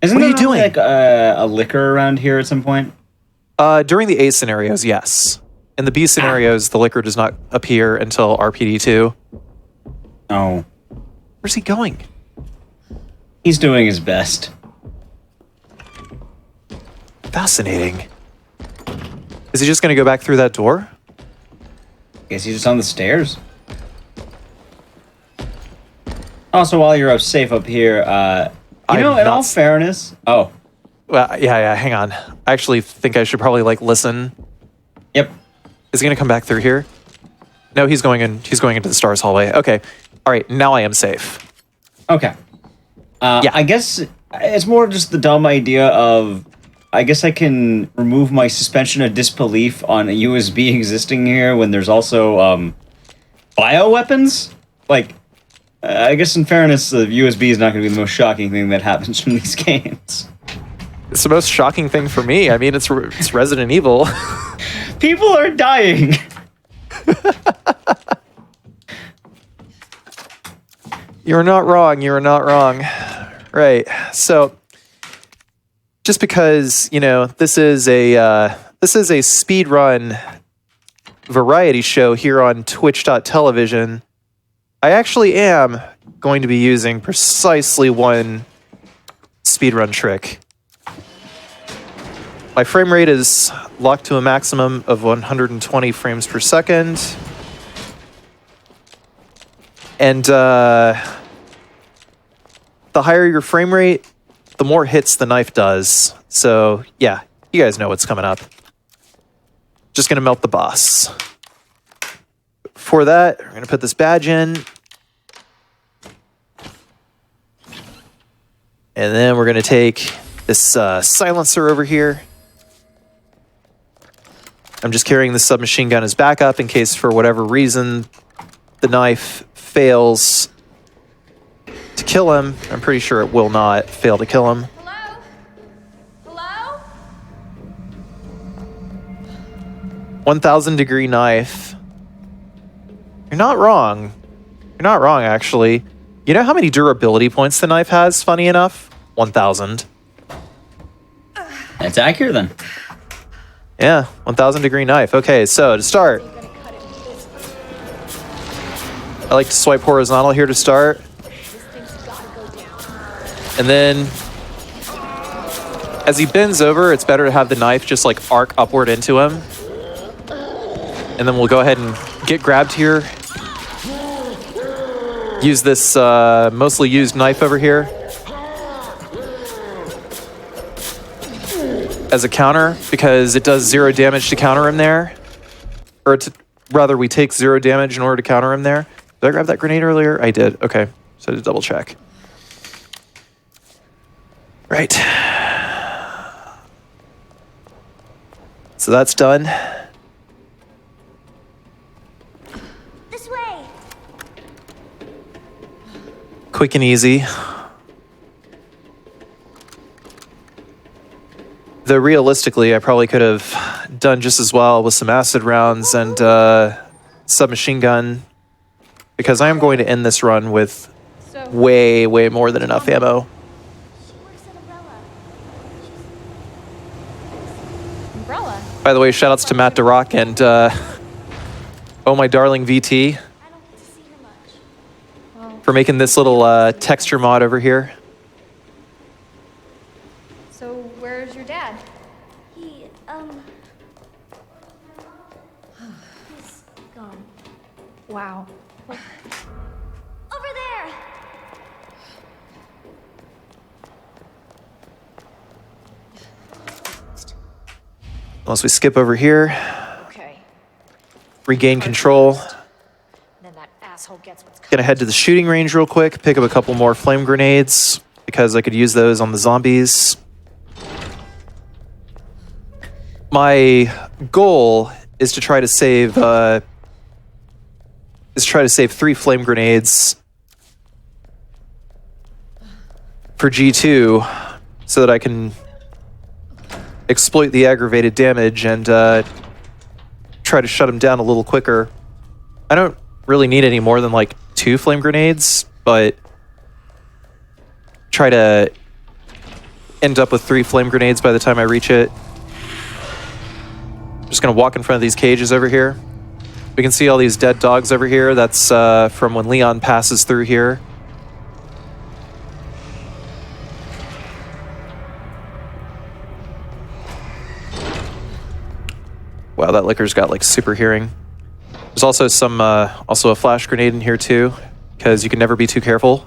Isn't What are there you doing? like a liquor around here at some point? During the A scenarios, yes. In the B scenarios, the liquor does not appear until RPD2. Oh. Where's he going? He's doing his best. Fascinating. Is he just going to go back through that door? Guess he's just on the stairs. Also, while you're safe up here, you know, in all fairness... Oh. Well, yeah, hang on. I actually think I should probably, like, listen. Yep. Is he going to come back through here? No, he's going into the stars hallway. Okay. All right, now I am safe. Okay. Yeah. I guess it's more just the dumb idea of... I guess I can remove my suspension of disbelief on a USB existing here when there's also bioweapons? Like, I guess in fairness, the USB is not going to be the most shocking thing that happens from these games. It's the most shocking thing for me. I mean, it's Resident Evil. People are dying! You're not wrong. You're not wrong. Right. So, just because, you know, this is a speedrun variety show here on twitch.television, I actually am going to be using precisely one speedrun trick. My frame rate is locked to a maximum of 120 frames per second. And the higher your frame rate, the more hits the knife does. So, yeah, you guys know what's coming up. Just going to melt the boss. For that, we're going to put this badge in. And then we're going to take this silencer over here. I'm just carrying the submachine gun as backup in case, for whatever reason, the knife fails to kill him. I'm pretty sure it will not fail to kill him. Hello? Hello? 1,000 degree knife. You're not wrong. You're not wrong, actually. You know how many durability points the knife has, funny enough? 1,000. That's accurate then. Yeah, 1,000 degree knife. Okay, so to start, I like to swipe horizontal here to start. And then, as he bends over, it's better to have the knife just like arc upward into him. And then we'll go ahead and get grabbed here. Use this mostly used knife over here as a counter because it does 0 damage to counter him there. Or rather, we take 0 damage in order to counter him there. Did I grab that grenade earlier? I did. Okay, so to double check. Right. So that's done. This way. Quick and easy. Though realistically, I probably could have done just as well with some acid rounds and submachine gun, because I am going to end this run with way, way more than enough ammo. Umbrella. By the way, shoutouts to Matt DeRock and Oh My Darling VT I don't get to see her much. for making this little texture mod over here. So, where's your dad? He's gone. Wow. Over there. Once we skip over here, Okay. regain control. Then that asshole gets what's Gonna head to the shooting range real quick, pick up a couple more flame grenades because I could use those on the zombies. My goal is to try to save 3 flame grenades for G2 so that I can exploit the aggravated damage and try to shut him down a little quicker. I don't really need any more than like 2 flame grenades, but try to end up with 3 flame grenades by the time I reach it. Just gonna walk in front of these cages over here. We can see all these dead dogs over here. That's from when Leon passes through here. Wow, that liquor's got like super hearing. There's also some, also a flash grenade in here too, because you can never be too careful.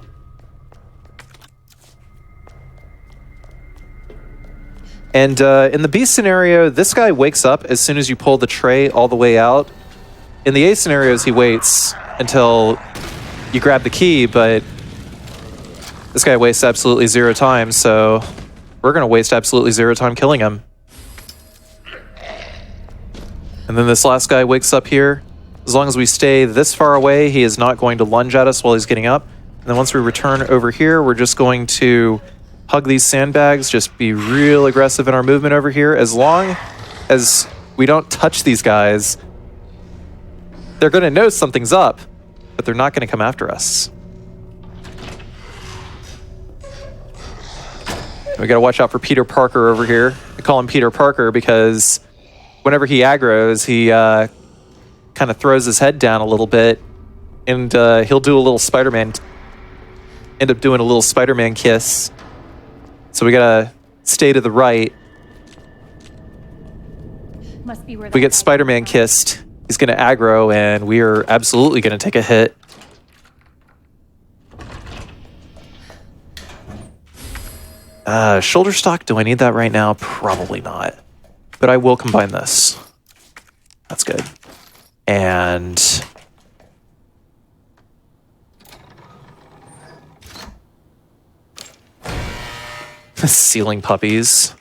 And in the B scenario, this guy wakes up as soon as you pull the tray all the way out. In the A scenarios, he waits until you grab the key, but this guy wastes absolutely 0 time, so we're going to waste absolutely 0 time killing him. And then this last guy wakes up here. As long as we stay this far away, he is not going to lunge at us while he's getting up. And then once we return over here, we're just going to hug these sandbags, just be real aggressive in our movement over here. As long as we don't touch these guys, they're going to know something's up, but they're not going to come after us. We got to watch out for Peter Parker over here. I call him Peter Parker because whenever he aggroes, he kind of throws his head down a little bit, and he'll do a little Spider-Man, end up doing a little Spider-Man kiss. So we gotta stay to the right. Must be where If we get Spider-Man kissed, he's gonna aggro, and we are absolutely gonna take a hit. Shoulder stock, do I need that right now? Probably not. But I will combine this. That's good. And ceiling puppies.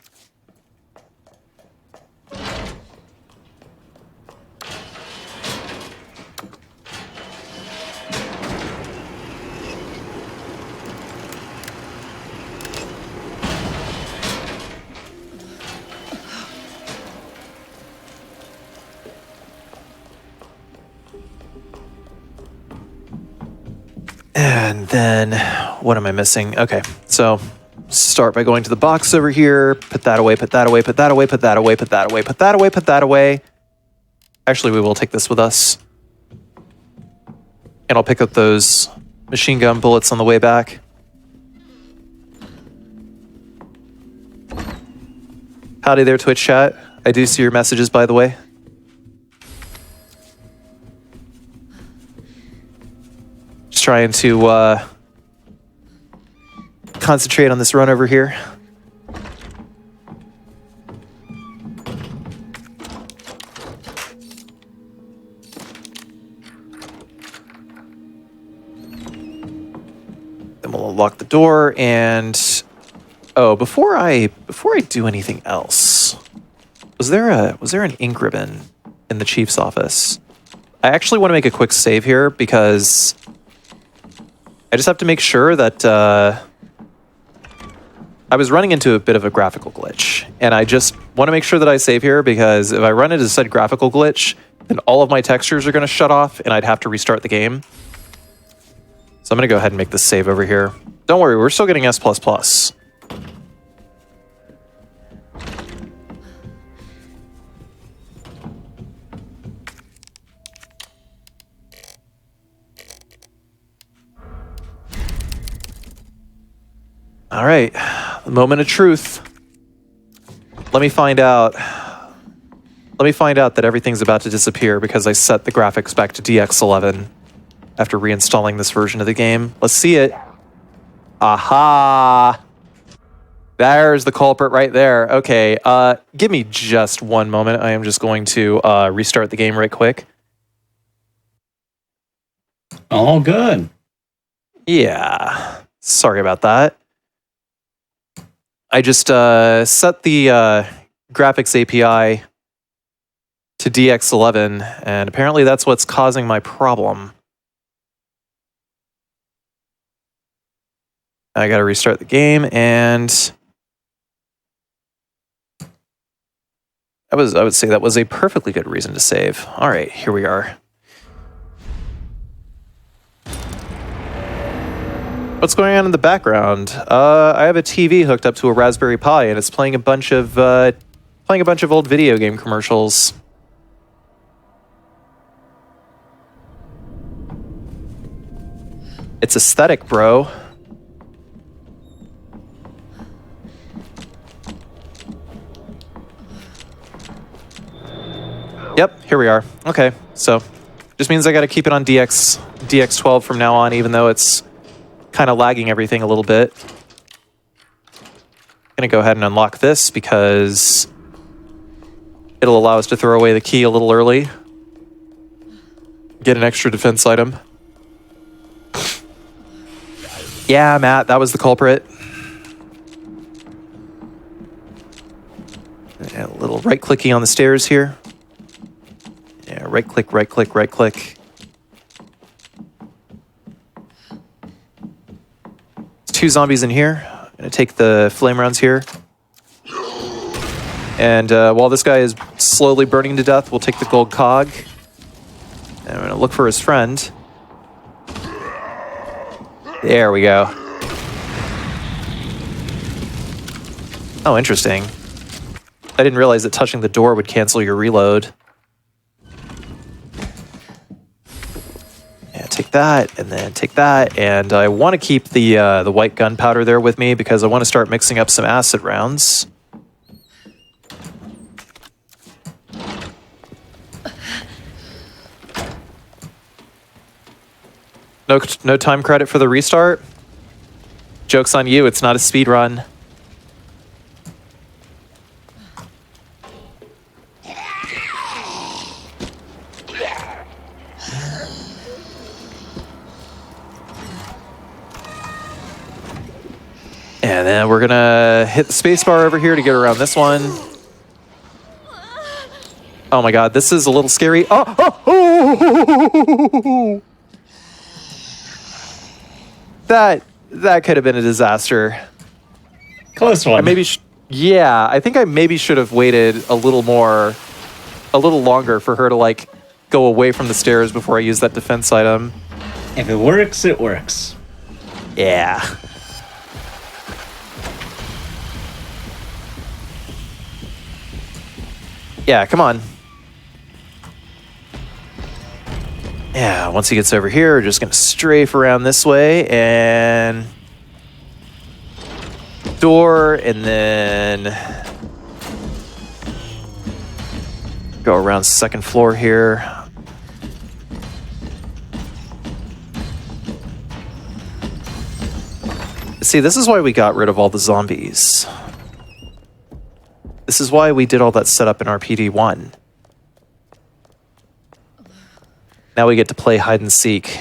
And then, what am I missing? Okay, so start by going to the box over here, put that away, put that away, put that away, put that away, put that away, put that away, put that away. Actually, we will take this with us. And I'll pick up those machine gun bullets on the way back. Howdy there, Twitch chat. I do see your messages, by the way. trying to concentrate on this run over here. Then we'll unlock the door and before I do anything else, was there an ink ribbon in the chief's office? I actually want to make a quick save here because I just have to make sure that I was running into a bit of a graphical glitch, and I just want to make sure that I save here because if I run into said graphical glitch, then all of my textures are going to shut off and I'd have to restart the game. So I'm going to go ahead and make this save over here. Don't worry, we're still getting S++. All right, the moment of truth. Let me find out that everything's about to disappear because I set the graphics back to DX11 after reinstalling this version of the game. Let's see it. Aha! There's the culprit right there. Okay, give me just one moment. I am just going to restart the game right quick. All good. Yeah, sorry about that. I just set the graphics API to DX11, and apparently that's what's causing my problem. I gotta restart the game, and I would say that was a perfectly good reason to save. All right, here we are. What's going on in the background? I have a TV hooked up to a Raspberry Pi, and it's playing a bunch of old video game commercials. It's aesthetic, bro. Yep, here we are. Okay, so just means I got to keep it on DX12 from now on, even though it's kind of lagging everything a little bit. I'm gonna go ahead and unlock this because it'll allow us to throw away the key a little early. Get an extra defense item. Yeah, Matt, that was the culprit. A little right-clicky on the stairs here. Yeah, right-click, right-click, right-click. 2 zombies in here. I'm gonna take the flame rounds here. And while this guy is slowly burning to death, we'll take the gold cog. And I'm gonna look for his friend. There we go. Oh, interesting. I didn't realize that touching the door would cancel your reload. Take that, and then take that, and I want to keep the white gunpowder there with me because I want to start mixing up some acid rounds. No time credit for the restart? Joke's on you, it's not a speed run. And then we're gonna hit the spacebar over here to get around this one. Oh my god, this is a little scary. Oh! That could have been a disaster. Close one. I think I maybe should have waited a little longer for her to like go away from the stairs before I use that defense item. If it works, it works. Yeah. Yeah, come on. Yeah, once he gets over here, we're just going to strafe around this way and door, and then go around second floor here. See, this is why we got rid of all the zombies. This is why we did all that setup in RPD1. Now we get to play hide and seek.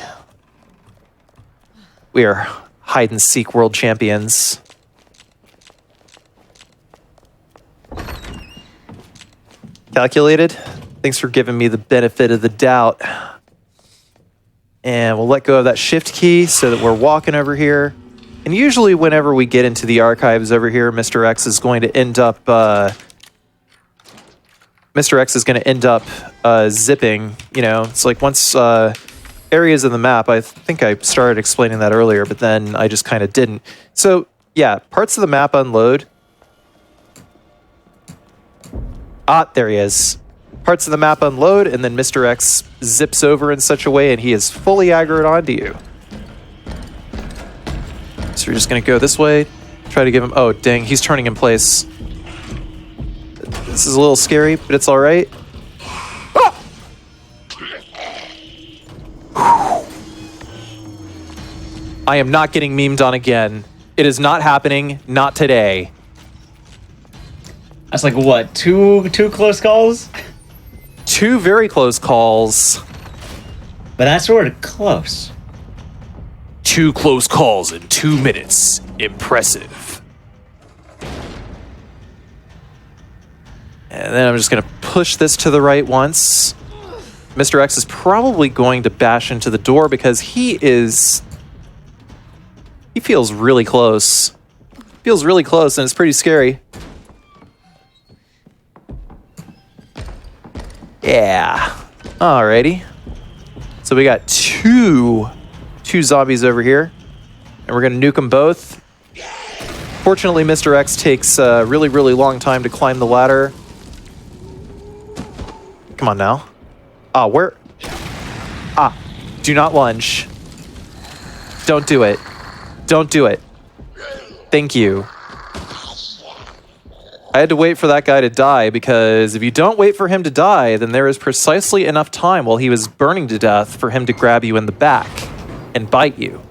We are hide and seek world champions. Calculated. Thanks for giving me the benefit of the doubt. And we'll let go of that shift key so that we're walking over here. And usually whenever we get into the archives over here, Mr. X is going to end up zipping, you know. It's like once areas of the map, I think I started explaining that earlier, but then I just kind of didn't. So yeah, parts of the map unload. Ah, there he is. Parts of the map unload, and then Mr. X zips over in such a way, and he is fully aggroed onto you. So we're just going to go this way, try to give him... Oh, dang, he's turning in place. This is a little scary, but it's all right. Ah! I am not getting memed on again. It is not happening, not today. That's like, what, two close calls? 2 very close calls. But that's sort of close. 2 close calls in 2 minutes. Impressive. And then I'm just going to push this to the right once. Mr. X is probably going to bash into the door because he feels really close. Feels really close, and it's pretty scary. Yeah. Alrighty. So we got two zombies over here, and we're gonna nuke them both. Fortunately, Mr. X takes a really, really long time to climb the ladder. Come on now. Ah, where? Ah, do not lunge. Don't do it. Don't do it. Thank you. I had to wait for that guy to die, because if you don't wait for him to die, then there is precisely enough time while he was burning to death for him to grab you in the back and bite you.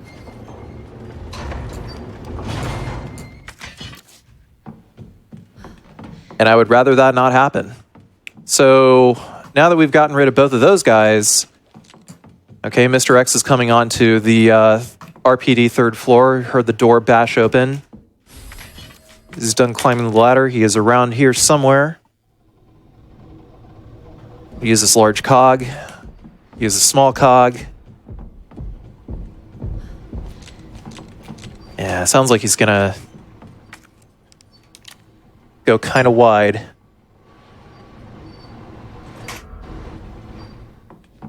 And I would rather that not happen. So now that we've gotten rid of both of those guys, okay, Mr. X is coming onto the RPD 3rd floor. Heard the door bash open. He's done climbing the ladder. He is around here somewhere. Use this large cog. Use a small cog. Yeah, sounds like he's gonna go kind of wide.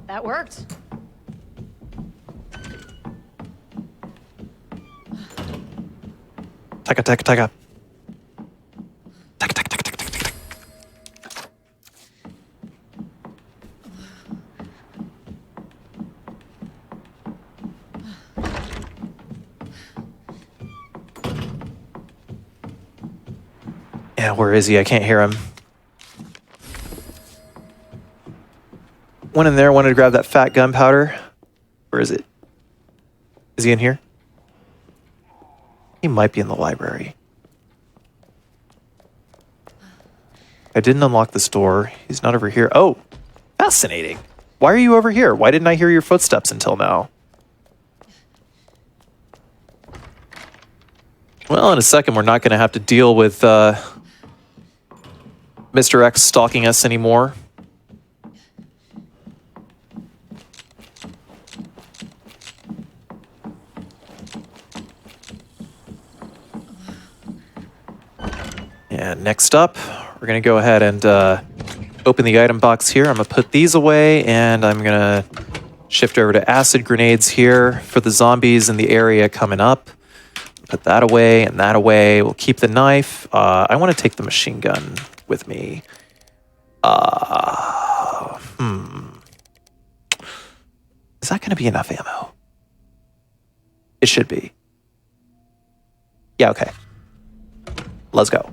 That worked. Taka, taka, taka. Yeah, where is he? I can't hear him. One in there, wanted to grab that fat gunpowder. Where is it? Is he in here? He might be in the library. I didn't unlock this door. He's not over here. Oh, fascinating. Why are you over here? Why didn't I hear your footsteps until now? Well, in a second, we're not going to have to deal with Mr. X stalking us anymore. And next up, we're going to go ahead and open the item box here. I'm going to put these away, and I'm going to shift over to acid grenades here for the zombies in the area coming up. Put that away and that away. We'll keep the knife. I want to take the machine gun with me. Is that going to be enough ammo? It should be. Yeah, okay. Let's go.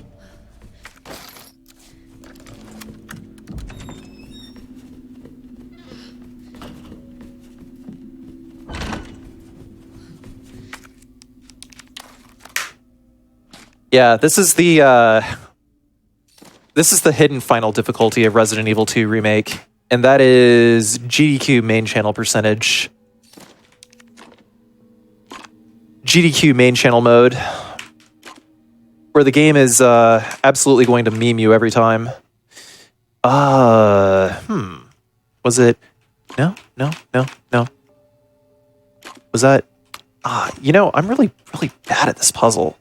Yeah, this is the hidden final difficulty of Resident Evil 2 Remake, and that is GDQ main channel percentage. GDQ main channel mode, where the game is absolutely going to meme you every time. Was it? No. Was that? I'm really bad at this puzzle.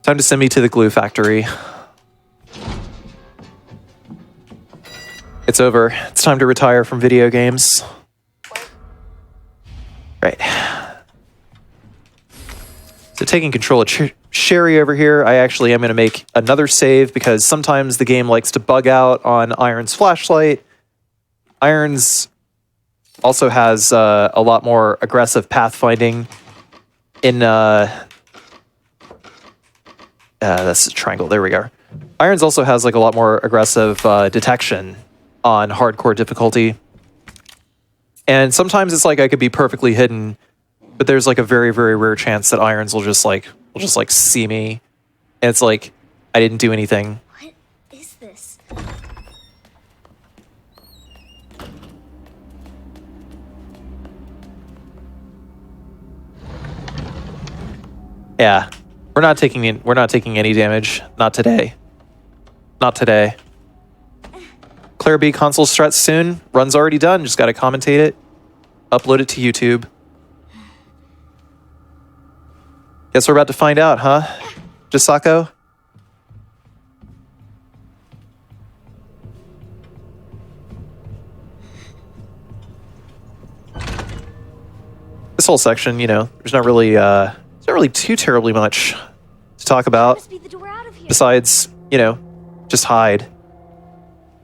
Time to send me to the glue factory. It's over. It's time to retire from video games. Right. So taking control of Sherry over here, I actually am going to make another save because sometimes the game likes to bug out on Iron's flashlight. Iron's also has a lot more aggressive pathfinding in... that's a triangle. There we go. Irons also has like a lot more aggressive detection on hardcore difficulty. And sometimes it's like I could be perfectly hidden, but there's like a very, very rare chance that Irons will just like see me. And it's like I didn't do anything. What is this? Yeah. We're not taking any damage. Not today. Not today. Claire B console strat soon. Run's already done. Just got to commentate it. Upload it to YouTube. Guess we're about to find out, huh? Jisako? This whole section, there's not really too terribly much to talk about. Must be the door out of here. Besides, just hide.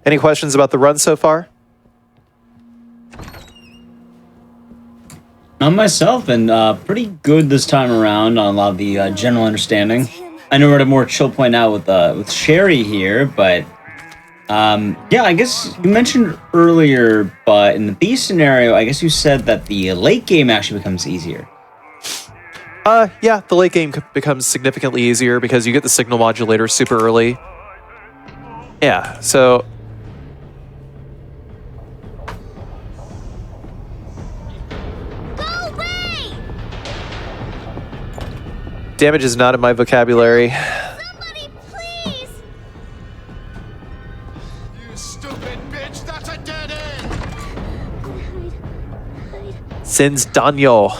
Any questions about the run so far? On myself, and pretty good this time around on a lot of the general understanding. I know we're at a more chill point now with Sherry here, but yeah, I guess you mentioned earlier, but in the B scenario, I guess you said that the late game actually becomes easier. Yeah, the late game becomes significantly easier because you get the signal modulator super early. Yeah, so... Go away! Damage is not in my vocabulary. Somebody, please! You stupid bitch, that's a dead end! Hide. Sins Daniel.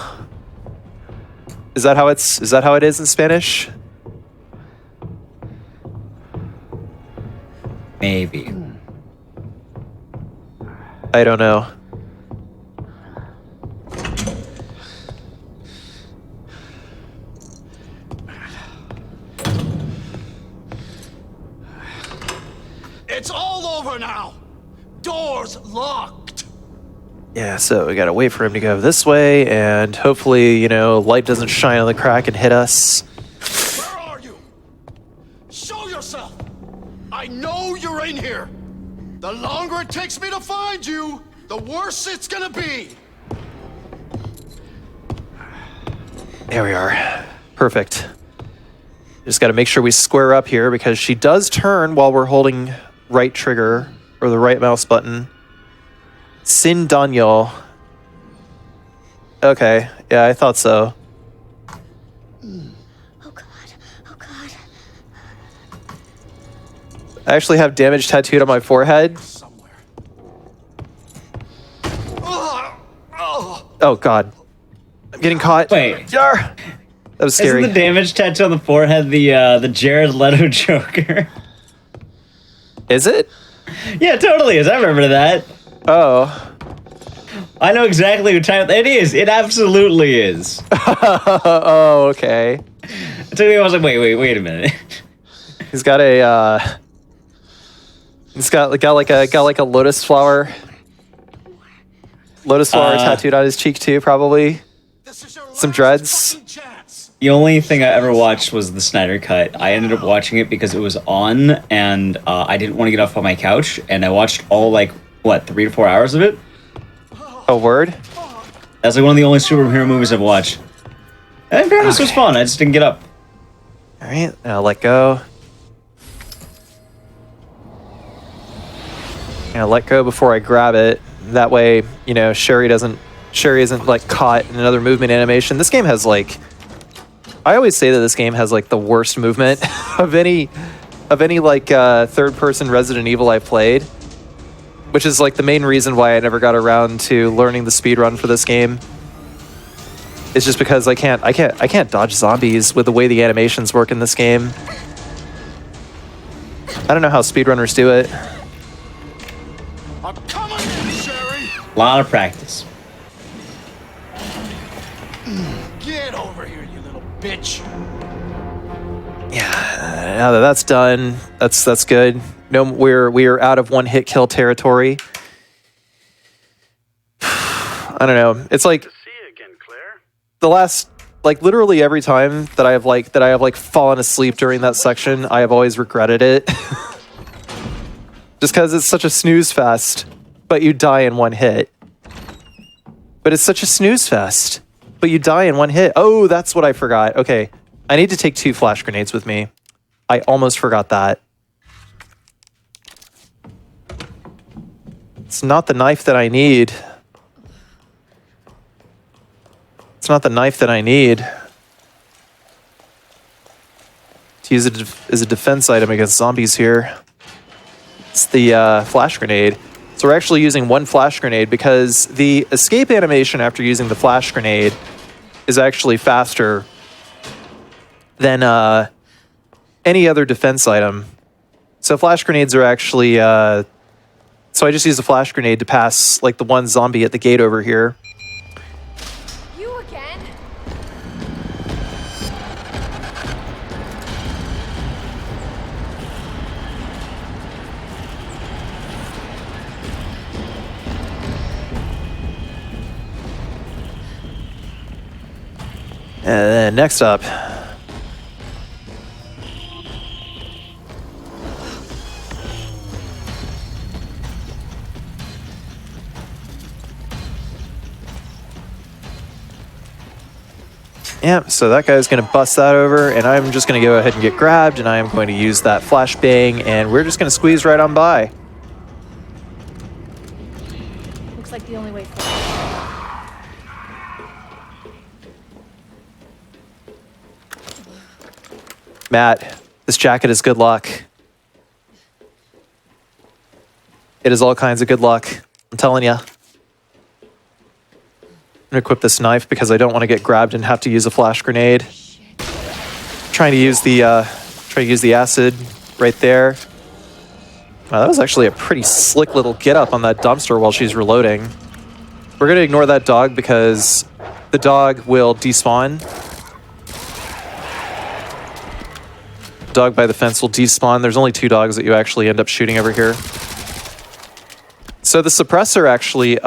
Is that how it is in Spanish? Maybe. I don't know. It's all over now! Doors locked! Yeah, so we gotta wait for him to go this way, and hopefully, light doesn't shine on the crack and hit us. Where are you? Show yourself! I know you're in here! The longer it takes me to find you, the worse it's gonna be! There we are. Perfect. Just gotta make sure we square up here because she does turn while we're holding right trigger or the right mouse button. Sin Daniel. Okay, yeah, I thought so. Oh god, oh god. I actually have damage tattooed on my forehead. Somewhere. Oh god. I'm getting caught. Wait. Yar! That was scary. Isn't the damage tattoo on the forehead the Jared Leto Joker? Is it? Yeah, totally is. I remember that. Oh. I know exactly what time it is. It absolutely is. Oh, okay. It took me. I was like, wait a minute. He's got a he's got like a lotus flower tattooed on his cheek too, probably. Some dreads. The only thing I ever watched was the Snyder Cut. I ended up watching it because it was on, and I didn't want to get off on my couch, and I watched all 3 to 4 hours of it. Oh, word? That's like one of the only superhero movies I've watched. And in fairness, it was fun. I just didn't get up. All right, now let go. Let go before I grab it. That way, you know, Sherry isn't like caught in another movement animation. This game has like, I always say that this game has like the worst movement of any like third-person Resident Evil I've played, which is like the main reason why I never got around to learning the speedrun for this game. It's just because I can't dodge zombies with the way the animations work in this game. I don't know how speedrunners do it. I'm coming in, Sherry! A lot of practice. Get over here, you little bitch! Yeah, now that that's done, that's good. No, we're out of one hit kill territory. I don't know. It's like See you again, Claire. the last, like literally every time that I have fallen asleep during that section, I have always regretted it. Just because it's such a snooze fest, but you die in one hit. But it's such a snooze fest, but you die in one hit. Oh, that's what I forgot. Okay, I need to take 2 flash grenades with me. I almost forgot that. It's not the knife that I need. It's not the knife that I need to use it as a defense item against zombies here. It's the flash grenade. So we're actually using 1 flash grenade because the escape animation after using the flash grenade is actually faster than any other defense item. So flash grenades are actually... so I just used a flash grenade to pass like the one zombie at the gate over here. You again? And then next up... Yep, so that guy's going to bust that over, and I'm just going to go ahead and get grabbed, and I am going to use that flashbang, and we're just going to squeeze right on by. Looks like the only way forward. Matt, this jacket is good luck. It is all kinds of good luck. I'm telling you. I'm gonna equip this knife because I don't want to get grabbed and have to use a flash grenade. Trying to use the acid right there. Wow, that was actually a pretty slick little get up on that dumpster while she's reloading. We're gonna ignore that dog because the dog will despawn. Dog by the fence will despawn. There's only 2 dogs that you actually end up shooting over here. So the suppressor actually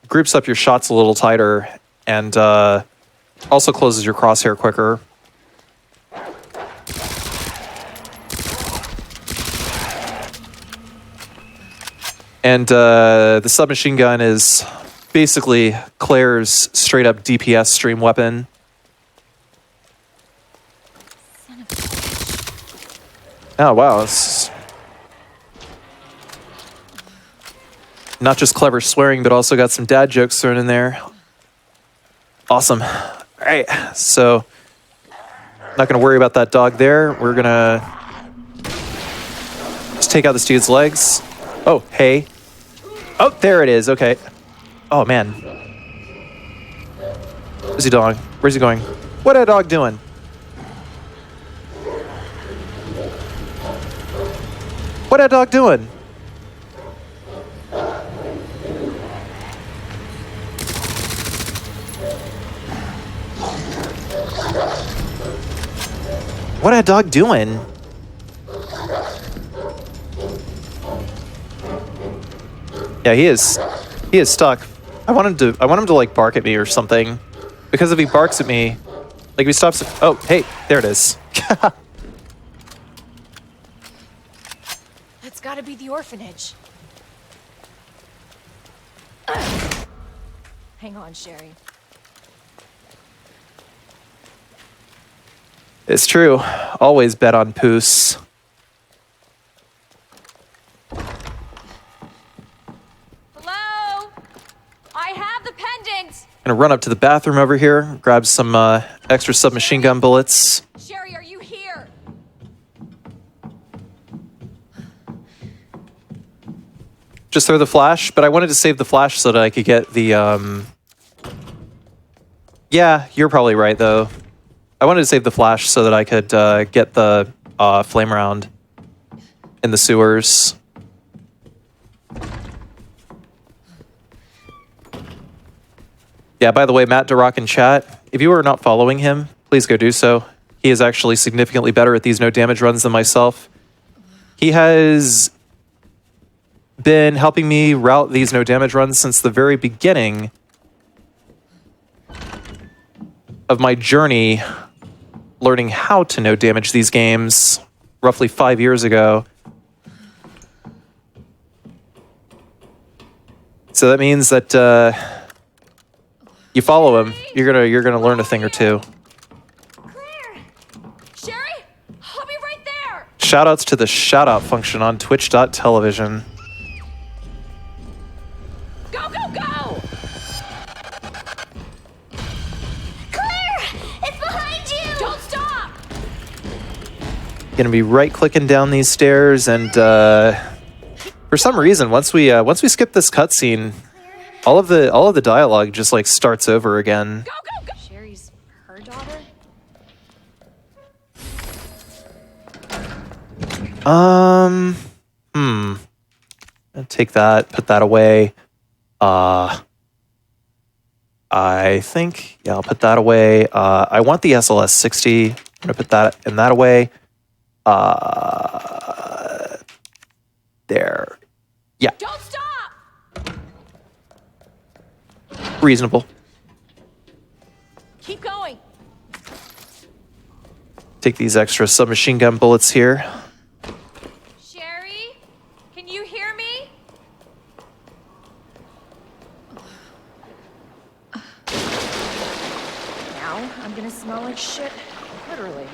groups up your shots a little tighter and also closes your crosshair quicker. And the submachine gun is basically Claire's straight up DPS stream weapon. Oh, wow. It's not just clever swearing, but also got some dad jokes thrown in there. Awesome. All right. So, not going to worry about that dog there. We're going to just take out this dude's legs. Oh, hey. Oh, there it is. Okay. Oh, man. Where's he dog? Where's he going? What a dog doing? What that dog doing? What that dog doing? Yeah, he is stuck. I want him to like bark at me or something. Because if he barks at me, like if he stops, oh, hey, there it is. That's gotta be the orphanage. Hang on, Sherry. It's true. Always bet on Poos. Hello? I have the pendant! Gonna run up to the bathroom over here, grab some extra submachine gun bullets. Sherry, are you here? Just throw the flash, but I wanted to save the flash so that I could get the, Yeah, you're probably right, though. I wanted to save the flash so that I could get the flame round in the sewers. Yeah, by the way, Matt DeRock in chat, if you are not following him, please go do so. He is actually significantly better at these no damage runs than myself. He has been helping me route these no damage runs since the very beginning of my journey learning how to no damage these games roughly 5 years ago. So that means that you follow him, you're gonna learn a thing or two. Claire! Sherry? I'll be right there! Shoutouts to the shoutout function on twitch.tv. Go, go, go! Claire! It's behind you! Don't stop! Gonna be right clicking down these stairs, and for some reason, once we skip this cutscene, all of the dialogue just like starts over again. Go, go, go! Sherry's her daughter? I'll take that, put that away. I think, yeah, I'll put that away. I want the SLS 60. I'm gonna put that and that away. There. Yeah. Don't stop! Reasonable. Keep going. Take these extra submachine gun bullets here. Sherry? Can you hear me? Now I'm gonna smell like shit. Literally.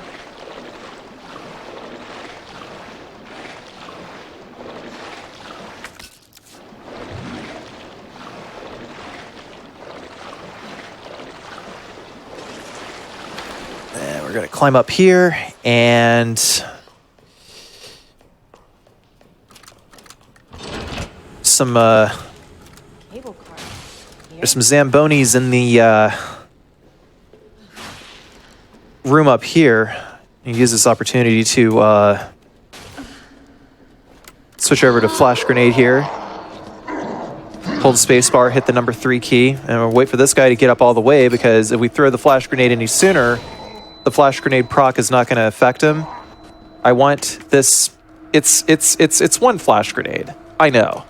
And we're gonna climb up here and some Cable car. there's some Zambonis in the room up here. You use this opportunity to switch over to flash grenade here. Hold spacebar, hit the number 3 key, and we'll wait for this guy to get up all the way, because if we throw the flash grenade any sooner, the flash grenade proc is not going to affect him. I want this. It's one flash grenade. I know.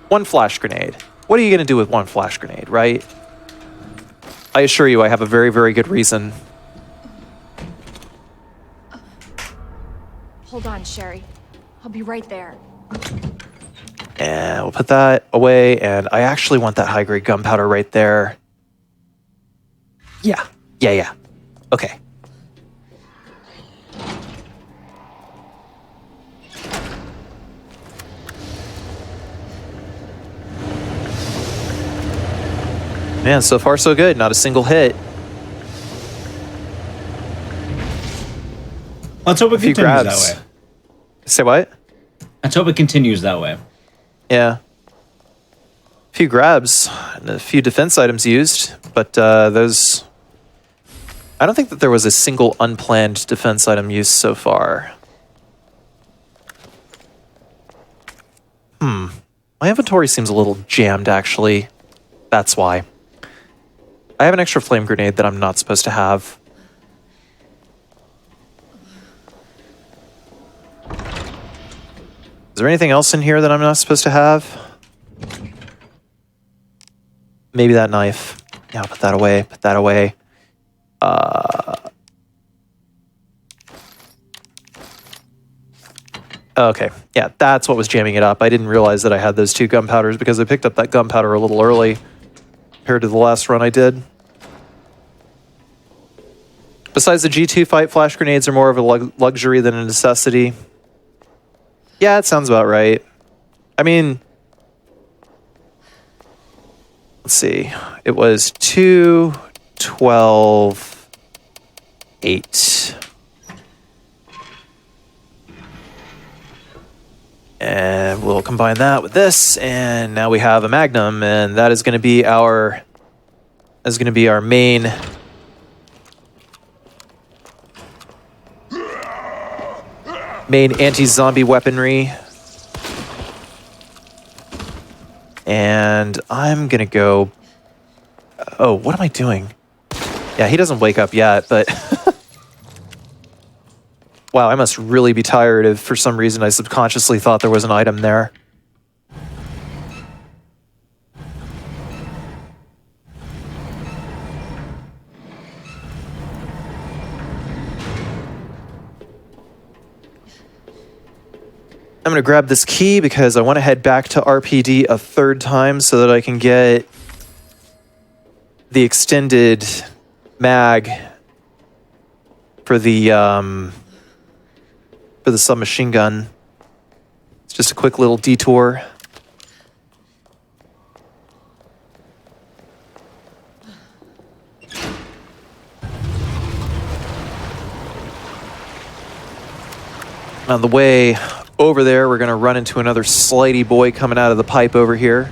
One flash grenade. What are you going to do with one flash grenade, right? I assure you I have a very, very good reason. Hold on, Sherry. I'll be right there. And we'll put that away, and I actually want that high-grade gunpowder right there. Yeah. Okay. Man, so far so good. Not a single hit. Let's hope it A few continues grabs. that way. Say what? Let's hope it continues that way. Yeah. A few grabs and a few defense items used, but those... I don't think that there was a single unplanned defense item used so far. My inventory seems a little jammed, actually. That's why. I have an extra flame grenade that I'm not supposed to have. Is there anything else in here that I'm not supposed to have? Maybe that knife. Yeah, I'll put that away. Put that away. Okay. Yeah, that's what was jamming it up. I didn't realize that I had those 2 gunpowders because I picked up that gunpowder a little early. compared to the last run I did. Besides the G2 fight, flash grenades are more of a luxury than a necessity. Yeah, it sounds about right. I mean, let's see. It was 2, 12, 8. And we'll combine that with this, and now we have a Magnum, and that is going to be our main anti-zombie weaponry. And I'm gonna go. Oh, what am I doing? Yeah, he doesn't wake up yet, but wow, I must really be tired if for some reason I subconsciously thought there was an item there. I'm going to grab this key because I want to head back to RPD a third time so that I can get the extended mag for the submachine gun. It's just a quick little detour. On the way over there, we're going to run into another slidey boy coming out of the pipe over here.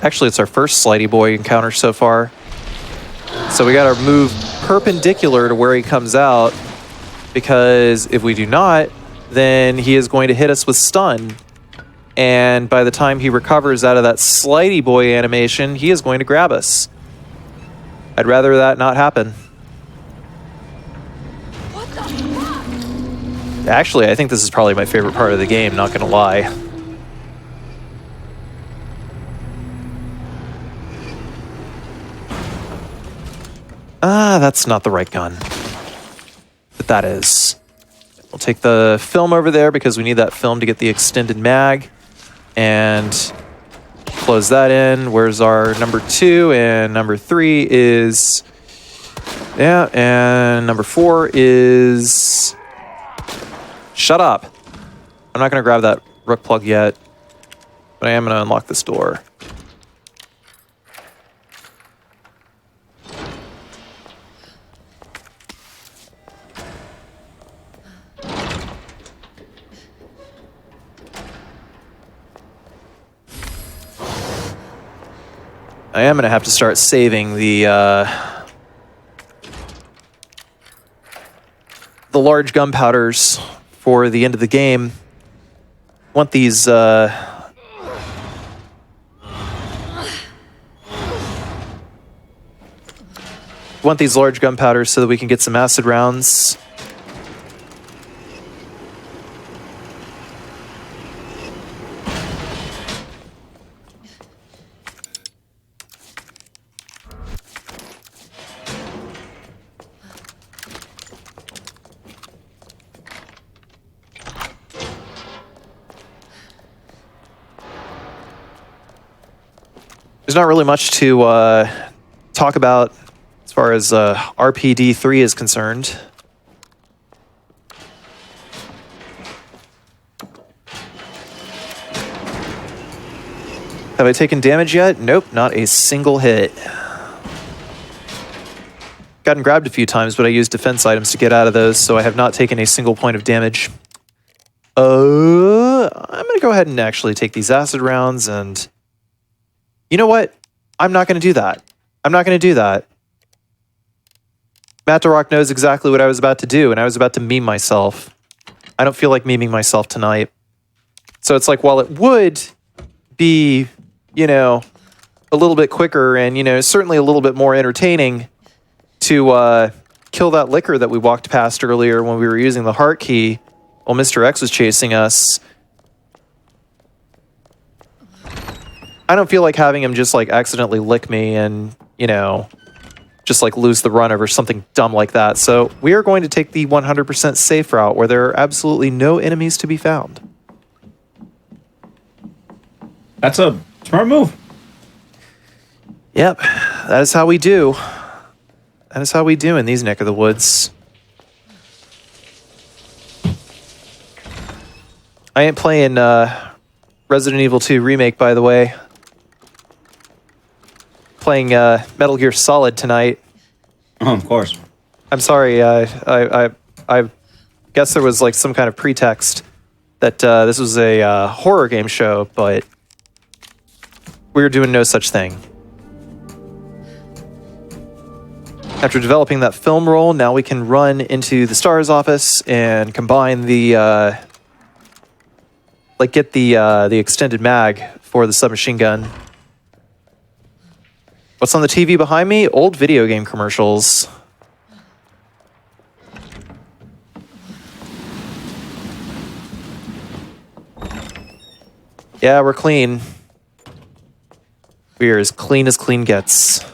Actually, it's our first slidey boy encounter so far. So we got to move perpendicular to where he comes out, because if we do not, then he is going to hit us with stun. And by the time he recovers out of that slidey boy animation, he is going to grab us. I'd rather that not happen. Actually, I think this is probably my favorite part of the game, not gonna lie. Ah, that's not the right gun. But that is. We'll take the film over there because we need that film to get the extended mag. And close that in. Where's our number 2? And number 3 is... Yeah, and number 4 is... Shut up. I'm not going to grab that rook plug yet, but I am going to unlock this door. I am going to have to start saving the large gunpowders for the end of the game. Want these large gunpowders so that we can get some acid rounds. There's not really much to talk about as far as RPD 3 is concerned. Have I taken damage yet? Nope, not a single hit. Gotten grabbed a few times, but I used defense items to get out of those, so I have not taken a single point of damage. I'm going to go ahead and actually take these acid rounds and... You know what? I'm not going to do that. I'm not going to do that. Matt DeRock knows exactly what I was about to do, and I was about to meme myself. I don't feel like memeing myself tonight. So it's like, while it would be, you know, a little bit quicker and, you know, certainly a little bit more entertaining to kill that liquor that we walked past earlier when we were using the heart key while Mr. X was chasing us, I don't feel like having him just like accidentally lick me and, you know, just like lose the run over something dumb like that. So we are going to take the 100% safe route where there are absolutely no enemies to be found. That's a smart move. Yep, that is how we do. That is how we do in these neck of the woods. I ain't playing Resident Evil 2 Remake, by the way. Playing Metal Gear Solid tonight. Oh, of course. I'm sorry. I guess there was like some kind of pretext that this was a horror game show, but we were doing no such thing. After developing that film roll, now we can run into the STARS office and combine the get the extended mag for the submachine gun. What's on the TV behind me? Old video game commercials. Yeah, we're clean. We are as clean gets.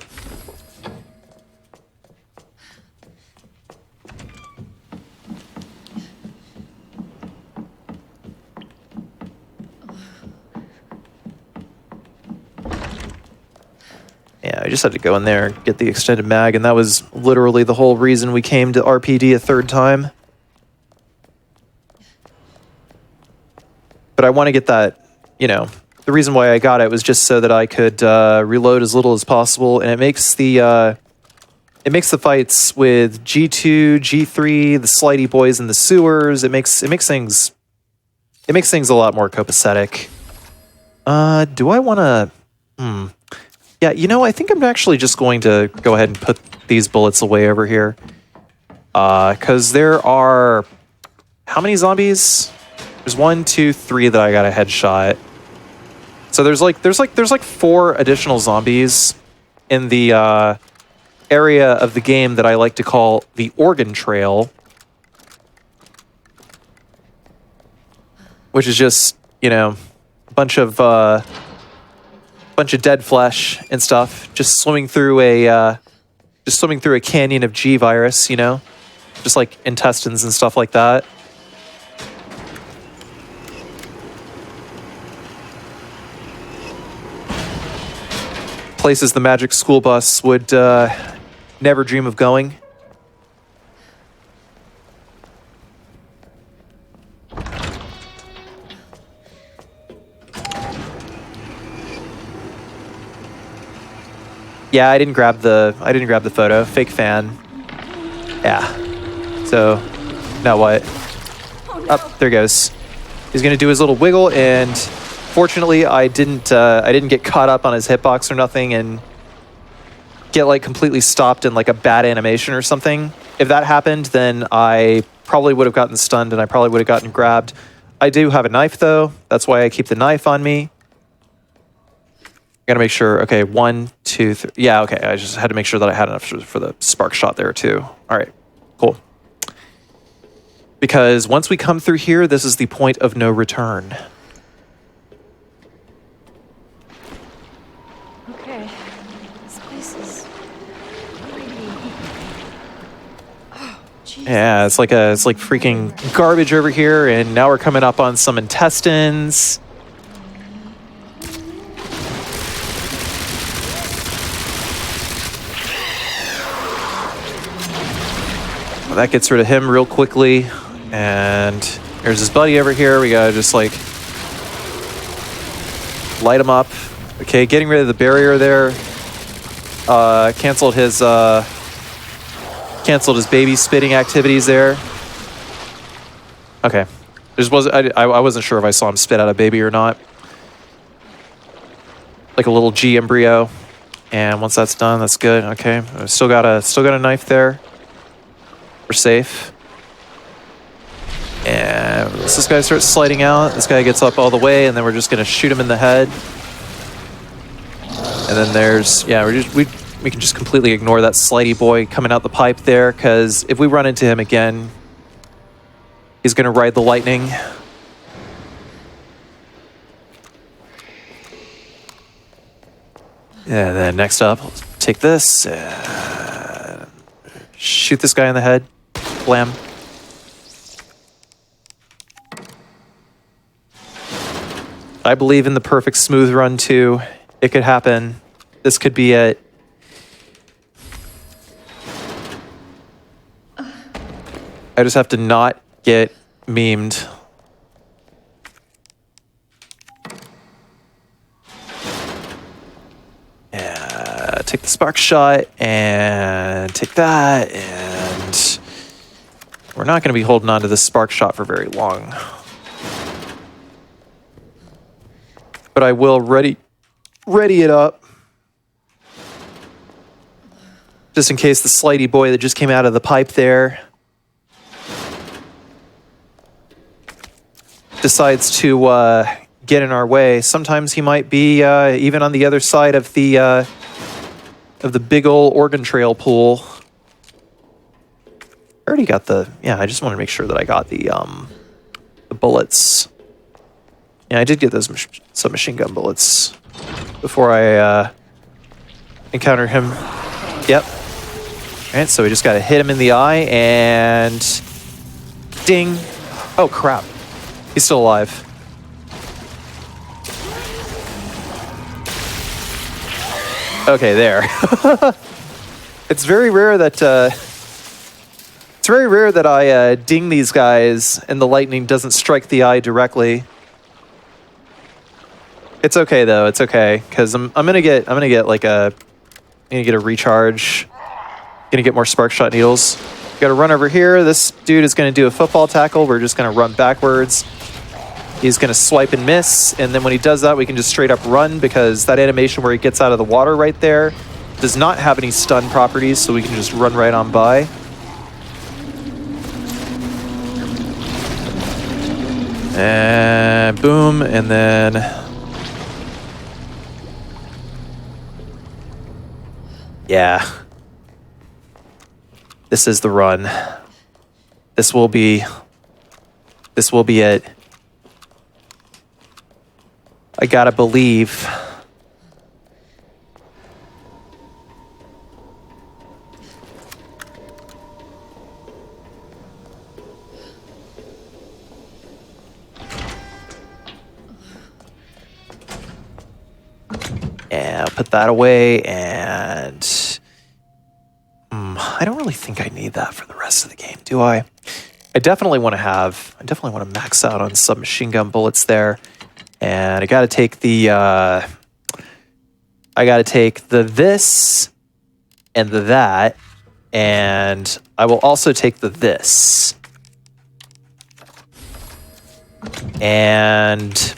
Yeah, I just had to go in there and get the extended mag, and that was literally the whole reason we came to RPD a third time. But I want to get that, you know, the reason why I got it was just so that I could reload as little as possible, and it makes the fights with G2, G3, the slidey boys in the sewers, it makes things a lot more copacetic. Do I want to? Yeah, you know, I think I'm actually just going to go ahead and put these bullets away over here. Because there are... How many zombies? There's 1, 2, 3 that I got a headshot. So there's like 4 additional zombies in the area of the game that I like to call the Organ Trail. Which is just, you know, a bunch of dead flesh and stuff, just swimming through a canyon of G virus, you know, just like intestines and stuff like that. Places the magic school bus would never dream of going. Yeah, I didn't grab the photo. Fake fan. Yeah. So now what? Oh, there goes. He's gonna do his little wiggle, and fortunately, I didn't get caught up on his hitbox or nothing, and get like completely stopped in like a bad animation or something. If that happened, then I probably would have gotten stunned, and I probably would have gotten grabbed. I do have a knife though. That's why I keep the knife on me. Gotta make sure. Okay, 1, 2, 3. Yeah, okay. I just had to make sure that I had enough for the spark shot there too. All right, cool. Because once we come through here, this is the point of no return. Okay. This place is really... Oh, jeez. Yeah, it's like freaking garbage over here, and now we're coming up on some intestines. That gets rid of him real quickly. And there's his buddy over here. We gotta just like light him up. Okay, getting rid of the barrier there. Canceled his baby spitting activities there. Okay. I wasn't sure if I saw him spit out a baby or not. Like a little G embryo. And once that's done, that's good. Okay. I've still got a knife there. We're safe. And once this guy starts sliding out, this guy gets up all the way, and then we're just gonna shoot him in the head. And then there's, yeah, we can just completely ignore that slidey boy coming out the pipe there, because if we run into him again, he's gonna ride the lightning. And then next up, let's take this, shoot this guy in the head. Blam. I believe in the perfect smooth run too. It could happen. This could be it. I just have to not get memed. Yeah, take the spark shot and take that, and we're not going to be holding on to this spark shot for very long. But I will ready it up. Just in case the slidey boy that just came out of the pipe there decides to get in our way. Sometimes he might be even on the other side of the big ol' Oregon Trail pool. I already got the... Yeah, I just want to make sure that I got the bullets. Yeah, I did get those submachine gun bullets before I encountered him. Yep. Alright, so we just gotta hit him in the eye and... Ding! Oh, crap. He's still alive. Okay, there. It's very rare that I ding these guys and the lightning doesn't strike the eye directly. It's okay though. It's okay because I'm gonna get like a recharge. Gonna get more spark shot needles. Got to run over here. This dude is gonna do a football tackle. We're just gonna run backwards. He's going to swipe and miss, and then when he does that, we can just straight up run because that animation where he gets out of the water right there does not have any stun properties, so we can just run right on by. And boom, and then... Yeah. This is the run. This will be it. I gotta believe. Yeah, I'll put that away, and I don't really think I need that for the rest of the game, do I? I definitely want to max out on submachine gun bullets there. And I gotta take the this and the that, and I will also take the this and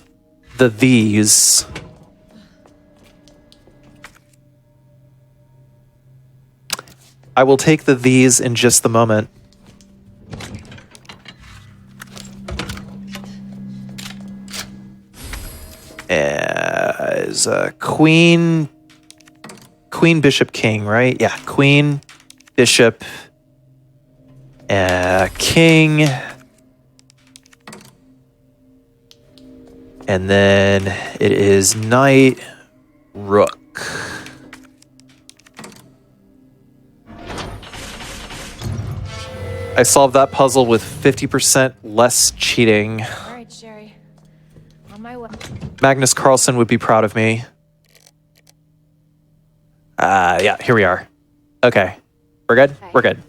the these. I will take the these in just the moment. Is Queen, Bishop, King, right? Yeah, Queen, Bishop, King, and then it is Knight, Rook. I solved that puzzle with 50% less cheating. All right, Sherry. On my way. Magnus Carlsen would be proud of me. Yeah, here we are. Okay. We're good? Okay. We're good.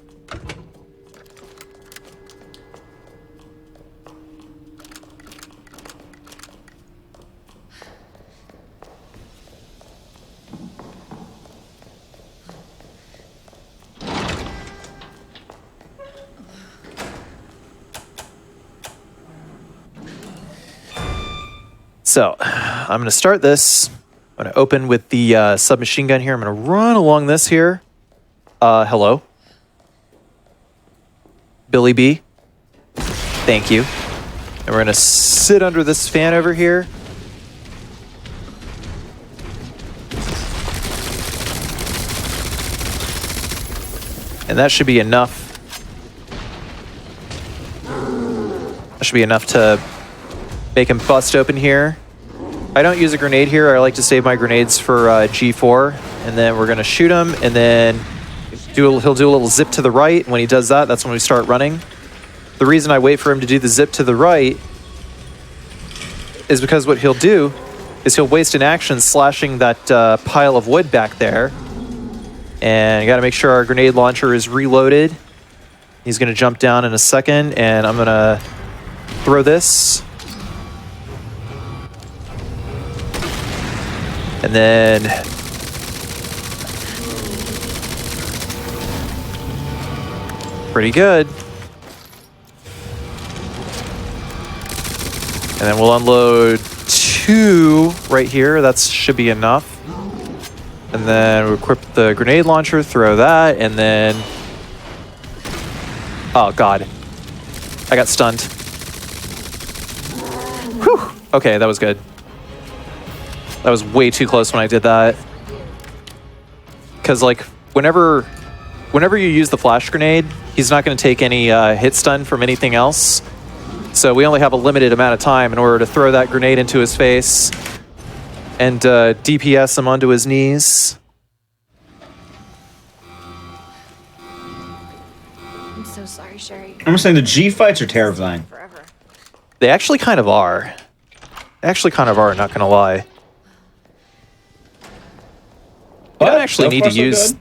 So, I'm going to start this. I'm going to open with the submachine gun here. I'm going to run along this here. Hello. Billy B. Thank you. And we're going to sit under this fan over here. And that should be enough. That should be enough to make him bust open here. I don't use a grenade here. I like to save my grenades for G4. And then we're going to shoot him. And then he'll do a little zip to the right. When he does that, that's when we start running. The reason I wait for him to do the zip to the right is because what he'll do is he'll waste an action slashing that pile of wood back there. And you got to make sure our grenade launcher is reloaded. He's going to jump down in a second, and I'm going to throw this. And then pretty good. And then we'll unload 2 right here. That should be enough. And then we'll equip the grenade launcher, throw that, and then... Oh, God. I got stunned. Whew. Okay, that was good. That was way too close when I did that. Because, like, whenever you use the flash grenade, he's not going to take any hit stun from anything else. So we only have a limited amount of time in order to throw that grenade into his face and DPS him onto his knees. I'm so sorry, Sherry. I'm saying the G fights are terrifying. Forever. They actually kind of are. They actually kind of are, not going to lie. You don't actually need to use...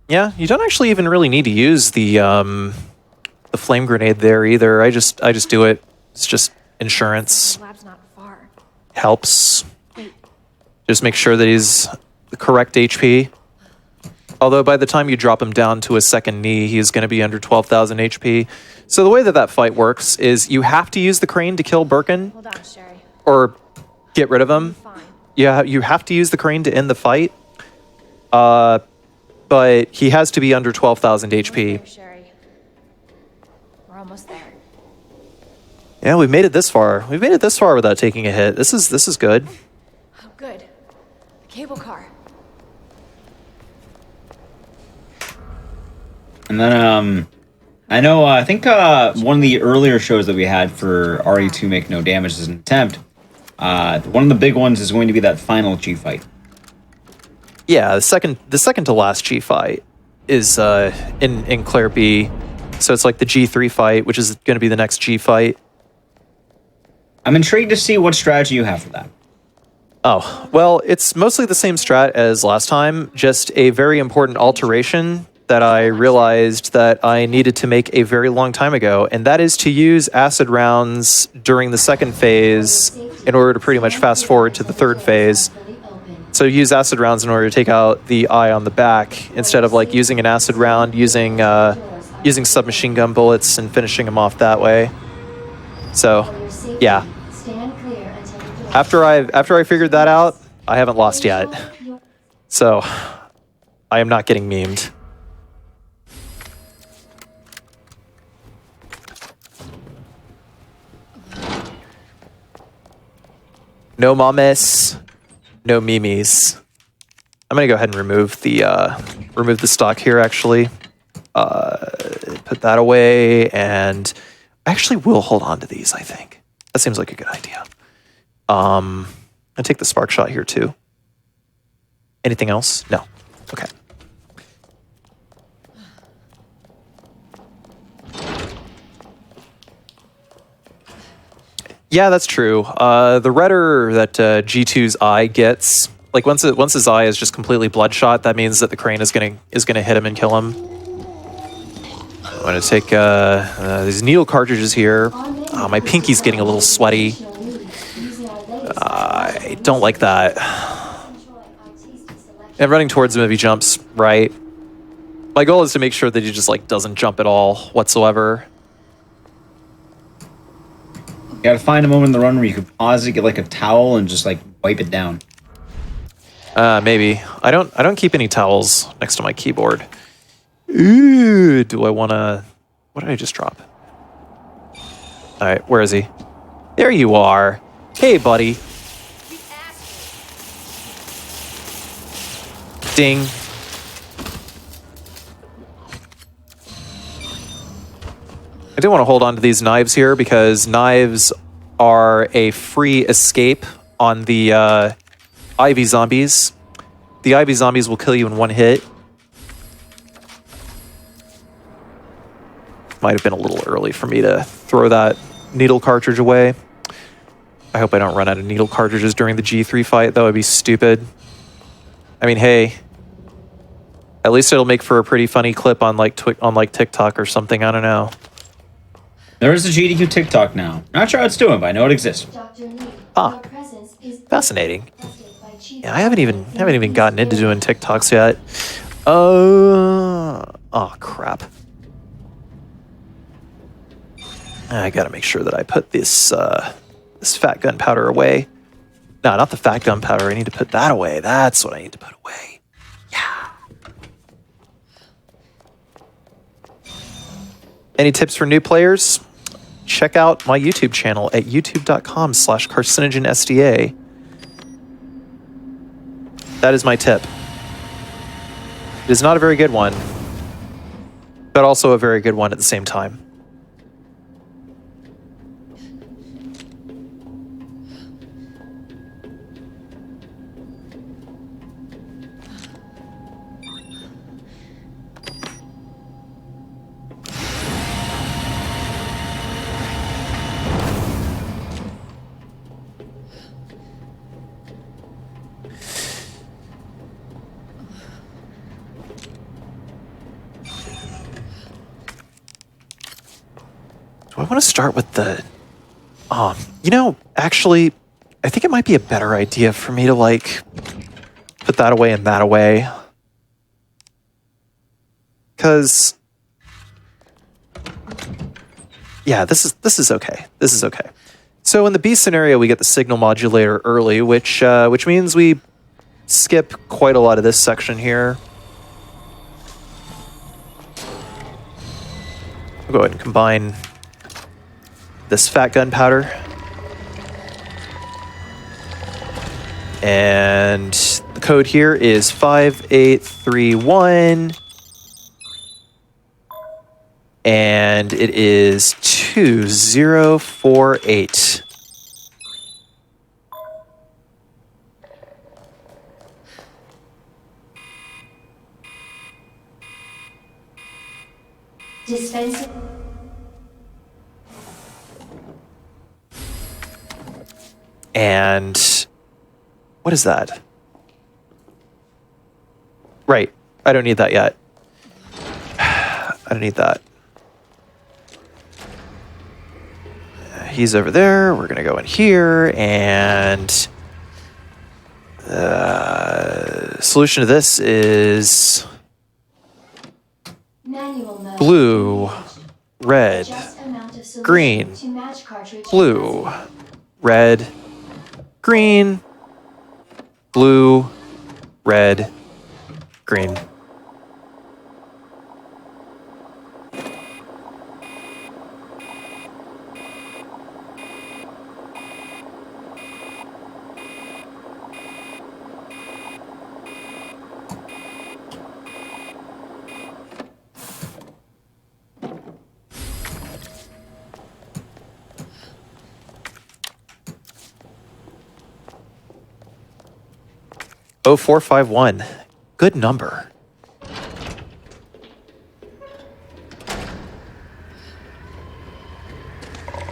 Yeah, you don't actually even really need to use the flame grenade there either. I just do it. It's just insurance. The lab's not far. Helps. Just make sure that he's the correct HP. Although by the time you drop him down to a second knee, he's going to be under 12,000 HP. So the way that fight works is you have to use the crane to kill Birkin. Hold on, Sherry. Or get rid of him. Fine. Yeah, you have to use the crane to end the fight. But he has to be under 12,000 HP. There, Sherry. We're almost there. Yeah, we've made it this far. We've made it this far without taking a hit. This is good. Oh, good. The cable car. And then, I know, I think one of the earlier shows that we had for RE2 Make No Damage as an attempt, one of the big ones is going to be that final G fight. Yeah, the second to last G fight is in Claire B. So it's like the G3 fight, which is going to be the next G fight. I'm intrigued to see what strategy you have for that. Oh, well, it's mostly the same strat as last time, just a very important alteration that I realized that I needed to make a very long time ago, and that is to use acid rounds during the second phase in order to pretty much fast forward to the third phase. So use acid rounds in order to take out the eye on the back, instead of like using an acid round, using submachine gun bullets and finishing them off that way. So, yeah. After I figured that out, I haven't lost yet. So, I am not getting memed. No mames, no memes. I'm gonna go ahead and remove the stock here. Actually, put that away, and I actually will hold on to these. I think that seems like a good idea. I take the spark shot here too. Anything else? No. Okay. Yeah, that's true. The redder that G2's eye gets, like once his eye is just completely bloodshot, that means that the crane is gonna hit him and kill him. I'm gonna take these needle cartridges here. My pinky's getting a little sweaty. I don't like that. And running towards him if he jumps right. My goal is to make sure that he just like doesn't jump at all whatsoever. You gotta find a moment in the run where you could pause it, get like a towel, and just like wipe it down. Maybe. I don't keep any towels next to my keyboard. Ooh, do I wanna... What did I just drop? Alright, where is he? There you are. Hey, buddy. Ding. I do want to hold on to these knives here because knives are a free escape on the Ivy zombies. The Ivy zombies will kill you in one hit. Might have been a little early for me to throw that needle cartridge away. I hope I don't run out of needle cartridges during the G3 fight. That would be stupid. I mean, hey, at least it'll make for a pretty funny clip on like TikTok or something. I don't know. There is a GDQ TikTok now. Not sure how it's doing, but I know it exists. Ah, fascinating. Yeah, I haven't even gotten into doing TikToks yet. Oh crap. I gotta make sure that I put this this fat gunpowder away. No, not the fat gunpowder. I need to put that away. That's what I need to put away. Yeah. Any tips for new players? Check out my YouTube channel at youtube.com/carcinogenSDA. That is my tip. It is not a very good one, but also a very good one at the same time. I want to start with the, actually, I think it might be a better idea for me to like put that away and that away. Because, yeah, this is okay. This is okay. So in the B scenario, we get the signal modulator early, which means we skip quite a lot of this section here. I'll go ahead and combine this fat gunpowder. And the code here is 5831. And it is 2048. Dispenser. And what is that? Right. I don't need that yet. I don't need that. He's over there. We're going to go in here, and the solution to this is blue, red, green, blue, red, green, blue, red, green. Oh, 451. Good number.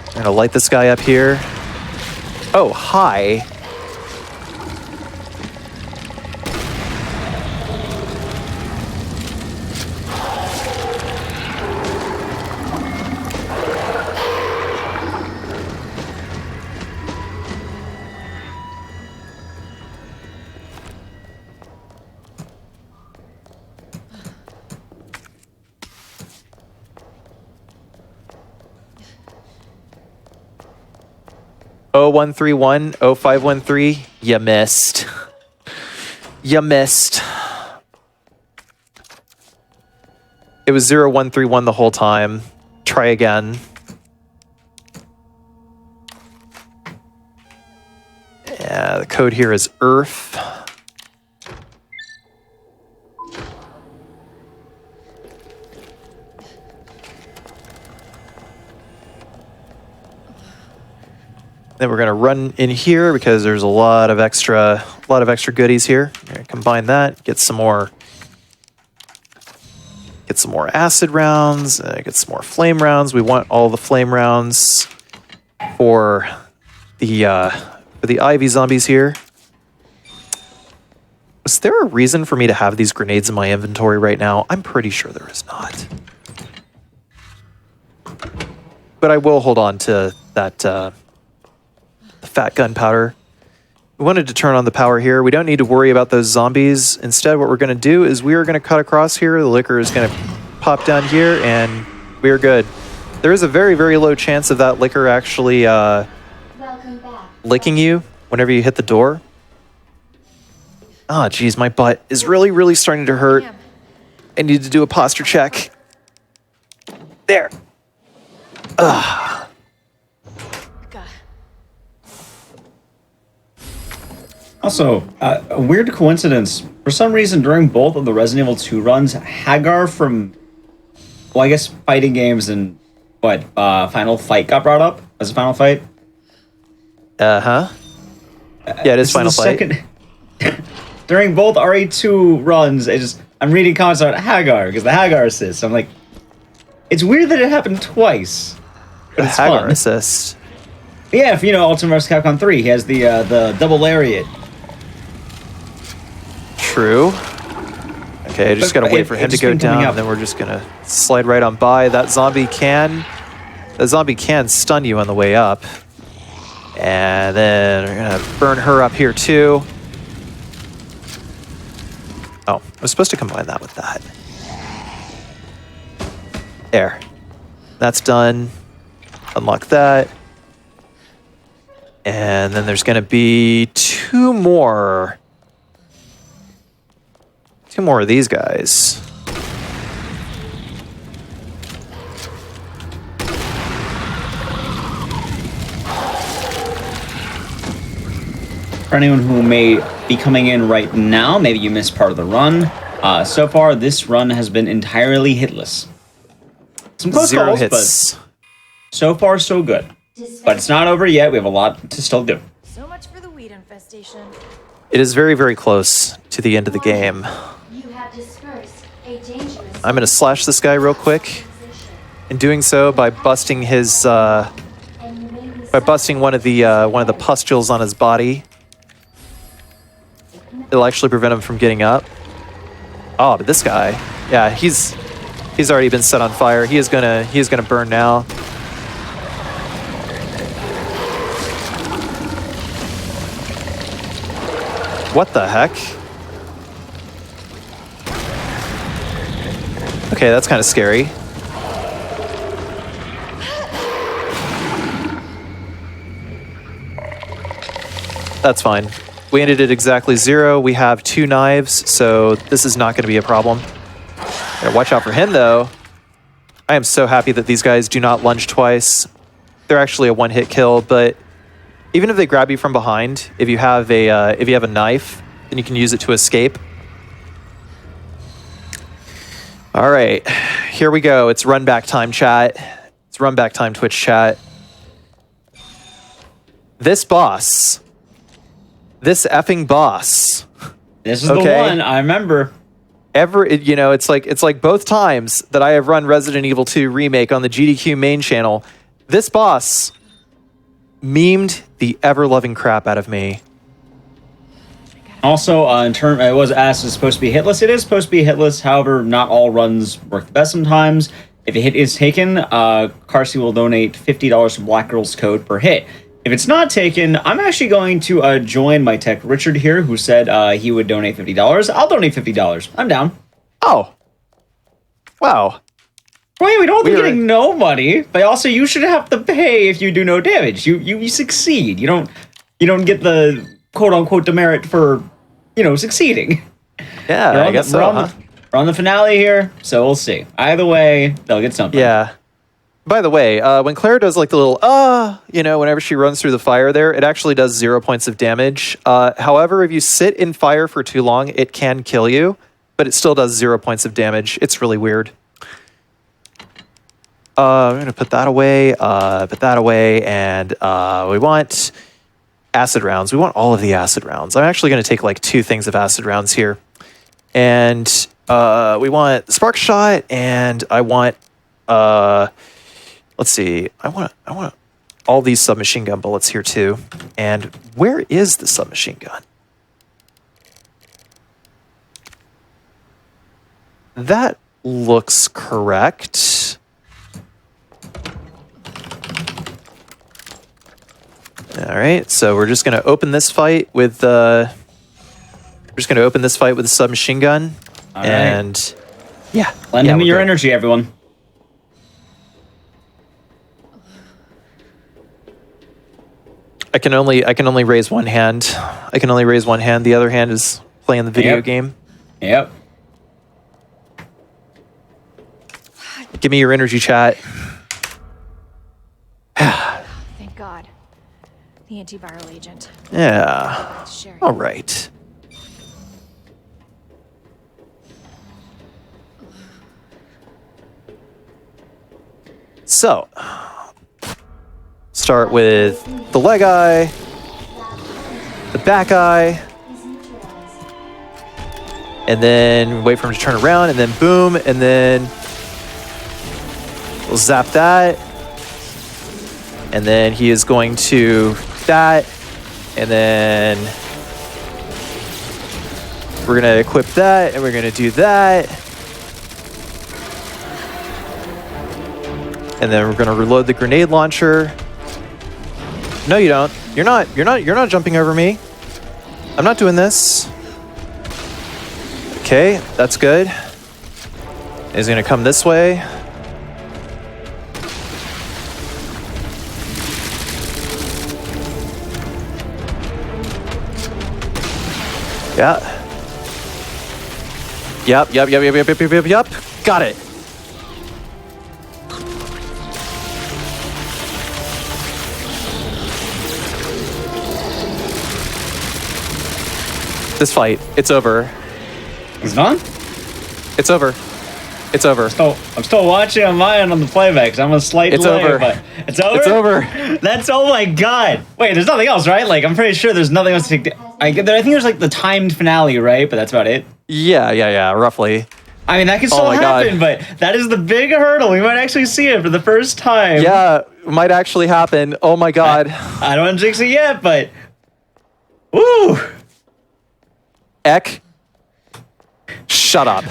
I'm gonna light this guy up here. Oh, hi. Oh, 131, 0513. You missed. You missed. It was 0131 the whole time. Try again. Yeah, the code here is Earth. Then we're going to run in here because there's a lot of extra goodies here. We're going to combine that, get some more acid rounds, get some more flame rounds. We want all the flame rounds for the Ivy zombies here. Was there a reason for me to have these grenades in my inventory right now? I'm pretty sure there is not. But I will hold on to that the fat gunpowder. We wanted to turn on the power here. We don't need to worry about those zombies. Instead, what we're going to do is we are going to cut across here. The liquor is going to pop down here, and we are good. There is a very, very low chance of that liquor actually licking you whenever you hit the door. Oh, geez, my butt is really, really starting to hurt. I need to do a posture check. There. Ugh. Also, a weird coincidence. For some reason, during both of the Resident Evil 2 runs, Hagar from, well, I guess fighting games and Final Fight got brought up as a Final Fight. Yeah, it is Final Fight. During both RE2 runs, I'm reading comments about Hagar because the Hagar assist. I'm like, it's weird that it happened twice. But it's Hagar fun. assist. Yeah, if you know Ultimate vs. Capcom 3, he has the double lariat. True. Okay, I just gotta wait for him to go down, and then we're just gonna slide right on by. That zombie can stun you on the way up. And then we're gonna burn her up here too. Oh, I was supposed to combine that with that. There. That's done. Unlock that. And then there's gonna be two more of these guys. For anyone who may be coming in right now, maybe you missed part of the run. So far, this run has been entirely hitless. Some close Zero calls, hits. but so far so good. But it's not over yet. We have a lot to still do. So much for the weed infestation. It is very, very close to the end of the game. You have dispersed a dangerous. I'm gonna slash this guy real quick. In doing so, by busting his, one of the pustules on his body, it'll actually prevent him from getting up. Oh, but this guy, yeah, he's already been set on fire. He is gonna burn now. What the heck? Okay, that's kind of scary. That's fine. We ended at exactly 0. We have 2 knives, so this is not going to be a problem. Yeah, watch out for him, though. I am so happy that these guys do not lunge twice. They're actually a one-hit kill, but even if they grab you from behind, if you have a knife, then you can use it to escape. All right, here we go. It's run back time, chat. It's run back time, Twitch chat. This boss. This effing boss. This is the one, I remember. It's like both times that I have run Resident Evil 2 Remake on the GDQ main channel, this boss memed the ever-loving crap out of me. Also, it was asked, is it supposed to be hitless? It is supposed to be hitless. However, not all runs work the best sometimes. If a hit is taken, Carsey will donate $50 to Black Girl's code per hit. If it's not taken, I'm actually going to join my tech Richard here, who said he would donate $50. I'll donate $50. I'm down. Oh. Wow. Wait, we don't be getting no money, but also you should have to pay if you do no damage. You succeed. You don't get the quote unquote demerit for succeeding. Yeah, I guess so. We're on the finale here, so we'll see. Either way, they'll get something. Yeah. By the way, when Claire does like the little whenever she runs through the fire there, it actually does 0 points of damage. However, if you sit in fire for too long, it can kill you, but it still does 0 points of damage. It's really weird. I'm going to put that away, and we want acid rounds. We want all of the acid rounds. I'm actually going to take like 2 things of acid rounds here. And we want spark shot, and I want let's see. I want all these submachine gun bullets here too. And where is the submachine gun? That looks correct. All right, so we're just gonna open this fight with the submachine gun, All right. and yeah, Lend yeah, him we're your good. energy, everyone. I can only raise one hand. I can only raise one hand. The other hand is playing the video Yep. game. Yep. Give me your energy, chat. Thank God. The antiviral agent. Yeah. Sherry. All right. So, start with the leg eye, the back eye, and then wait for him to turn around, and then boom, and then we'll zap that, and then he is going to that, and then we're gonna equip that, and we're gonna do that. And then we're gonna reload the grenade launcher. No, you don't. You're not jumping over me. I'm not doing this. Okay, that's good. He's gonna come this way. Yeah. Yep. Got it. This fight, it's over. It's done? It's over. It's over. I'm still watching on my end on the playback because I'm a slight It's delay, over. but it's over. It's over. That's oh my god. Wait, there's nothing else, right? Like I'm pretty sure there's nothing else to take. I think there's like the timed finale, right? But that's about it. Yeah, roughly. I mean, that can Oh still my God. happen, but that is the big hurdle. We might actually see it for the first time. Yeah, might actually happen. Oh my god. I don't want to jinx it yet, but woo. Eck. Shut up.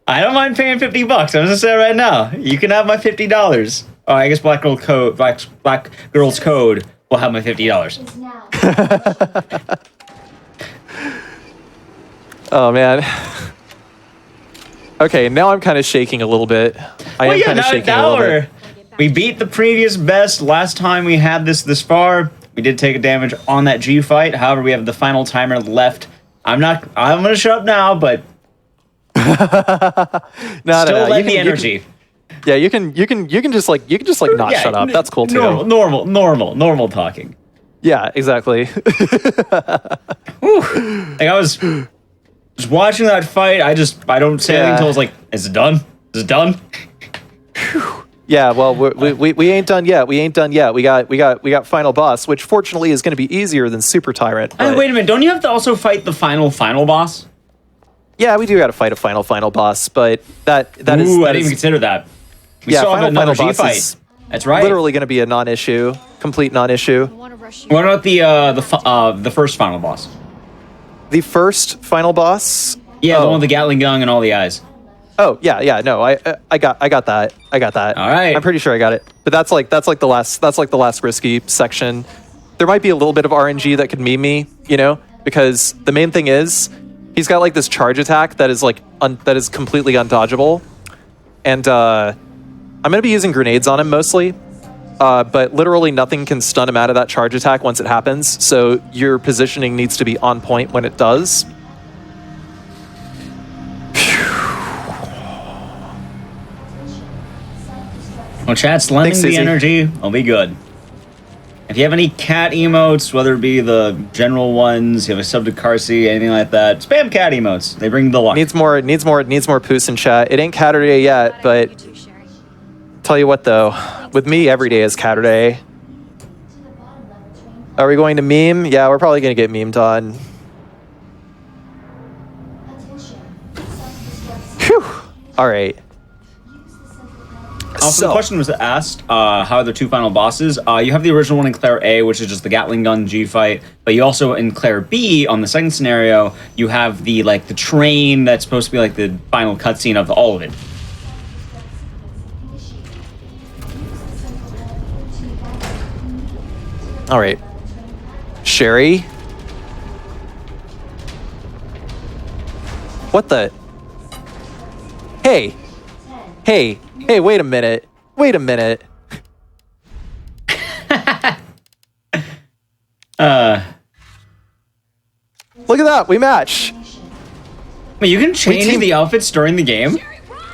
I don't mind paying $50. I'm gonna say it right now. You can have my $50. Oh, I guess Black Girl's Code will have my $50. Oh man. Okay, now I'm kind of shaking a little bit. I am kind of shaking a little bit. We beat the previous best last time we had this far. We did take a damage on that G fight. However, we have the final timer left. I'm gonna shut up now, but No, still no. lend the energy. Yeah, you can just like not Yeah, shut up. That's cool too. Normal talking. Yeah, exactly. Like I was just watching that fight. I don't say anything until I was like, "Is it done? Is it done?" Yeah, well, we ain't done yet. We ain't done yet. We got final boss, which fortunately is going to be easier than Super Tyrant. Hey, but- wait a minute! Don't you have to also fight the final boss? Yeah, we do got to fight a final boss, but that is I that didn't is even consider that. We yeah, still have another G boss fight. is That's right. literally going to be a non-issue, complete non-issue. What about the first final boss? The first final boss. Yeah, the Oh. one with the Gatling gun and all the eyes. Oh yeah, no, I got that. All right. I'm pretty sure I got it. But that's like the last risky section. There might be a little bit of RNG that could meme me, because the main thing is he's got like this charge attack that is like that is completely undodgeable, and I'm gonna be using grenades on him mostly. But literally nothing can stun him out of that charge attack once it happens. So your positioning needs to be on point when it does. Well, chat's lending Thanks, the Susie. energy. I'll be good. If you have any cat emotes, whether it be the general ones, you have a sub to Carsey, anything like that, spam cat emotes. They bring the luck. Needs more poos in chat. It ain't Catterday yet, but tell you what though, with me every day is Catterday. Are we going to meme? Yeah, we're probably gonna get memed on. Phew. All right. Also, the question was asked, how are the two final bosses? You have the original one in Claire A, which is just the Gatling gun G fight, but you also, in Claire B, on the second scenario, you have the train that's supposed to be like the final cutscene of all of it. All right. Sherry? What the? Hey, wait a minute. Wait a minute. Look at that, we match. Wait, you can change the outfits during the game?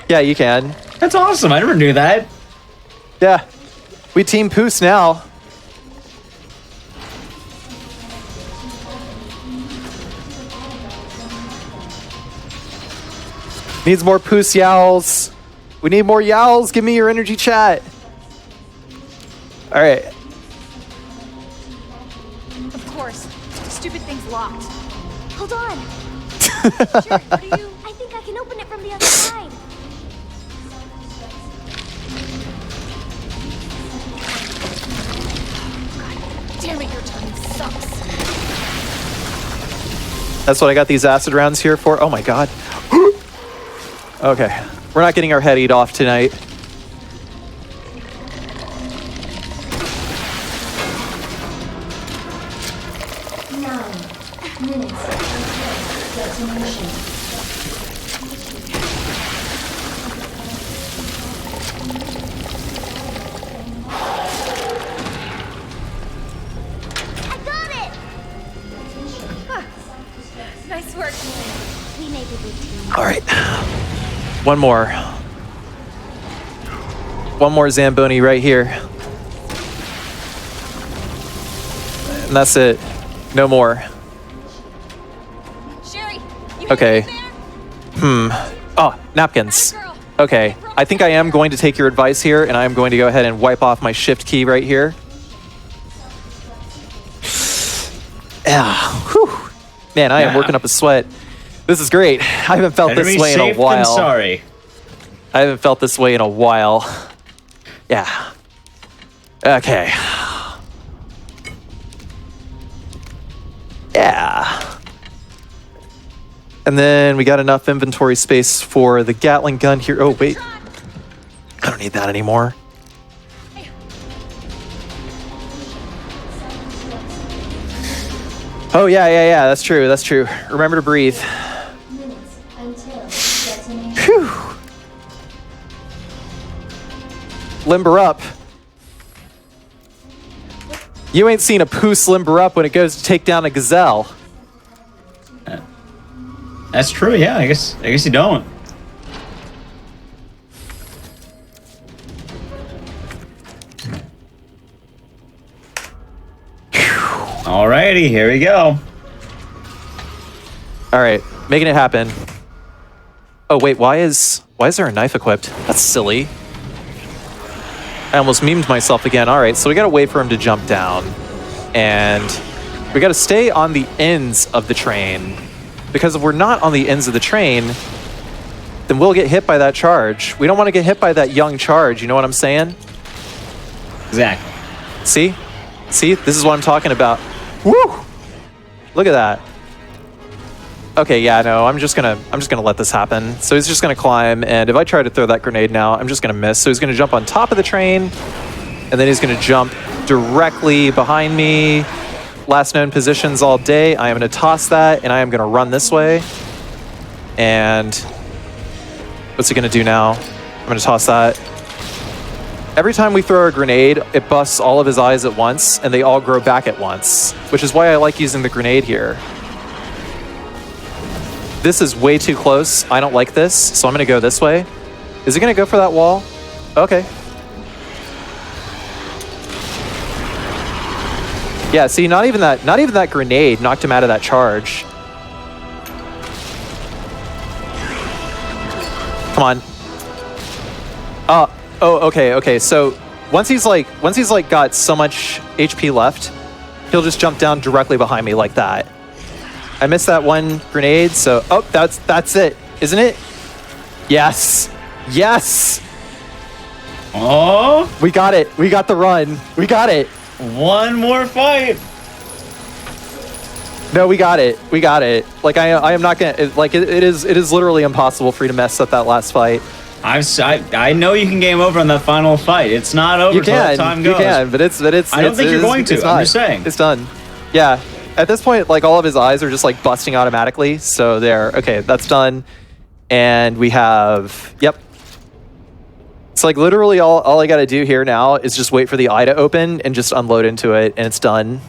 Yeah, you can. That's awesome, I never knew that. Yeah, we team Poos now. Needs more Poos yowls. We need more yowls. Give me your energy chat. All right. Of course. Stupid thing's locked. Hold on. Sure, what do you? I think I can open it from the other side. God damn it, your timing sucks. That's what I got these acid rounds here for. Oh my god. Okay. We're not getting our head eat off tonight. I got it. Nice work. We made a good team. All right. One more. One more Zamboni right here. And that's it. No more. Sherry, you Okay. there? Oh, napkins. Okay. I think I am going to take your advice here, and I am going to go ahead and wipe off my shift key right here. Yeah. Whew. Man, I am working up a sweat. This is great. I haven't felt this way in a while. Sorry. I haven't felt this way in a while. Yeah. Okay. Yeah. And then we got enough inventory space for the Gatling gun here. Oh, wait. I don't need that anymore. Oh, yeah. That's true. That's true. Remember to breathe. Whew. Limber up. You ain't seen a Poos limber up when it goes to take down a gazelle. That's true, yeah, I guess you don't. Alrighty, here we go. All right, making it happen. Oh wait, why is there a knife equipped? That's silly. I almost memed myself again. All right, so we gotta wait for him to jump down, and we gotta stay on the ends of the train, because if we're not on the ends of the train, then we'll get hit by that charge. We don't want to get hit by that young charge. You know what I'm saying? Exactly. See, this is what I'm talking about. Woo! Look at that. Okay, yeah, no, I'm just gonna let this happen. So he's just gonna climb, and if I try to throw that grenade now, I'm just gonna miss. So he's gonna jump on top of the train, and then he's gonna jump directly behind me. Last known positions all day. I am gonna toss that, and I am gonna run this way. And what's he gonna do now? I'm gonna toss that. Every time we throw a grenade, it busts all of his eyes at once, and they all grow back at once, which is why I like using the grenade here. This is way too close. I don't like this, so I'm gonna go this way. Is he gonna go for that wall? Okay. Yeah, see, not even that grenade knocked him out of that charge. Come on. Oh, okay. So once he's got so much HP left, he'll just jump down directly behind me like that. I missed that one grenade, so that's it, isn't it? Yes. Oh, We got it. We got the run. We got it. one more fight. No, we got it. We got it. Like I am not gonna like it is literally impossible for you to mess up that last fight. I know you can game over on that final fight. It's not over You till can, time you goes. can, but it's I don't think you're going to. it's I'm not. just saying. It's done. Yeah. At this point, like all of his eyes are just like busting automatically. So there. Okay, that's done. And we have yep. It's like literally all I gotta do here now is just wait for the eye to open and just unload into it, and it's done.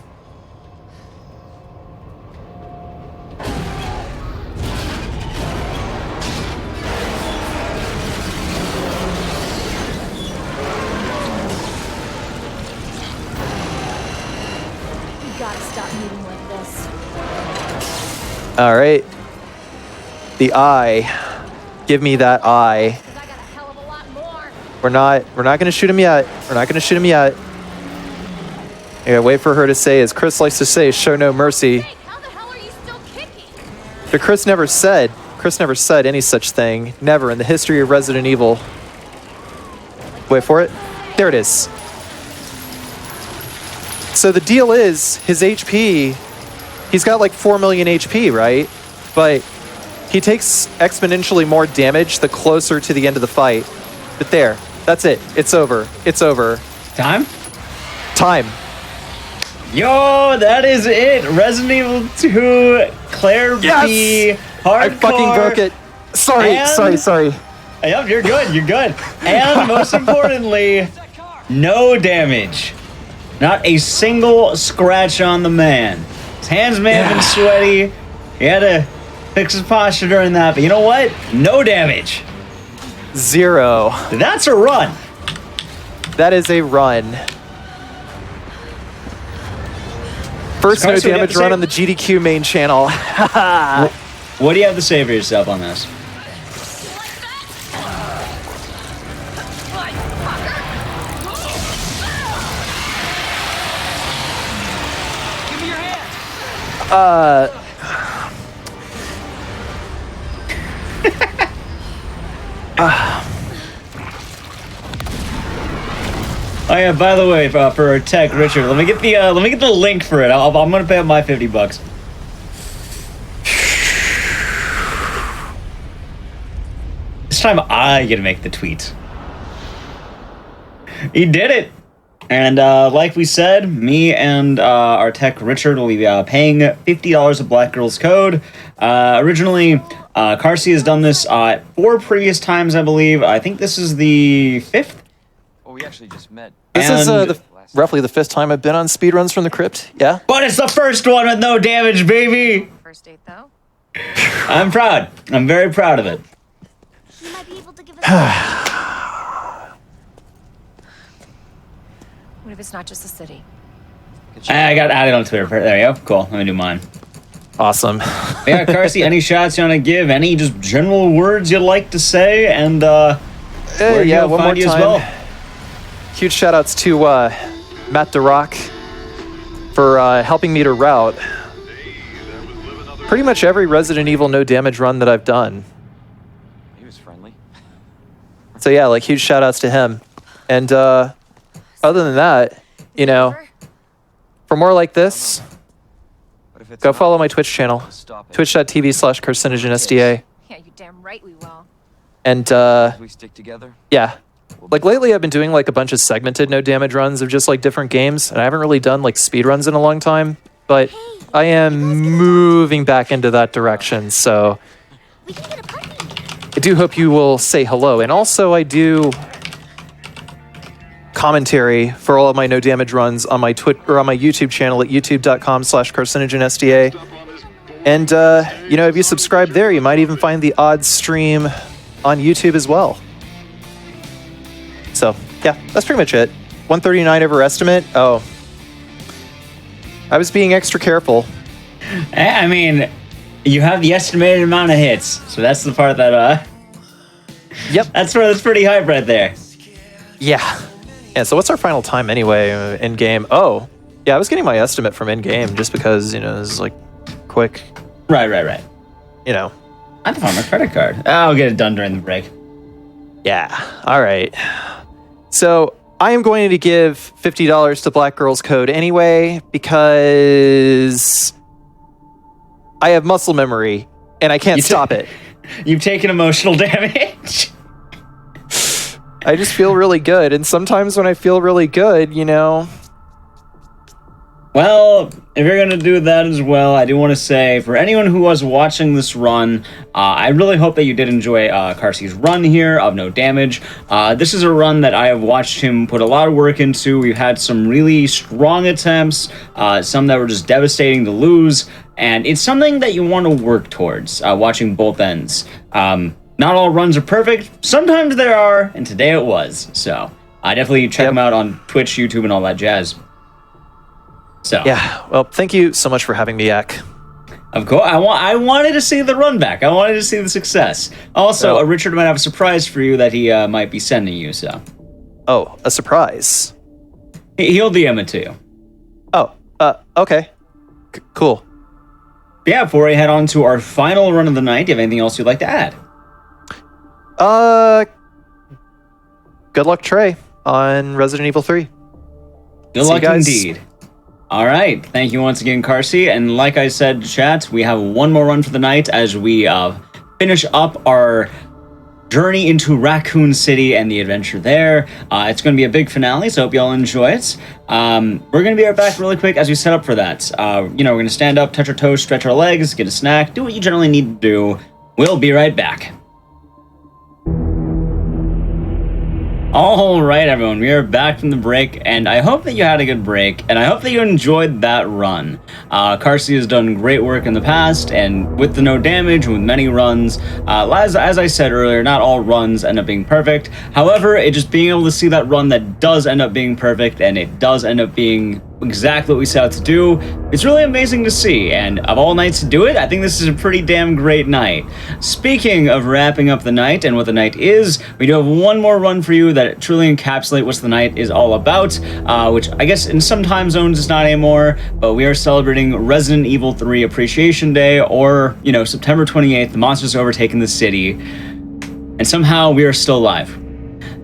You gotta stop moving like this. All right. The eye. Give me that eye. 'Cause I got a hell of a lot more. We're not gonna shoot him yet. We're not gonna shoot him yet. I gotta wait for her to say, as Chris likes to say, show no mercy. Jake, how the hell are you still kicking? But Chris never said any such thing. Never in the history of Resident Evil. Wait for it. There it is. So the deal is, his HP, he's got like 4 million HP, right? But he takes exponentially more damage the closer to the end of the fight. But there, that's it. It's over. It's over. Time? Time. Yo, that is it. Resident Evil 2, Claire B, Yes! hardcore. I fucking broke it. Sorry. Yep, you're good. You're good. And most importantly, no damage. Not a single scratch on the man. His hands may have been sweaty. He had to fix his posture during that, but you know what? No damage. 0. That's a run. That is a run. First Carson, no what do you have damage to run say? on the GDQ main channel. What do you have to say for yourself on this? Oh yeah, by the way, for our tech, Richard, let me get the link for it. I'm gonna pay up my $50. This time I get to make the tweet. He did it, and like we said, me and our tech Richard will be paying $50 of Black Girl's code. Originally, Carsey has done this 4 previous times, I believe. I think this is the 5th. Well, we actually just met. This is roughly the 5th time I've been on Speedruns from the Crypt. Yeah. But it's the first one with no damage, baby! First date, though. I'm proud. I'm very proud of it. You might be able to give us. What if it's not just a city? I got added on Twitter. There you go. Cool. Let me do mine. Awesome. Yeah, Carsey, any shots you want to give? Any just general words you'd like to say? And where can yeah, people one more find you time. as well? Huge shout outs to Matt DeRock for helping me to route pretty much every Resident Evil no damage run that I've done. He was friendly. So yeah, like huge shout outs to him. And other than that, you know, for more like this, go follow my Twitch channel, twitch.tv/carcinogenSDA. Yeah, you damn right we will. And We stick together. yeah, like lately I've been doing like a bunch of segmented no damage runs of just like different games, and I haven't really done like speed runs in a long time, but I am moving back into that direction. So We can get a puppy. I do hope you will say hello. And also I do commentary for all of my no damage runs on my or on my YouTube channel at youtube.com/carcinogenSDA. And you know, if you subscribe there, you might even find the odd stream on YouTube as well. So yeah, that's pretty much it. 139 overestimate. Oh, I was being extra careful. I mean, you have the estimated amount of hits, so that's the part that Yep. that's pretty hype right there. Yeah. Yeah, so what's our final time anyway in game? Oh, yeah, I was getting my estimate from in game just because, you know, it's like quick, Right. you know. I have to find my credit card. I'll get it done during the break. Yeah. All right. So I am going to give $50 to Black Girls Code anyway because I have muscle memory and I can't stop it. You've taken emotional damage. I just feel really good. And sometimes when I feel really good, you know. Well, if you're going to do that as well, I do want to say, for anyone who was watching this run, I really hope that you did enjoy Carsey's run here of No Damage. This is a run that I have watched him put a lot of work into. We've had some really strong attempts, some that were just devastating to lose, and it's something that you want to work towards, watching both ends. Not all runs are perfect. Sometimes there are, and today it was. So I definitely check him out on Twitch, YouTube, and all that jazz. So yeah, well, thank you so much for having me, Yak. Of course, I wanted to see the run back. I wanted to see the success. Also, Richard might have a surprise for you that he might be sending you. So, a surprise. He'll DM it to you. Oh, okay, cool. Yeah, before we head on to our final run of the night, do you have anything else you'd like to add? Good luck, Trey, on Resident Evil 3. Good luck indeed. All right, thank you once again, Carsey. And like I said, chat, we have one more run for the night as we finish up our journey into Raccoon City and the adventure there. It's going to be a big finale, so I hope y'all enjoy it. We're going to be right back really quick as we set up for that. We're going to stand up, touch our toes, stretch our legs, get a snack, do what you generally need to do. We'll be right back. All right, everyone, we are back from the break, and I hope that you had a good break, and I hope that you enjoyed that run. Carsey has done great work in the past, and with the No Damage, with many runs, as I said earlier, not all runs end up being perfect. However, just being able to see that run that does end up being perfect, and it does end up being exactly what we set out to do, it's really amazing to see, and of all nights to do it, I think this is a pretty damn great night. Speaking of wrapping up the night and what the night is, we do have one more run for you that truly encapsulate what the night is all about, which I guess in some time zones it's not anymore, but we are celebrating Resident Evil 3 Appreciation Day, or, September 28th, the monsters have overtaken the city, and somehow we are still alive.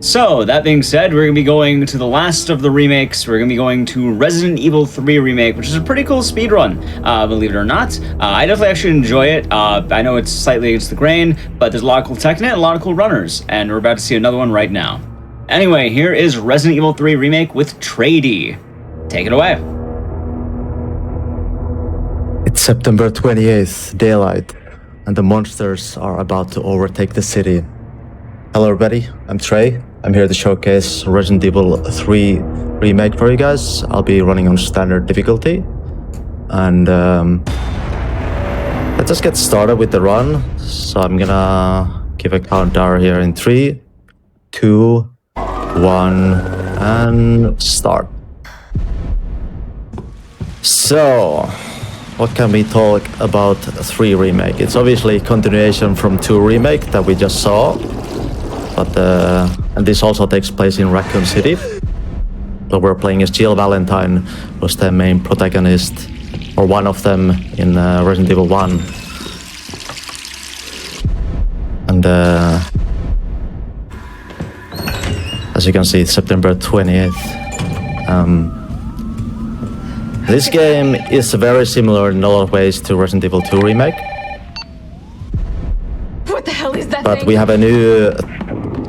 So, that being said, we're going to be going to the last of the remakes. We're going to be going to Resident Evil 3 Remake, which is a pretty cool speedrun, believe it or not. I definitely actually enjoy it. I know it's slightly against the grain, but there's a lot of cool tech in it and a lot of cool runners, and we're about to see another one right now. Anyway, here is Resident Evil 3 Remake with Trady. Take it away. It's September 28th, daylight, and the monsters are about to overtake the city. Hello everybody, I'm Trey. I'm here to showcase Resident Evil 3 Remake for you guys. I'll be running on standard difficulty. And let's just get started with the run. So I'm gonna give a countdown here in 3, 2, 1, and start. So, what can we talk about 3 Remake? It's obviously a continuation from 2 Remake that we just saw. But and this also takes place in Raccoon City. So we're playing as Jill Valentine, was the main protagonist, or one of them in Resident Evil 1. And as you can see, it's September 28th. This game is very similar in a lot of ways to Resident Evil 2 Remake. What the hell is that But thing? we have a new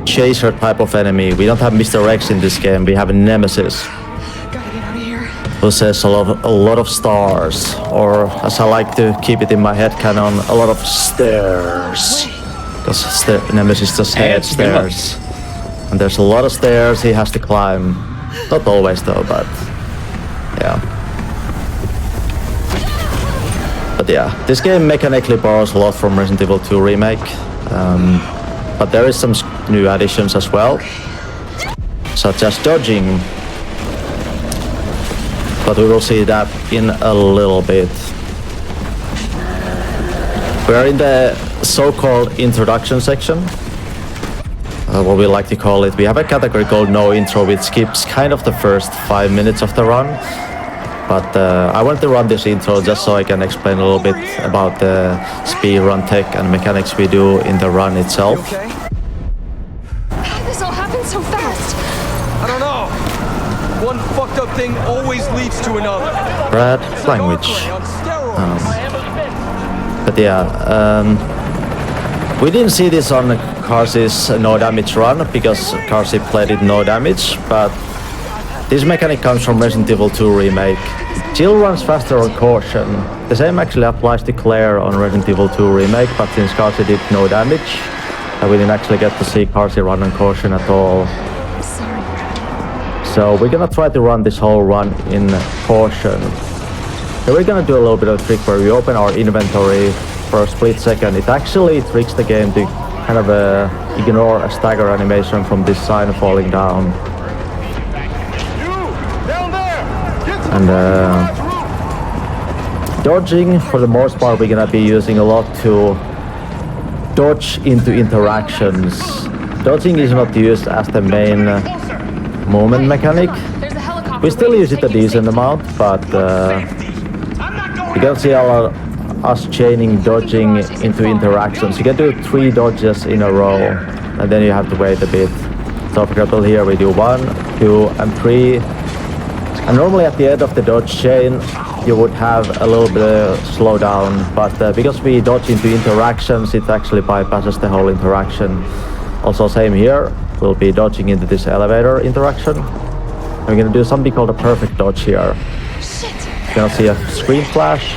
chaser type of enemy. We don't have Mr. X in this game, we have a Nemesis. Gotta get out of here. Who says a lot of stars, or as I like to keep it in my head canon, a lot of stairs. Because Nemesis just hates stairs. And there's a lot of stairs he has to climb. Not always though, but yeah. But yeah, this game mechanically borrows a lot from Resident Evil 2 Remake. But there is some new additions as well, such as dodging. But we will see that in a little bit. We're in the so-called introduction section, what we like to call it. We have a category called No Intro, which skips kind of the first 5 minutes of the run. But I want to run this intro just so I can explain a little bit about the speedrun tech and mechanics we do in the run itself. This all happened so fast? I don't know. One fucked up thing always leads to another. Brad language. But yeah, we didn't see this on Carsey's no damage run because Carsey played it no damage, but this mechanic comes from Resident Evil 2 Remake. Jill runs faster on caution. The same actually applies to Claire on Resident Evil 2 Remake, but since Carsey did no damage, we didn't actually get to see Carsey run on caution at all. So we're gonna try to run this whole run in caution. Then we're gonna do a little bit of a trick where we open our inventory for a split second. It actually tricks the game to kind of ignore a stagger animation from this sign falling down. And dodging, for the most part, we're gonna be using a lot to dodge into interactions. Dodging is not used as the main movement mechanic. We still use it a decent amount, but you can see us chaining dodging into interactions. You can do 3 dodges in a row, and then you have to wait a bit. So for example, here we do 1, 2, and 3. And normally at the end of the dodge chain, you would have a little bit of slowdown, but because we dodge into interactions, it actually bypasses the whole interaction. Also same here, we'll be dodging into this elevator interaction. And we're gonna do something called a perfect dodge here. You're gonna see a screen flash,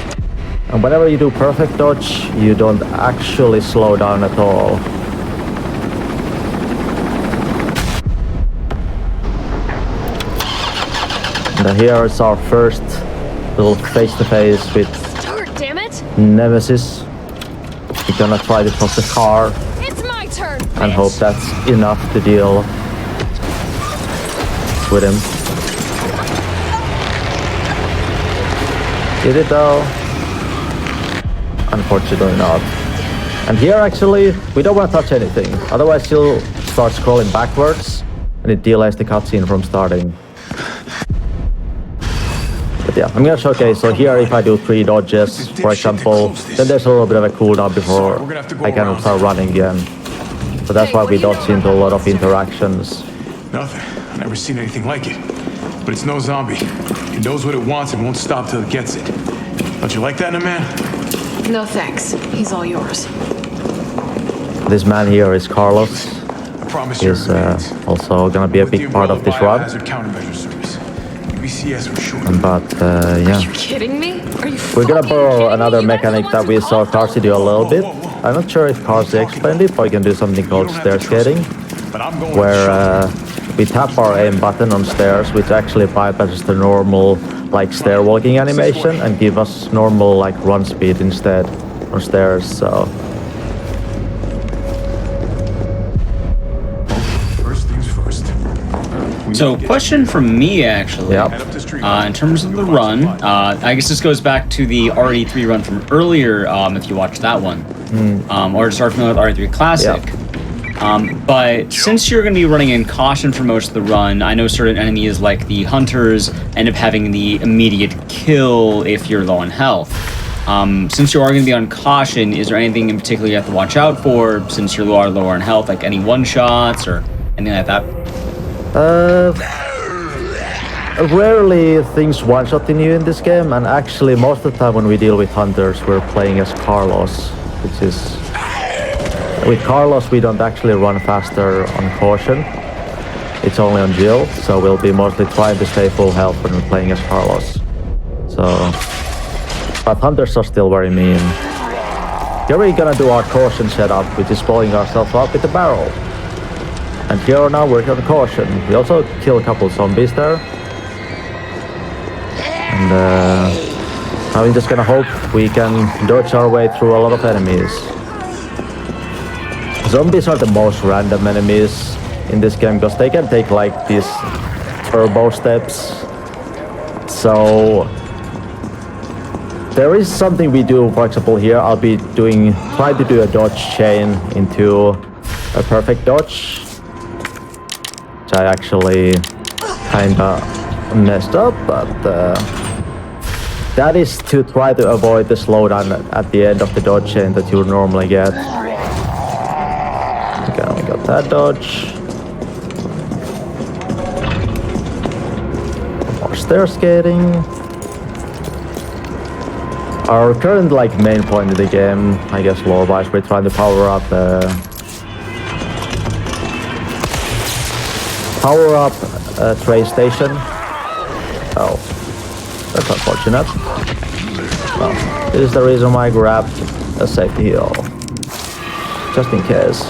and whenever you do perfect dodge, you don't actually slow down at all. And here is our first little face-to-face with Damn it! Nemesis. We're gonna try to cross the car It's my turn. and hope that's enough to deal with him. Did it though? Unfortunately not. And here actually, we don't want to touch anything. Otherwise he'll start scrolling backwards and it delays the cutscene from starting. But yeah, I'm gonna showcase. So here, if I do 3 dodges, for example, then there's a little bit of a cooldown before I can start running again. So that's why we dodge into a lot of interactions. Nothing. I've never seen anything like it. But it's no zombie. It knows what it wants and won't stop till it gets it. Don't you like that in a man? No thanks. He's all yours. This man here is Carlos. He's also gonna be a big part of this run. But yeah. Are you kidding me? Are you We're gonna borrow another mechanic that we saw Carsey do a little bit. I'm not sure if Carsey explained it, but we can do something called stair skating, where we tap our aim button on stairs, which actually bypasses the normal like stair walking animation and give us normal like run speed instead on stairs. So question from me actually, in terms of the run, I guess this goes back to the RE3 run from earlier, if you watched that one, or just are familiar with RE3 Classic. But since you're going to be running in caution for most of the run, I know certain enemies like the hunters end up having the immediate kill if you're low on health. Since you are going to be on caution, is there anything in particular you have to watch out for since you're lower on health, like any one-shots or anything like that? Rarely things one-shotting you in this game, and actually most of the time when we deal with hunters, we're playing as Carlos, which is... With Carlos, we don't actually run faster on caution. It's only on Jill, so we'll be mostly trying to stay full health when we're playing as Carlos. So... But hunters are still very mean. Here we're gonna do our caution setup, which is blowing ourselves up with the barrel. And here now we're on caution. We also kill a couple zombies there. And now we're just gonna hope we can dodge our way through a lot of enemies. Zombies are the most random enemies in this game because they can take like these turbo steps. So there is something we do, for example here, I'll be trying to do a dodge chain into a perfect dodge. Which I actually kinda messed up, but that is to try to avoid the slowdown at the end of the dodge chain that you would normally get. Okay, we got that dodge. stair skating. Our current main point in the game, I guess lore-wise, we're trying to power up a train station. Oh, that's unfortunate. Well, this is the reason why I grabbed a safety heal, just in case.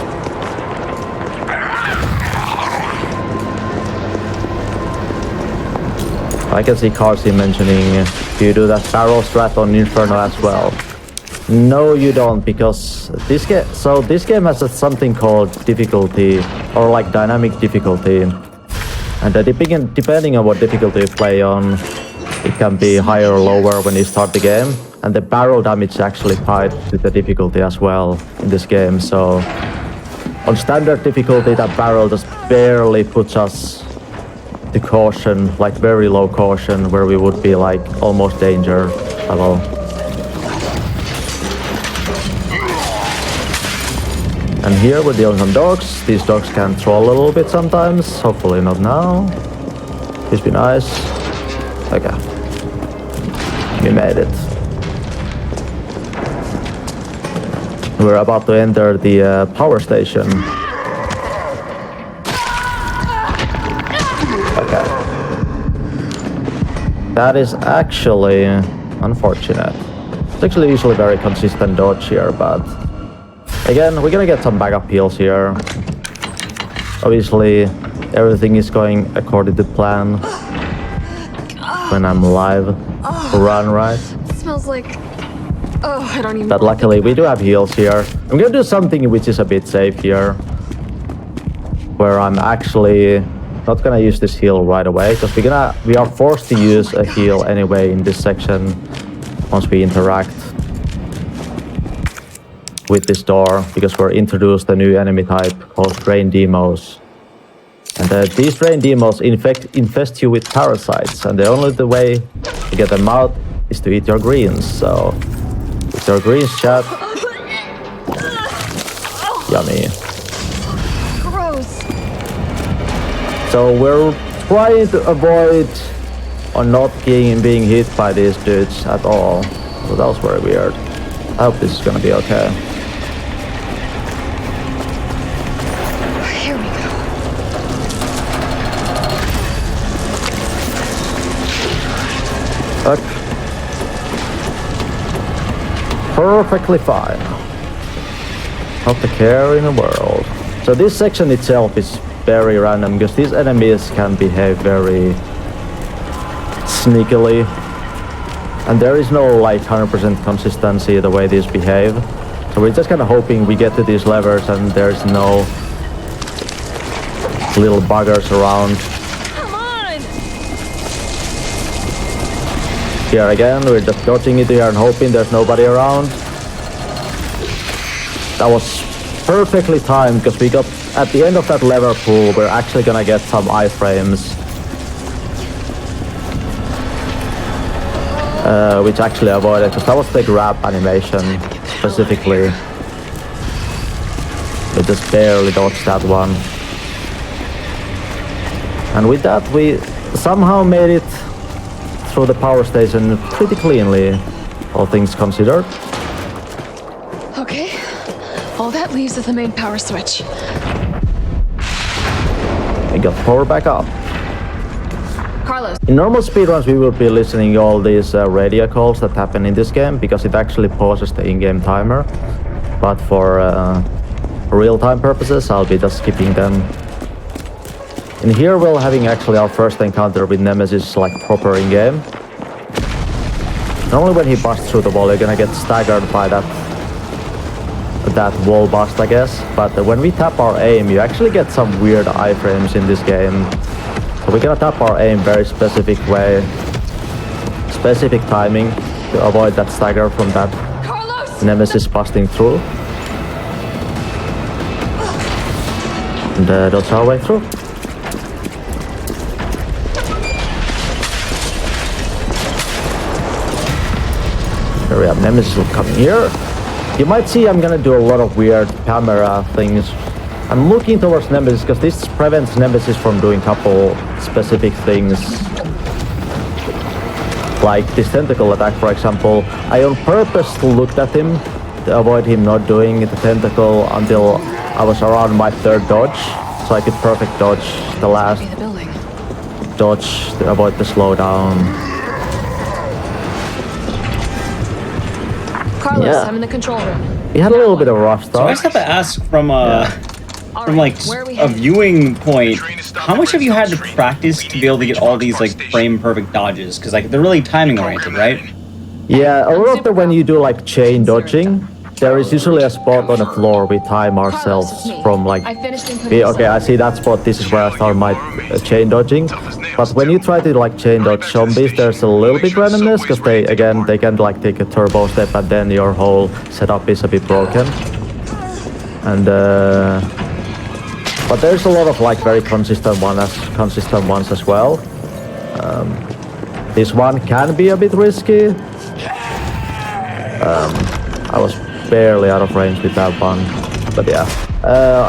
I can see Carsey mentioning, do you do that barrel strat on Inferno as well? No, you don't, because this game has something called difficulty, or dynamic difficulty. And depending on what difficulty you play on, it can be higher or lower when you start the game. And the barrel damage is actually tied to the difficulty as well in this game. So on standard difficulty, that barrel just barely puts us to caution, very low caution, where we would be almost danger level. And here we're dealing with dogs. These dogs can troll a little bit sometimes. Hopefully not now. Please be nice. Okay. We made it. We're about to enter the power station. Okay. That is actually unfortunate. It's actually usually very consistent dodge here, but again, we're gonna get some backup heals here. Obviously, everything is going according to plan when I'm live. Run, right? Smells like... Oh, I don't even... But luckily, we do have heals here. I'm gonna do something which is a bit safe here, where I'm actually not gonna use this heal right away, because we are forced to use a heal anyway in this section once we interact with this door, because we're introduced a new enemy type called Drain Demos. And these Drain Demos infest you with parasites, and the only way to get them out is to eat your greens. So, eat your greens, chat. Yummy. Gross. So we're trying to avoid or not being hit by these dudes at all. So that was very weird. I hope this is gonna be okay. Here we go. Look. Perfectly fine. Not a care in the world. So this section itself is very random, because these enemies can behave very sneakily. And there is no 100% consistency the way these behave. So we're just kind of hoping we get to these levers and there's no little buggers around. Come on! Here again, we're just dodging it here and hoping there's nobody around. That was perfectly timed, because we got at the end of that lever pool, we're actually gonna get some iframes. Which actually avoided, because that was the grab animation specifically. We just barely dodged that one. And with that, we somehow made it through the power station pretty cleanly, all things considered. Okay. All that leaves is the main power switch. We got power back up. Carlos. In normal speedruns, we will be listening all these radio calls that happen in this game, because it actually pauses the in-game timer. But for real-time purposes, I'll be just skipping them. In here, we're having actually our first encounter with Nemesis, proper in-game. Normally when he busts through the wall, you're gonna get staggered by that wall bust, I guess. But when we tap our aim, you actually get some weird iframes in this game. So we're gonna tap our aim very specific way, specific timing, to avoid that stagger from that Nemesis busting through. And that's our way through. Here we have Nemesis coming here. You might see I'm gonna do a lot of weird camera things. I'm looking towards Nemesis because this prevents Nemesis from doing a couple specific things Like this tentacle attack, for example, I on purpose looked at him to avoid him not doing the tentacle until I was around my third dodge, so I could perfect dodge the last dodge to avoid the slowdown. Carlos, Yeah. I'm in the control room. He had a little bit of a rough So I start. just have to ask from like where are we a headed? viewing point, how much have you had to practice to be able to get all these like frame perfect dodges? Because like they're really timing oriented, right? Yeah, a lot of the when you do like chain dodging, there is usually a spot on the floor we time ourselves from like, I finished inputting okay, I see that spot, this is where I start my chain dodging. But when you try to like chain dodge zombies, there's a little bit randomness because they can like take a turbo step and then your whole setup is a bit broken. And but there's a lot of like very consistent ones as well. This one can be a bit risky. I was barely out of range with that one, but yeah.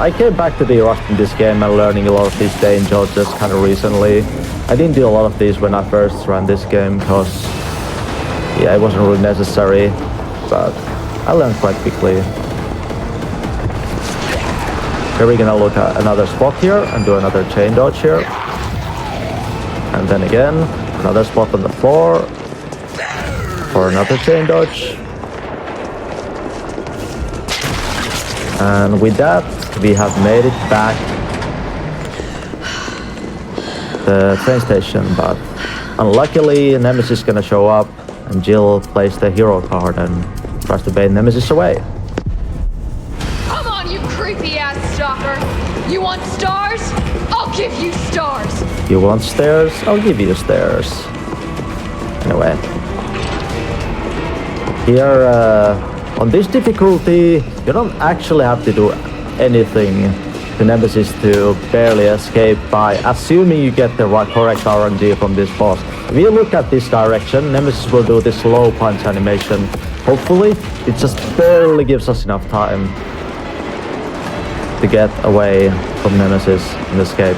I came back to the Rust in this game and learning a lot of these chain dodges kind of recently. I didn't do a lot of these when I first ran this game because yeah, it wasn't really necessary, but I learned quite quickly. Here we're gonna look at another spot here and do another chain dodge here. And then again, another spot on the floor for another chain dodge. And with that, we have made it back the train station, but unluckily Nemesis is gonna show up and Jill plays the hero card and tries to bait Nemesis away. Come on, you creepy ass stalker! You want stars? I'll give you stars! You want stairs? I'll give you stairs. Anyway. Here, on this difficulty, you don't actually have to do anything to Nemesis to barely escape by assuming you get the correct RNG from this boss. If you look at this direction, Nemesis will do this slow punch animation. Hopefully, it just barely gives us enough time to get away from Nemesis and escape.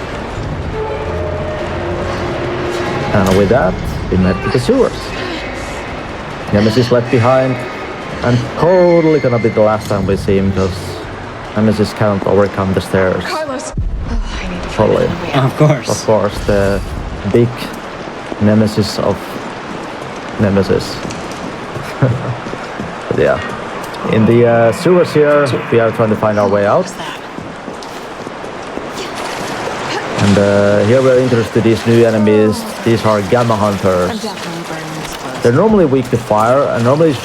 And with that, we met to the sewers. Nemesis left behind, and totally gonna be the last time we see him because Nemesis can't overcome the stairs. Carlos! Totally. Of course. Of course, the big Nemesis of Nemesis. But yeah. In the sewers here, we are trying to find our way out. And here we're introduced to these new enemies. These are Gamma Hunters. They're normally weak to fire, and normally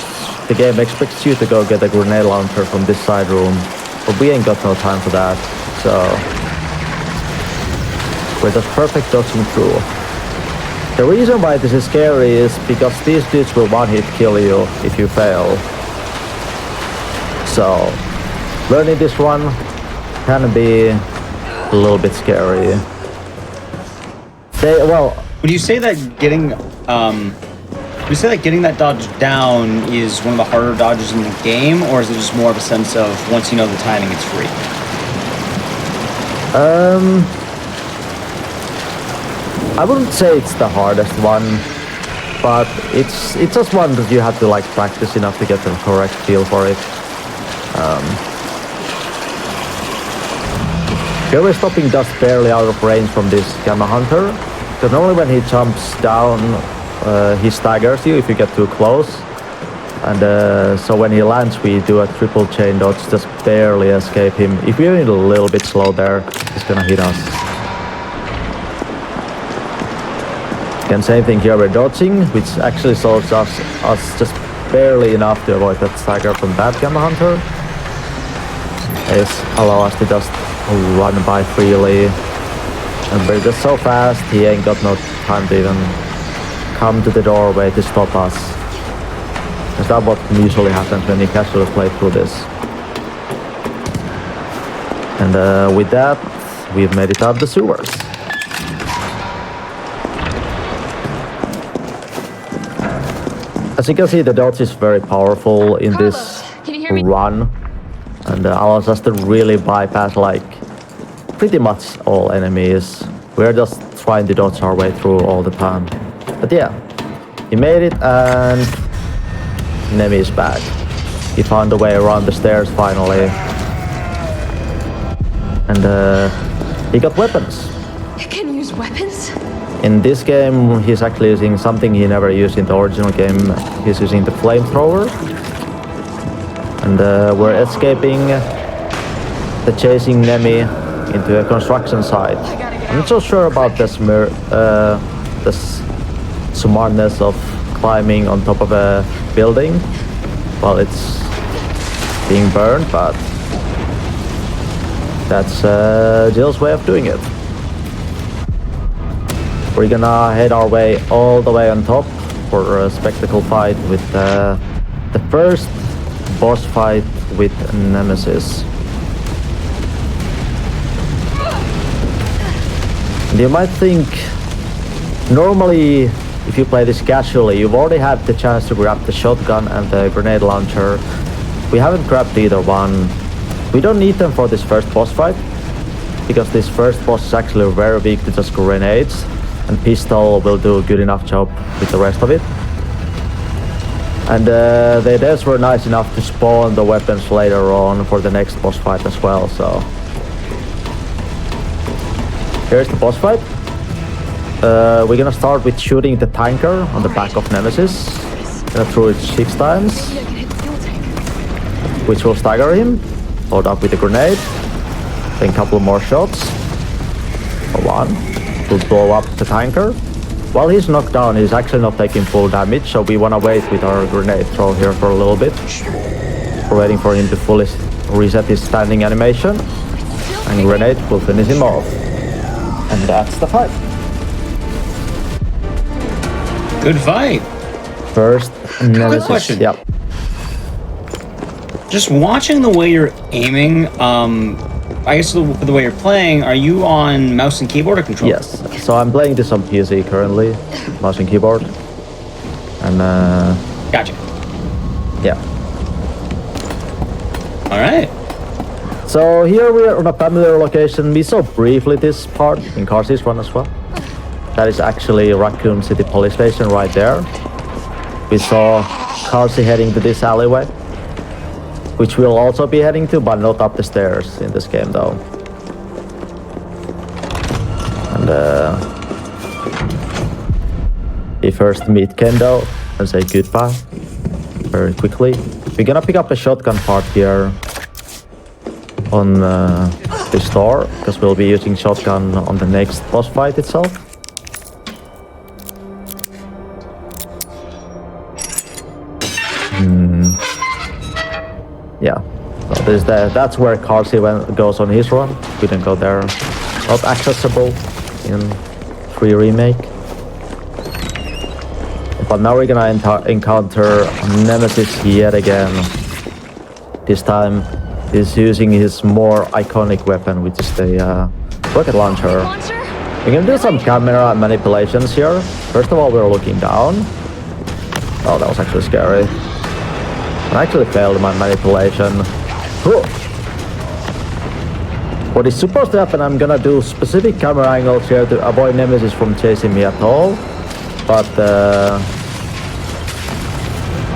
the game expects you to go get a grenade launcher from this side room. But we ain't got no time for that, so we're just perfect dodging through. The reason why this is scary is because these dudes will one-hit kill you if you fail. So learning this one can be a little bit scary. Would you say that getting that dodge down is one of the harder dodges in the game, or is it just more of a sense of once you know the timing, it's free? I wouldn't say it's the hardest one, but it's just one that you have to like practice enough to get the correct feel for it. Here we're stopping just barely out of range from this Gamma Hunter, because normally when he jumps down, he staggers you if you get too close. And so when he lands, we do a triple chain dodge, just barely escape him. If we're a little bit slow there, he's gonna hit us. Again, same thing here, we're dodging, which actually solves us just barely enough to avoid that stagger from that Gamma Hunter. It's allow us to just run by freely. And we're just so fast, he ain't got no time to even come to the doorway to stop us. Is that what usually happens when you casually play through this? And with that, we've made it out of the sewers. As you can see, the dodge is very powerful in this run, and allows us to really bypass like pretty much all enemies. We're just trying to dodge our way through all the time. But yeah, He made it, and Nemi is back. He found a way around the stairs finally. And he got weapons. You can use weapons? In this game, he's actually using something he never used in the original game. He's using the flamethrower. And we're escaping the chasing Nemi into a construction site. I'm not so sure about this smartness of climbing on top of a building while it's being burned, but that's Jill's way of doing it. We're gonna head our way all the way on top for a spectacle fight with the first boss fight with Nemesis. And you might think, normally if you play this casually, you've already had the chance to grab the shotgun and the grenade launcher. We haven't grabbed either one. We don't need them for this first boss fight, because this first boss is actually very weak to just grenades, and pistol will do a good enough job with the rest of it. And the devs were nice enough to spawn the weapons later on for the next boss fight as well, so... Here's the boss fight. We're gonna start with shooting the tanker on the back of Nemesis. Gonna throw it 6 times, which will stagger him. Load up with a grenade. Then a couple more shots. One will blow up the tanker. While he's knocked down, he's actually not taking full damage, so we wanna wait with our grenade throw here for a little bit. We're waiting for him to fully reset his standing animation, and grenade will finish him off. And that's the fight. Good fight. First Nemesis. Quick question. Yep. Just watching the way you're aiming, I guess the way you're playing, are you on mouse and keyboard or controller? Yes. So I'm playing this on PC currently, mouse and keyboard. And Gotcha. Yeah. All right. So here we are on a familiar location. We saw briefly this part in Carsey's run as well. That is actually Raccoon City Police Station right there. We saw Carsey heading to this alleyway, which we'll also be heading to, but not up the stairs in this game though. And we first meet Kendo and say goodbye very quickly. We're gonna pick up a shotgun part here on the store, because we'll be using shotgun on the next boss fight itself. Yeah, so that's where Carsey goes on his run. We didn't go there. Not accessible in 3 Remake. But now we're gonna encounter Nemesis yet again. This time he's using his more iconic weapon, which is the rocket launcher. We're gonna do some camera manipulations here. First of all, we're looking down. Oh, that was actually scary. I actually failed my manipulation. What is supposed to happen, I'm gonna do specific camera angles here to avoid Nemesis from chasing me at all. But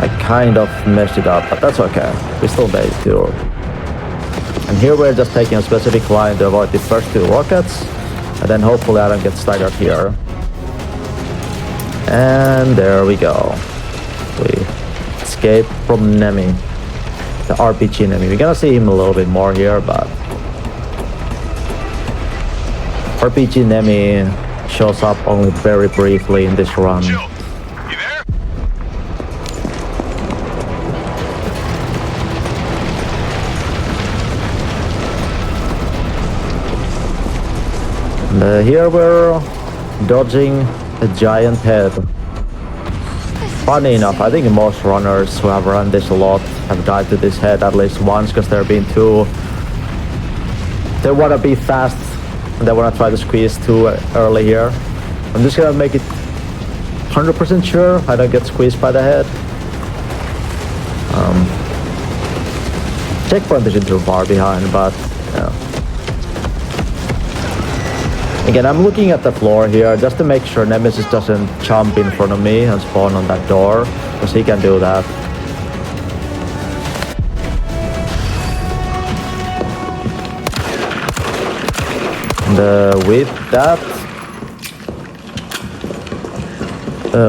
I kind of messed it up, but that's okay. We still made it too. And here we're just taking a specific line to avoid the first 2 rockets. And then hopefully I don't get staggered here. And there we go. We escape from Nemi. The RPG Nemi. We're gonna see him a little bit more here, but RPG Nemi shows up only very briefly in this run. And here we're dodging a giant head. Funny enough, I think most runners who have run this a lot have died to this head at least once, because they're being too... They want to be fast, and they want to try to squeeze too early here. I'm just gonna make it 100% sure I don't get squeezed by the head. Checkpoint isn't too far behind, but yeah. Again, I'm looking at the floor here just to make sure Nemesis doesn't jump in front of me and spawn on that door, because he can do that. And with that,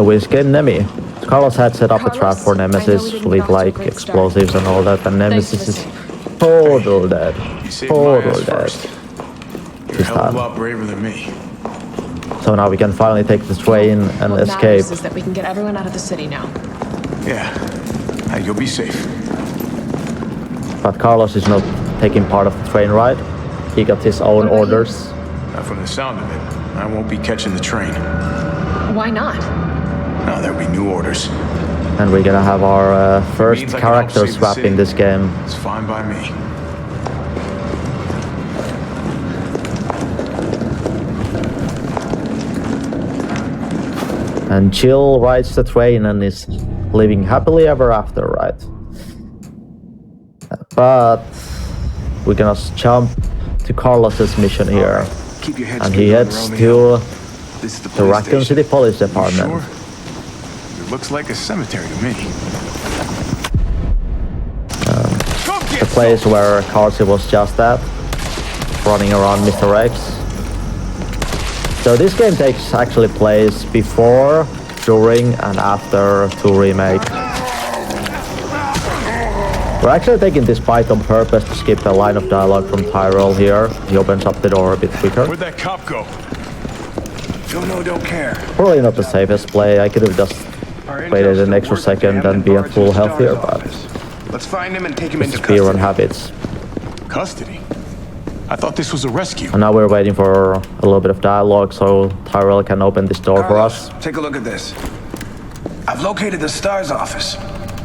we escape Nemi. Carlos had set up a trap for Nemesis with like explosives and all that, and Nemesis is total dead. Total dead. You're a hell of a lot braver than me. So now we can finally take the train and What escape. matters is that we can get everyone out of the city now. Yeah. Hey, you'll be safe. But Carlos is not taking part of the train ride. He got his own orders. Now, from the sound of it, I won't be catching the train. Why not? No, there'll be new orders. And we're gonna have our first Means I can help character save the swap city. in this game. It's fine by me. And Jill rides the train and is living happily ever after, right? But we're gonna jump to Carlos's mission here. Keep your head And straight he on heads the to Romeo. This is the the police Raccoon station. City Police You Department. sure? It looks like a cemetery to me. The place where Carsey was just at, running around Mr. X. So this game takes actually place before, during, and after 2 Remake. We're actually taking this fight on purpose to skip a line of dialogue from Tyrell here. He opens up the door a bit quicker. Where'd that cop go? Don't know, don't care. Probably not the safest play. I could have just waited an extra second and be at full health here, but Let's find him and take him it's speedrun habits. Custody? I thought this was a rescue. And now we're waiting for a little bit of dialogue so Tyrell can open this door for us. Take a look at this. I've located the STARS office.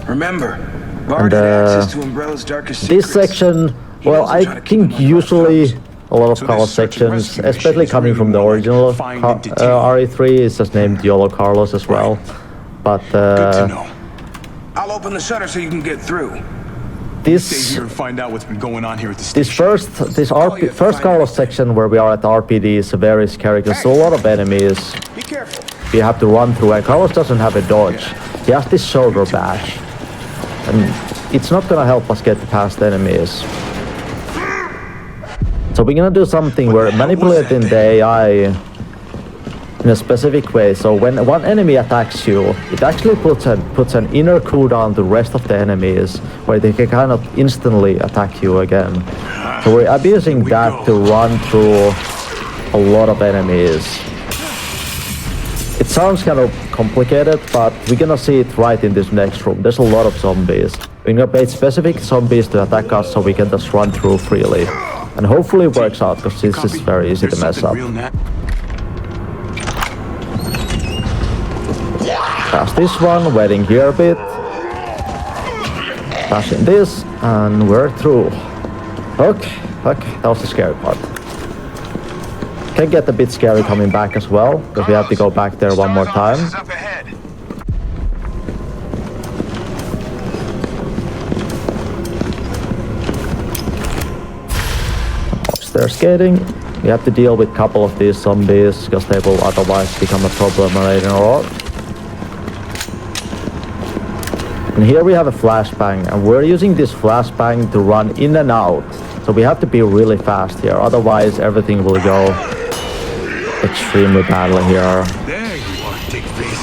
Remember, And Bard had access to Umbrella's darkest this secrets. section, well, I think usually a lot of Carlos sections, especially coming from the original RE3, is just named YOLO Carlos as well. But I'll open the shutter so you can get through. this Stay here and find out what's been going on here at the this first Carlos section where we are at RPD is very scary because there's a lot of enemies you have to run through, and Carlos doesn't have a dodge. He has this shoulder bash, and it's not gonna help us get past enemies. So we're gonna do something where manipulating the AI in a specific way. So when one enemy attacks you, it actually puts an inner cooldown to the rest of the enemies, where they can kind of instantly attack you again. So we're abusing that to run through a lot of enemies. It sounds kind of complicated, but we're gonna see it right in this next room. There's a lot of zombies. We're gonna bait specific zombies to attack us so we can just run through freely. And hopefully it works out, because this is very easy to mess up. Pass this one, waiting here a bit. Passing this, and we're through. Okay, that was the scary part. Can get a bit scary coming back as well, because we have to go back there one more time. They're skating. We have to deal with a couple of these zombies, because they will otherwise become a problem later on. And here we have a flashbang, and we're using this flashbang to run in and out. So we have to be really fast here, otherwise everything will go extremely badly here. There you are, dick face.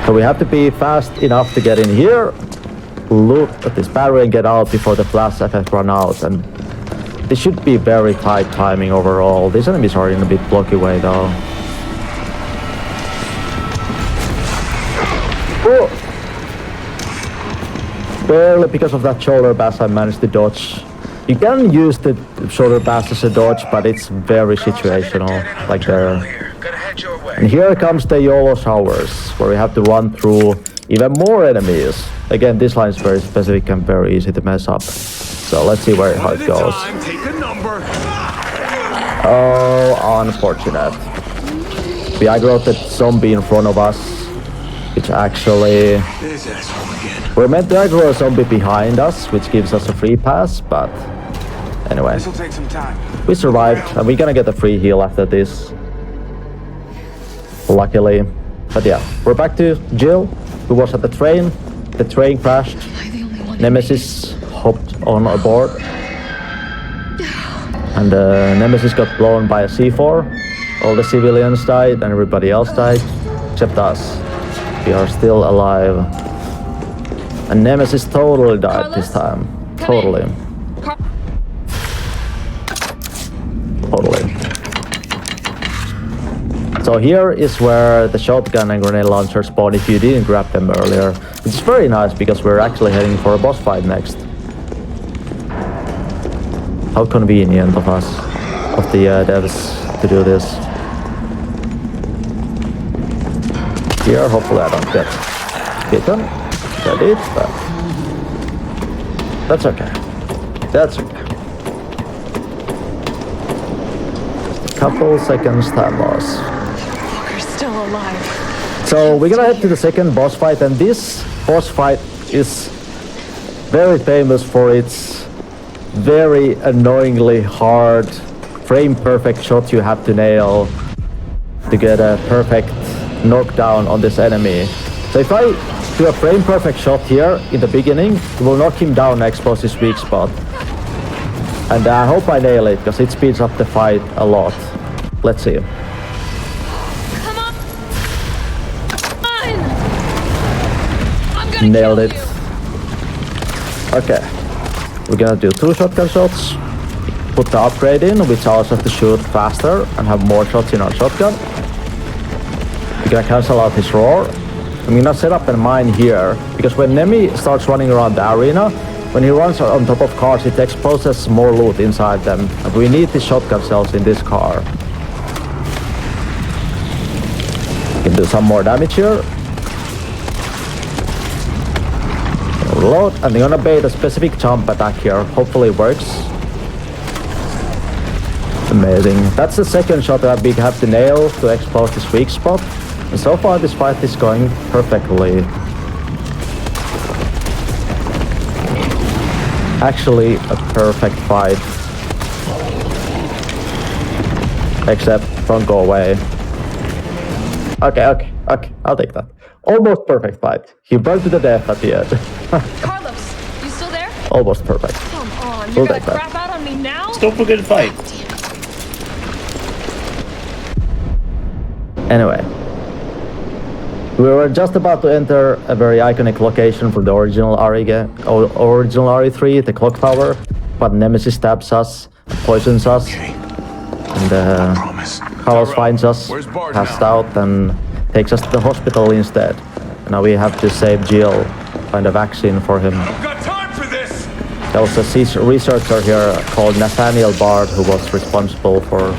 So we have to be fast enough to get in here, loot at this battery and get out before the flash effect run out. And this should be very tight timing overall. These enemies are in a bit blocky way though. Oh! Barely because of that shoulder bash I managed to dodge. You can use the shoulder bash as a dodge, but it's very situational, like there. And here comes the YOLO showers, where we have to run through even more enemies. Again, this line is very specific and very easy to mess up. So let's see how it goes. Oh, unfortunate. We aggroed the zombie in front of us, which actually This asshole again. we're meant to aggro a zombie behind us, which gives us a free pass, but anyway, This'll take some time. we survived and we're gonna get a free heal after this. Luckily. But yeah, we're back to Jill, who was at the train. The train crashed. Nemesis hopped on aboard. And Nemesis got blown by a C4. All the civilians died and everybody else died, except us. We are still alive. And Nemesis totally died this time. Totally. Totally. So here is where the shotgun and grenade launcher spawn if you didn't grab them earlier. Which is very nice because we're actually heading for a boss fight next. How convenient of us, of the devs, to do this. Here, hopefully I don't get bitten. I did, but that's okay. That's okay. Couple seconds time loss. Walker's still alive. So we're gonna head to the second boss fight, and this boss fight is very famous for its very annoyingly hard frame perfect shot you have to nail to get a perfect knockdown on this enemy. So if I do a frame perfect shot here in the beginning, it will knock him down and expose his weak spot. And I hope I nail it because it speeds up the fight a lot. Let's see. Nailed it. Okay. We're gonna do 2 shotgun shots. Put the upgrade in, which allows us to shoot faster and have more shots in our shotgun. We're gonna cancel out his roar. I'm gonna set up a mine here, because when Nemi starts running around the arena, when he runs on top of cars, it exposes more loot inside them. And we need the shotgun cells in this car. We can do some more damage here. Reload, and I'm gonna bait a specific jump attack here. Hopefully it works. Amazing. That's the second shot that we have to nail to expose this weak spot. And so far this fight is going perfectly. Actually a perfect fight. Except don't go away. Okay, I'll take that. Almost perfect fight. He burned to the death at the end. Carlos, you still there? Almost perfect. Come on, We'll you're gonna take that. crap out on me now? Still a good fight. Anyway. We were just about to enter a very iconic location from the original RE3, the clock tower, but Nemesis stabs us, poisons us, and Carlos finds us, passed out, and takes us to the hospital instead. Now we have to save Jill, find a vaccine for him. There was a researcher here called Nathaniel Bard who was responsible for,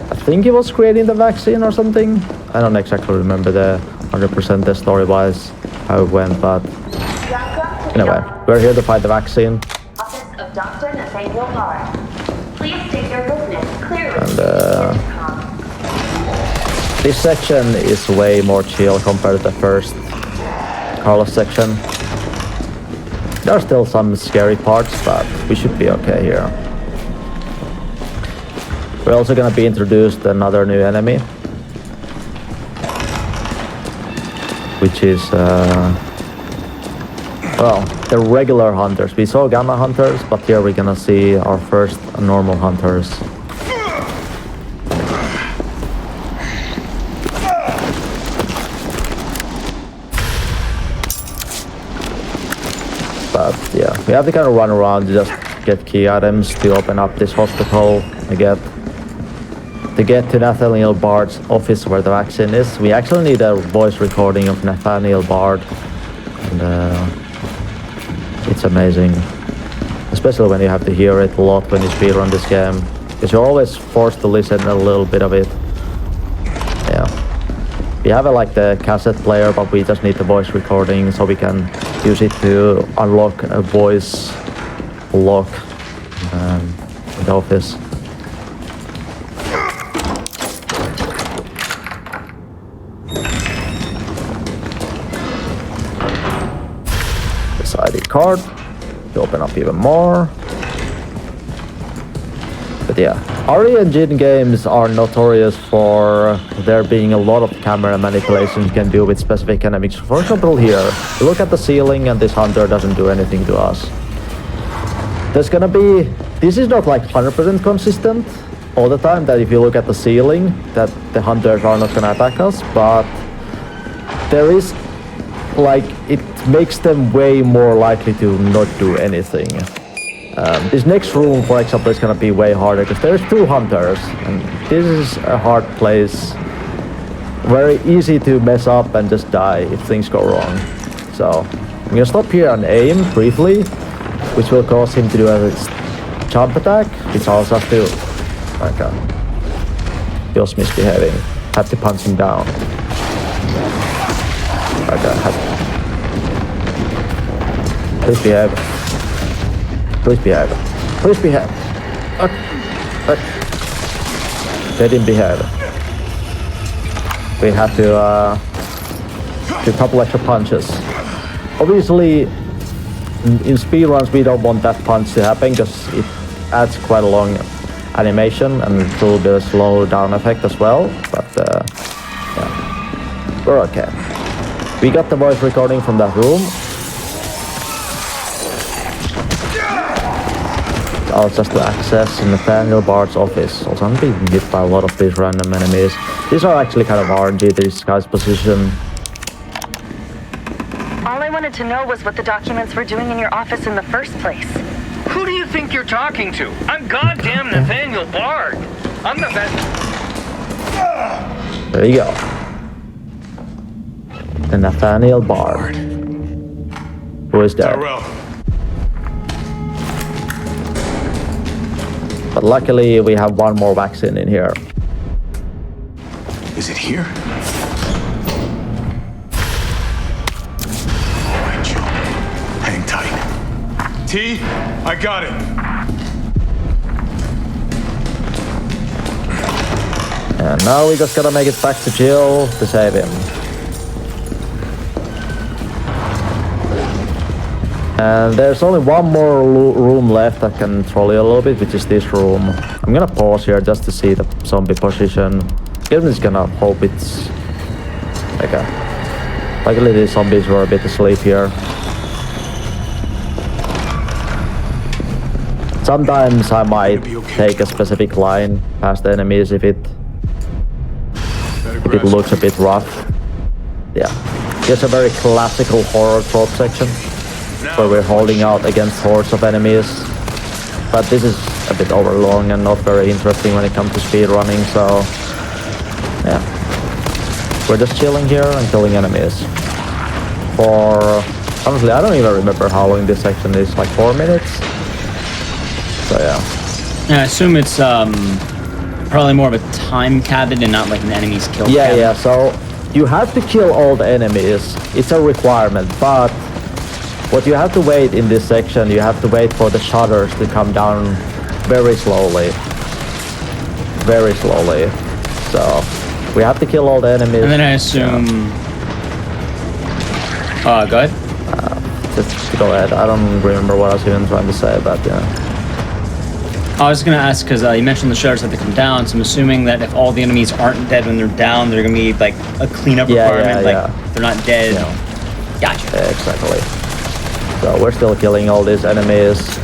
I think he was creating the vaccine or something. I don't exactly remember the 100% the story-wise how it went, but anyway, we're here to find the vaccine. Office of Dr. Nathaniel Bard. Please state your business clearly. And this section is way more chill compared to the first Carlos section. There are still some scary parts, but we should be okay here. We're also gonna be introduced to another new enemy, which is, well, the regular hunters. We saw gamma hunters, but here we're gonna see our first normal hunters. But yeah, we have to kind of run around to just get key items to open up this hospital again. To get to Nathaniel Bard's office where the vaccine is, we actually need a voice recording of Nathaniel Bard. And it's amazing. Especially when you have to hear it a lot when you speedrun this game. Because you're always forced to listen a little bit of it. Yeah. We have like the cassette player, but we just need the voice recording so we can use it to unlock a voice lock in the office. card to open up even more. But yeah, RE Engine games are notorious for there being a lot of camera manipulations you can do with specific enemies. For example here, you look at the ceiling and this hunter doesn't do anything to us. There's gonna be, this is not like 100% consistent all the time, that if you look at the ceiling, that the hunters are not gonna attack us, but there is, like, it makes them way more likely to not do anything. This next room, for example, is gonna be way harder because there's 2 hunters, and this is a hard place. Very easy to mess up and just die if things go wrong. So I'm gonna stop here and aim briefly, which will cause him to do a jump attack, which also has to. Okay. He was misbehaving. Had to punch him down. Okay. Please behave. Please behave. Please behave. They didn't behave. We had to do a couple extra punches. Obviously, in speedruns we don't want that punch to happen because it adds quite a long animation and a little bit of slow down effect as well. But yeah, we're okay. We got the voice recording from that room. Just to access Nathaniel Bard's office. Also, I'm being hit by a lot of these random enemies. These are actually kind of RNG, this guy's position. All I wanted to know was what the documents were doing in your office in the first place. Who do you think you're talking to? I'm goddamn Nathaniel Bard. I'm the best. There you go. The Nathaniel Bard. Who is that? Tyrell. But luckily we have one more vaccine in here. Is it here? Alright, Joe. Hang tight. T, I got it. And now we just gotta make it back to Jill to save him. And there's only one more room left that can troll you a little bit, which is this room. I'm gonna pause here just to see the zombie position. I'm just gonna hope it's... Okay. Luckily these zombies were a bit asleep here. Sometimes I might take a specific line past the enemies if it looks a bit rough. Yeah. Here's a very classical horror trope section, where we're holding out against hordes of enemies. But this is a bit overlong and not very interesting when it comes to speedrunning, so yeah. We're just chilling here and killing enemies. For, honestly, I don't even remember how long this section is, like 4 minutes? So yeah. I assume it's probably more of a time cabinet and not like an enemy's kill cabinet. Yeah, so you have to kill all the enemies. It's a requirement, but what you have to wait in this section, you have to wait for the shutters to come down very slowly. Very slowly. So, we have to kill all the enemies. And then I assume... go ahead. Just go ahead. I don't remember what I was even trying to say, but yeah. I was going to ask, because you mentioned the shutters have to come down, so I'm assuming that if all the enemies aren't dead when they're down, they're going to be like a cleanup requirement, if they're not dead. Yeah. Gotcha. Yeah, exactly. So we're still killing all these enemies.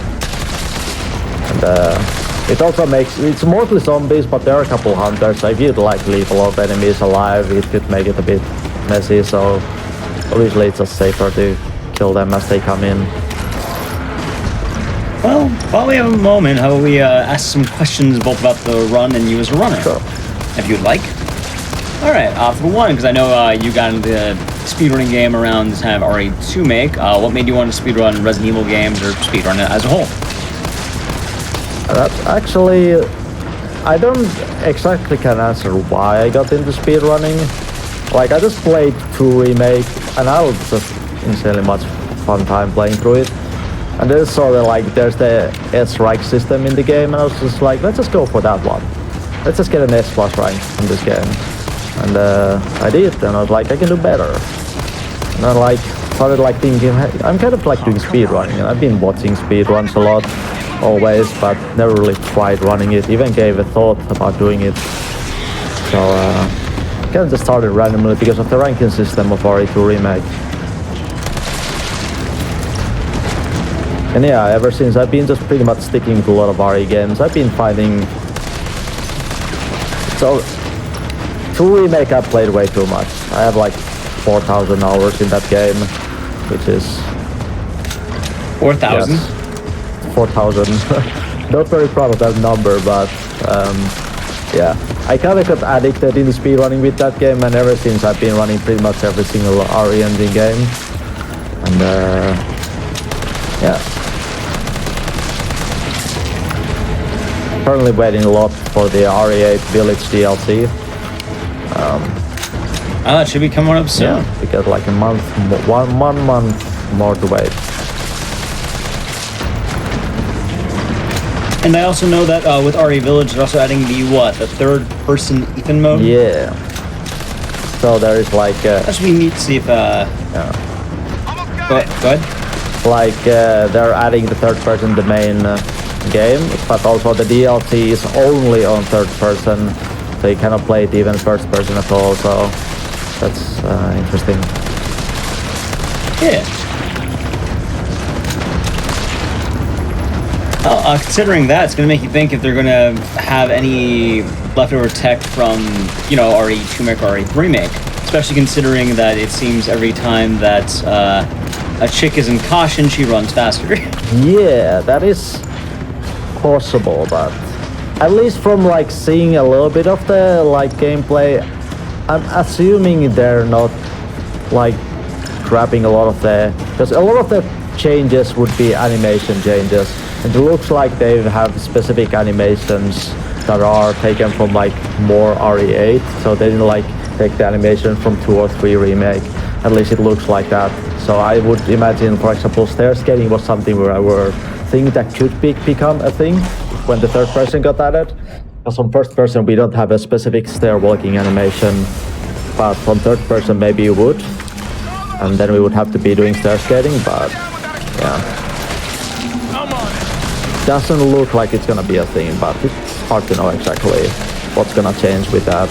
And it also makes, it's mostly zombies, but there are a couple hunters, so if you'd like leave a lot of enemies alive, it could make it a bit messy, so obviously it's just safer to kill them as they come in. Well, while we have a moment, how about we ask some questions both about the run and you as a runner? Sure. If you'd like. Alright, for one, because I know you got into the speedrunning game around the time of RE2 Make, what made you want to speedrun Resident Evil games or speedrun it as a whole? That's actually, I don't exactly can answer why I got into speedrunning. Like, I just played 2 Remake, and I was just insanely much fun time playing through it. And then saw that, like, there's the S-rank system in the game, and I was just like, let's just go for that one. Let's just get an S+ rank in this game. And I did, and I was like, I can do better. And then, like, started like thinking, I'm kind of like doing speedrunning, and I've been watching speedruns a lot, always, but never really tried running it, even gave a thought about doing it. So kind of just started randomly because of the ranking system of RE2 Remake. And yeah, ever since I've been just pretty much sticking to a lot of RE games. I've been finding... So, 2 Remake I've played way too much. I have like 4,000 hours in that game, which is... 4,000? Yes, 4,000. Not very proud of that number, but yeah. I kind of got addicted in speedrunning with that game, and ever since I've been running pretty much every single RE engine game. And yeah. Currently waiting a lot for the RE8 Village DLC. It should be coming up soon. Yeah, we got like a month, one month more to wait. And I also know that with RE Village, they're also adding the third-person Ethan mode? Yeah. So there is like... that should be neat to see if... yeah. Go ahead. Like, they're adding the third-person, the main game, but also the DLC is only on third-person, so you cannot play it even first-person at all, so that's interesting. Yeah. Considering that, it's going to make you think if they're going to have any leftover tech from, you know, RE2 Make, RE3 Remake, especially considering that it seems every time that a chick is in caution, she runs faster. Yeah, that is possible, but at least from like seeing a little bit of the like gameplay, I'm assuming they're not like grabbing a lot of the, because a lot of the changes would be animation changes. It looks like they have specific animations that are taken from like more RE8, so they didn't like take the animation from 2 or 3 Remake. At least it looks like that. So I would imagine, for example, stair skating was something where I were thinking that could become a thing when the third person got added. Because on first person we don't have a specific stair walking animation, but on third person maybe you would, and then we would have to be doing stair skating. But yeah. Doesn't look like it's gonna be a thing, but it's hard to know exactly what's gonna change with that.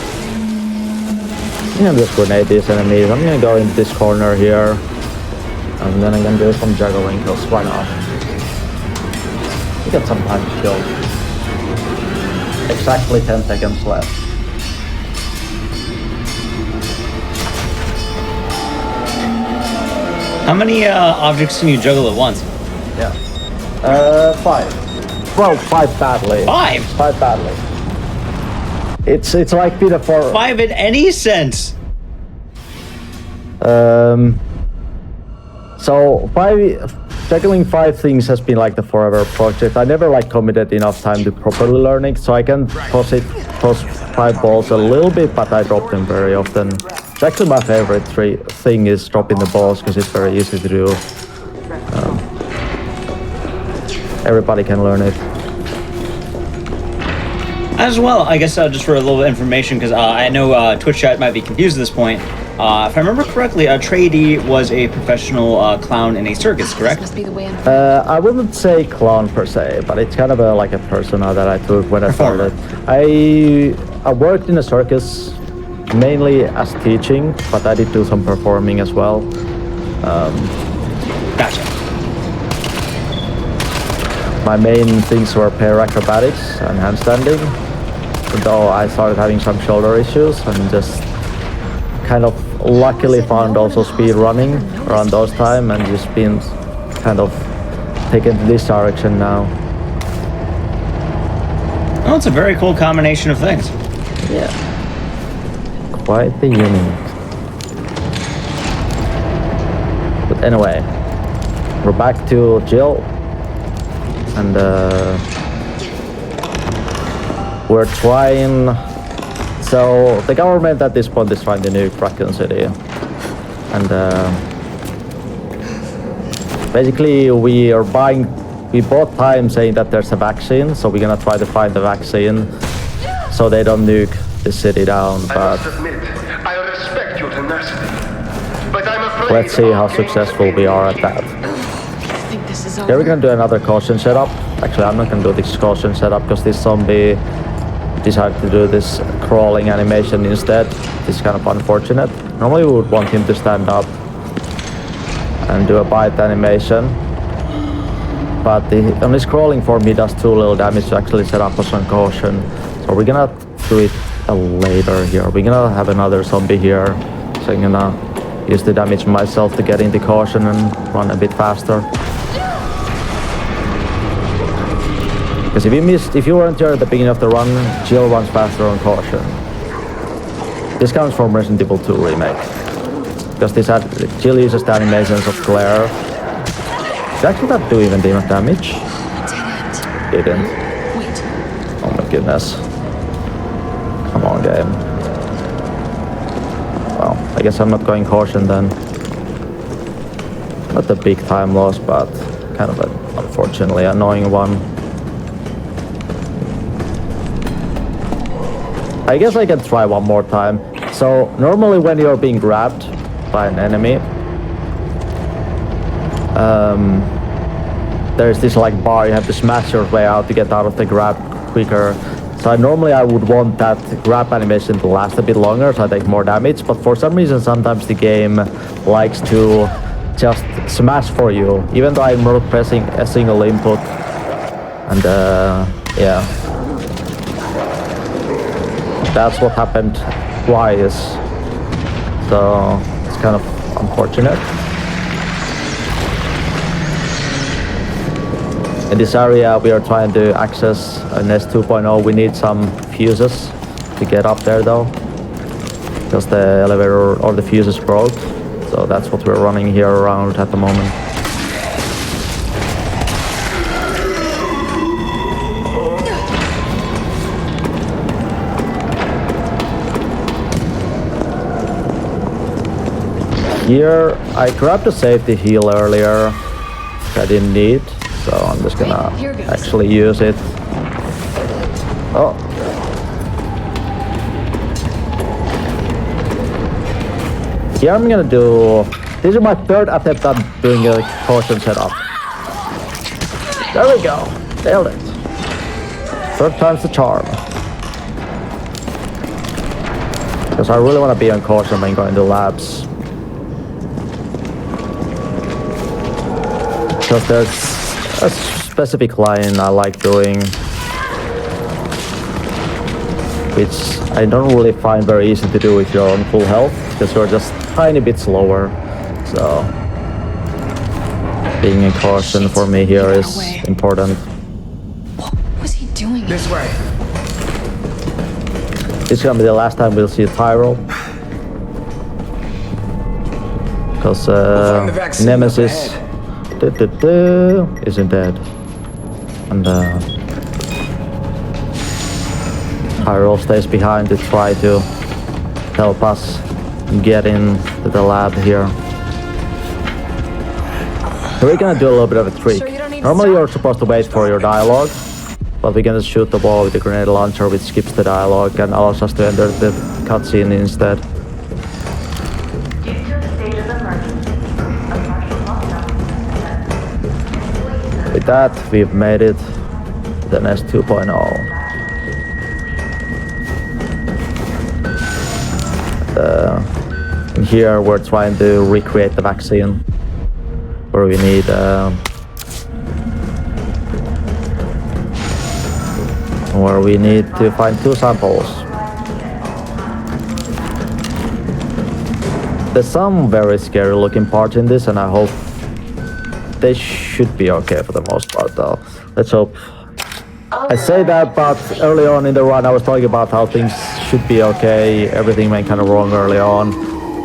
I'm gonna just grenade these enemies. I'm gonna go into this corner here, and then I'm gonna do some juggling, because why not? We got some time to kill. Exactly 10 seconds left. How many objects can you juggle at once? Yeah. 5. Well, 5 badly. 5? 5 badly. It's like bit of 5 in any sense. So juggling 5 things has been like the forever project. I never like committed enough time to properly learn it, so I can toss 5 balls a little bit, but I drop them very often. It's actually my favorite thing is dropping the balls, because it's very easy to do. Everybody can learn it. As well, I guess just for a little bit of information, because I know Twitch chat might be confused at this point. If I remember correctly, Trady was a professional clown in a circus, correct? I wouldn't say clown per se, but it's kind of like a persona that I took when I started. I worked in a circus, mainly as teaching, but I did do some performing as well. Gotcha. My main things were pair acrobatics and handstanding, though I started having some shoulder issues and just kind of luckily found also speed running around those time and just been kind of taken to this direction now. Well, it's a very cool combination of things. Yeah. Quite the unique. But anyway, we're back to Jill. And we're trying, so the government at this point is trying to nuke Raccoon City, and basically we bought time saying that there's a vaccine, so we're gonna try to find the vaccine so they don't nuke the city down. But I must admit, I respect your tenacity. Let's see how successful we are at that. Here we're gonna do another caution setup. Actually, I'm not gonna do this caution setup because this zombie decided to do this crawling animation instead. It's kind of unfortunate. Normally we would want him to stand up and do a bite animation. But on his crawling form, he does too little damage to actually set up us on caution. So we're gonna do it later here. We're gonna have another zombie here. So I'm gonna use the damage myself to get into caution and run a bit faster. Because if you weren't here at the beginning of the run, Jill runs faster on caution. This comes from Resident Evil 2 Remake. Because Jill uses the animations of glare. Did actually not do even enough damage? Didn't. Oh my goodness. Come on, game. Well, I guess I'm not going caution then. Not a big time loss, but kind of an unfortunately annoying one. I guess I can try one more time. So normally when you're being grabbed by an enemy, there's this like bar, you have to smash your way out to get out of the grab quicker. So normally I would want that grab animation to last a bit longer so I take more damage, but for some reason sometimes the game likes to just smash for you, even though I'm not pressing a single input. And yeah. That's what happened twice. So it's kind of unfortunate. In this area we are trying to access Nest 2.0. We need some fuses to get up there though, because the elevator or the fuses broke. So that's what we're running here around at the moment. Here, I grabbed a safety heal earlier, which I didn't need, so I'm just gonna actually use it. Oh. Here I'm gonna do... This is my third attempt at doing a caution setup. There we go. Nailed it. Third time's the charm. Because I really want to be on caution when going to labs. Because there's a specific line I like doing, which I don't really find very easy to do if you're on full health, because you're just a tiny bit slower. So being in caution for me here is important. What was he doing? This way. This is gonna be the last time we'll see Tyrell. Because Nemesis isn't dead. And Tyrell stays behind to try to help us get into the lab here. So we're gonna do a little bit of a trick. Normally you're supposed to wait for your dialogue, but we're gonna shoot the ball with the grenade launcher, which skips the dialogue and allows us to enter the cutscene instead. With that, we've made it to the Nest 2.0. And here we're trying to recreate the vaccine, where we need to find 2 samples. There's some very scary looking parts in this, and I hope they should be okay for the most part though. Let's hope. I say that, but early on in the run I was talking about how things should be okay. Everything went kind of wrong early on,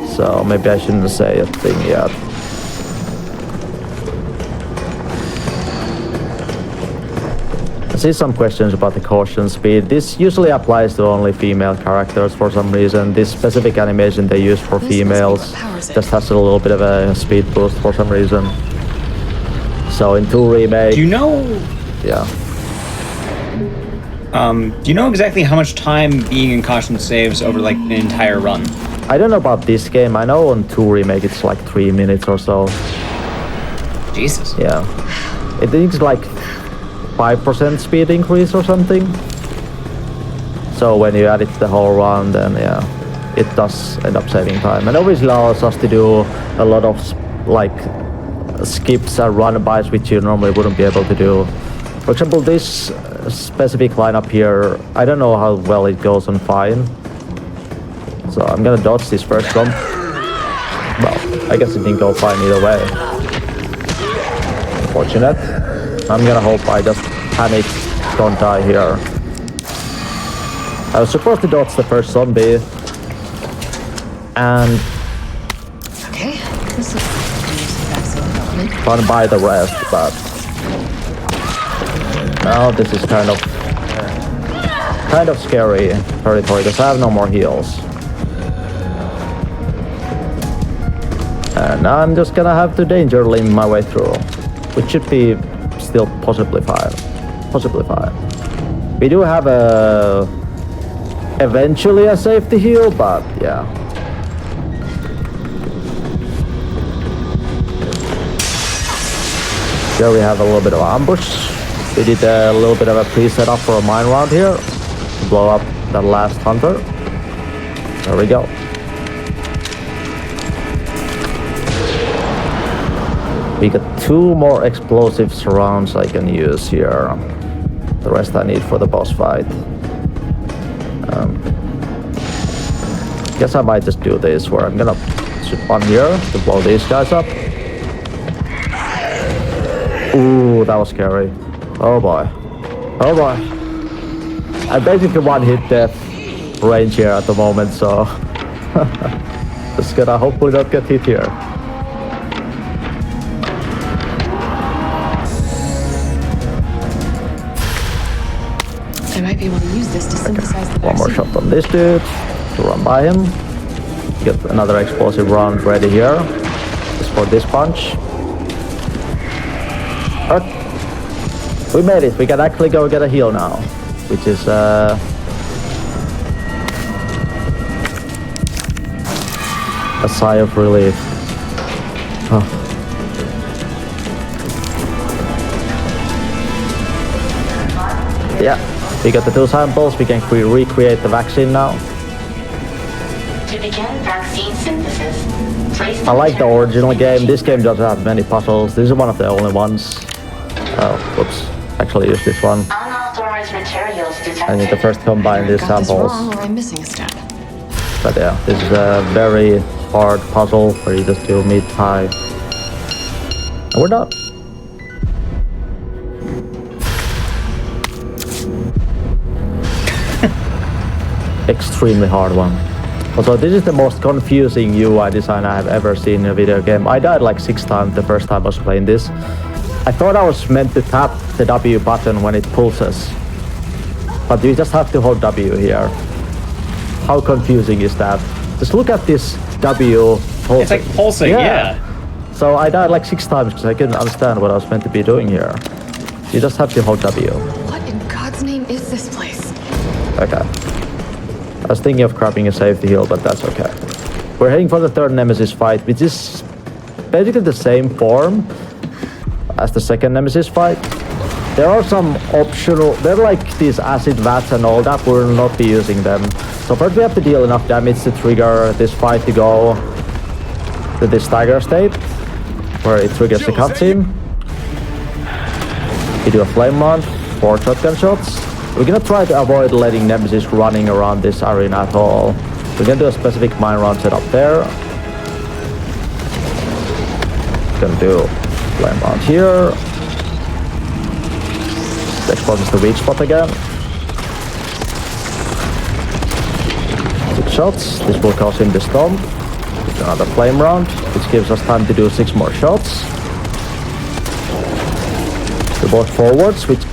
so maybe I shouldn't say a thing yet. I see some questions about the caution speed. This usually applies to only female characters for some reason. This specific animation they use for females just has a little bit of a speed boost for some reason. So in 2 Remake... Do you know... Yeah. Do you know exactly how much time being in caution saves over like an entire run? I don't know about this game. I know on 2 Remake it's like 3 minutes or so. Jesus. Yeah. I think it's like 5% speed increase or something. So when you add it to the whole run, then yeah, it does end up saving time. And obviously allows us to do a lot of like skips and run-bys which you normally wouldn't be able to do. For example, this specific lineup here, I don't know how well it goes on fine. So I'm gonna dodge this first jump. Well, I guess it didn't go fine either way. Unfortunate. I'm gonna hope I just panic, don't die here. I was supposed to dodge the first zombie. And Okay, this looks like I can use some vaccine development. run by the rest, but now this is kind of scary territory because I have no more heals. And I'm just gonna have to danger limb my way through, which should be still possibly fine. Possibly fine. We do have eventually a safety heal, but yeah. Here we have a little bit of ambush. We did a little bit of a pre-setup for a mine round here to blow up that last hunter. There we go. We got 2 more explosive rounds I can use here. The rest I need for the boss fight. Guess I might just do this where I'm gonna shoot one here to blow these guys up. Ooh, that was scary. Oh boy. Oh boy. I'm basically one hit death range here at the moment, so just gonna hopefully not get hit here. I might be able to use this to synthesize the One more vaccine. shot on this dude to run by him. Get another explosive round ready here. Just for this punch. We made it. We can actually go get a heal now, which is a sigh of relief. Oh. Yeah, we got the 2 samples. We can recreate the vaccine now. To begin vaccine synthesis, place I like the original game. This game doesn't have many puzzles. This is one of the only ones. Oh, whoops. Actually use this one. unauthorized materials detected. I need to first combine these Got this samples. wrong, or I'm missing a step. But yeah, this is a very hard puzzle where you just do meat pie. And we're done. Extremely hard one. Also, this is the most confusing UI design I have ever seen in a video game. I died like 6 times the first time I was playing this. I thought I was meant to tap the W button when it pulses. But you just have to hold W here. How confusing is that? Just look at this W pulsing. It's like pulsing, yeah. So I died like 6 times because I couldn't understand what I was meant to be doing here. You just have to hold W. What in God's name is this place? Okay. I was thinking of grabbing a safety heal, but that's okay. We're heading for the 3rd Nemesis fight, which is basically the same form as the 2nd Nemesis fight. There are some optional, they're like these acid vats and all that, we'll not be using them. So first we have to deal enough damage to trigger this fight to go to this stagger state, where it triggers the cutscene. We do a flame launch, 4 shotgun shots. We're gonna try to avoid letting Nemesis running around this arena at all. We're gonna do a specific mine round setup there. Gonna do flame round here. The explosive is the weak spot again. 6 shots. This will cause him to stomp. Another flame round, which gives us time to do 6 more shots. Do both forwards, which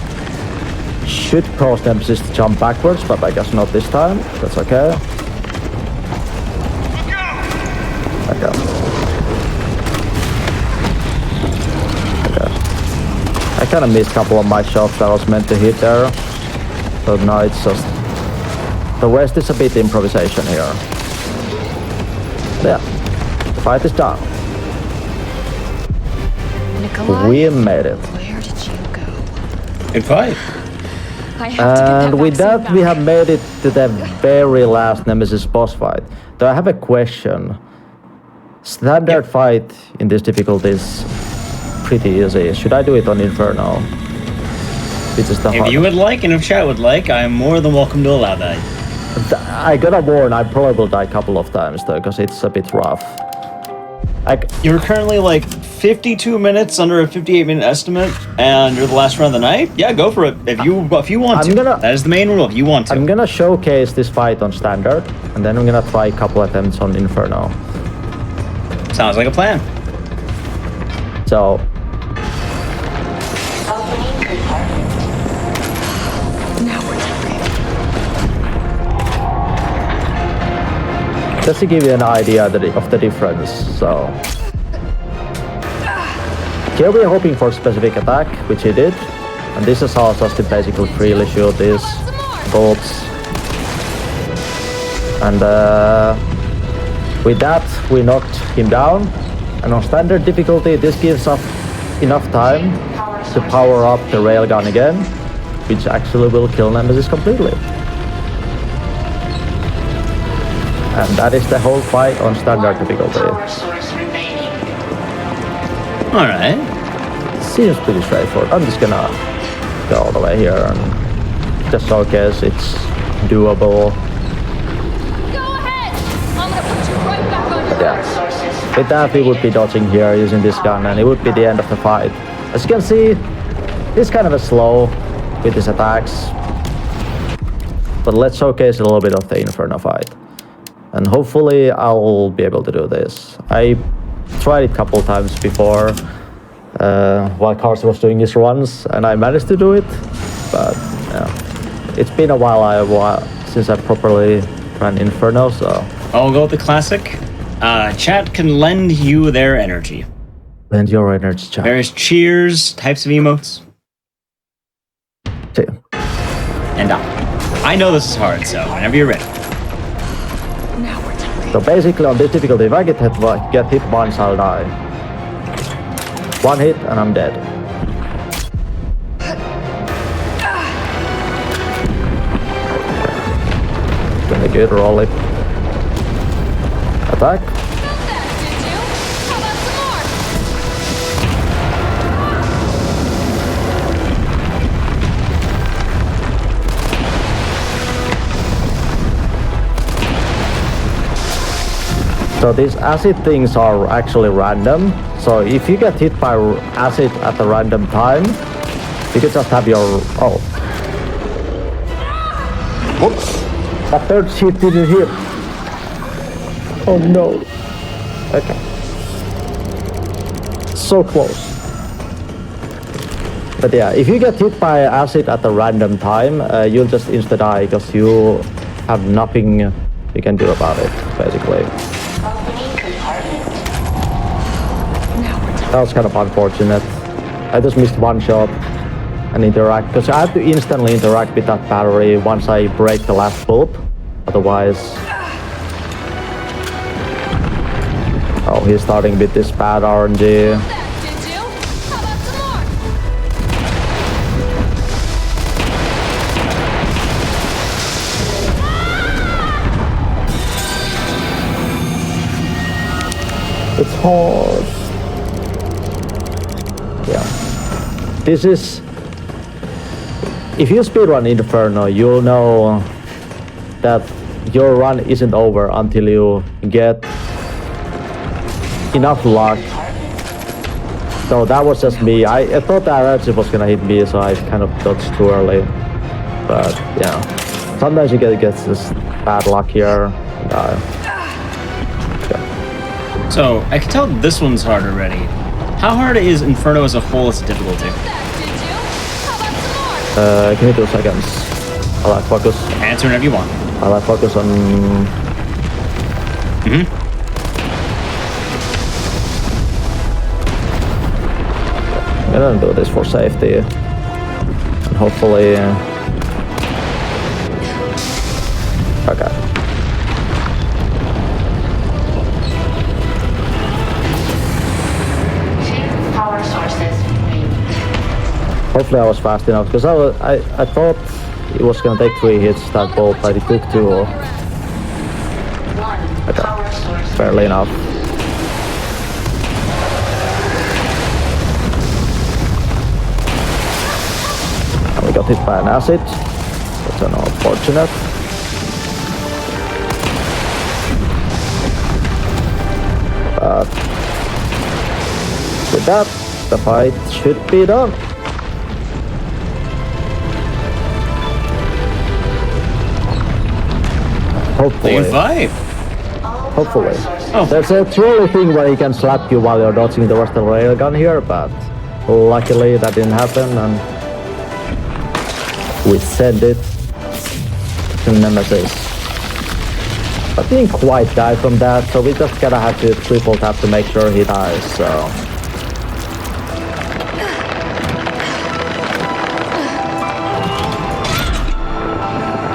should cause Nemesis to jump backwards, but I guess not this time. That's okay. Okay. Okay. I kind of missed a couple of my shots that I was meant to hit there. So now it's just the rest is a bit improvisation here. Yeah, the fight is done. Nikolai, We made it. where did you go? Good fight. I have to get that And with vaccine that, we back. have made it to the very last Nemesis boss fight. Though I have a question. Standard fight in this difficulty is pretty easy. Should I do it on Inferno? Which is the If hard. you would like, and if chat would like, I am more than welcome to allow that. I gotta warn, I probably will die a couple of times though, because it's a bit rough. You're currently like 52 minutes under a 58-minute estimate, and you're the last round of the night. Yeah, go for it. If you want to. That is the main rule. If you want to. I'm gonna showcase this fight on Standard, and then I'm gonna try a couple attempts on Inferno. Sounds like a plan. So, just to give you an idea of the difference, so here we're hoping for specific attack, which he did, and this is how just to basically freely shoot these bolts. And with that, we knocked him down, and on standard difficulty, this gives us enough time to power up the railgun again, which actually will kill Nemesis completely. And that is the whole fight on standard difficulty. Alright. Seems pretty straightforward. I'm just gonna go all the way here and just showcase it's doable. Yeah. With that, we would be dodging here using this gun, and it would be the end of the fight. As you can see, it's kind of a slow with his attacks. But let's showcase a little bit of the Inferno fight. And hopefully I'll be able to do this. I tried it a couple times before while Carson was doing his runs, and I managed to do it. But yeah, it's been a while since I properly ran Inferno, so... I'll go with the classic. Chat can lend you their energy. Lend your energy, chat. Various cheers, types of emotes. See. And I know this is hard, so whenever you're ready. So basically on this difficulty, if I get hit once, I'll die. One hit and I'm dead. Gonna get rolling. Attack. So these acid things are actually random. So if you get hit by acid at a random time, you can just have your... Oh. Whoops. That third hit didn't hit. Oh no. Okay. So close. But yeah, if you get hit by acid at a random time, you'll just insta-die because you have nothing you can do about it, basically. That was kind of unfortunate. I just missed one shot and interact, because I have to instantly interact with that battery once I break the last bullet. Otherwise... Oh, he's starting with this bad RNG. It's hard. Yeah. This is... If you speedrun Inferno, you'll know that your run isn't over until you get enough luck. So that was just me. I thought that actually was gonna hit me, so I kind of dodged too early. But yeah, sometimes you get this bad luck here. So I can tell this one's hard already. How hard is Inferno as a whole as a difficulty? Give me 2 seconds. I'll like focus. Answer whenever you want. I'll like focus on... I'm gonna do this for safety. And hopefully... Okay. Power sources. Hopefully I was fast enough, because I thought it was gonna take 3 hits that bolt, but it took 2. Okay, fairly enough. And we got hit by an acid. That's unfortunate. But with that, the fight should be done. Hopefully. Hopefully. Oh. There's a trolley thing where he can slap you while you're dodging the rest of the railgun here, but luckily that didn't happen, and we send it to Nemesis. But didn't quite die from that, so we just gotta have to triple tap to make sure he dies, so...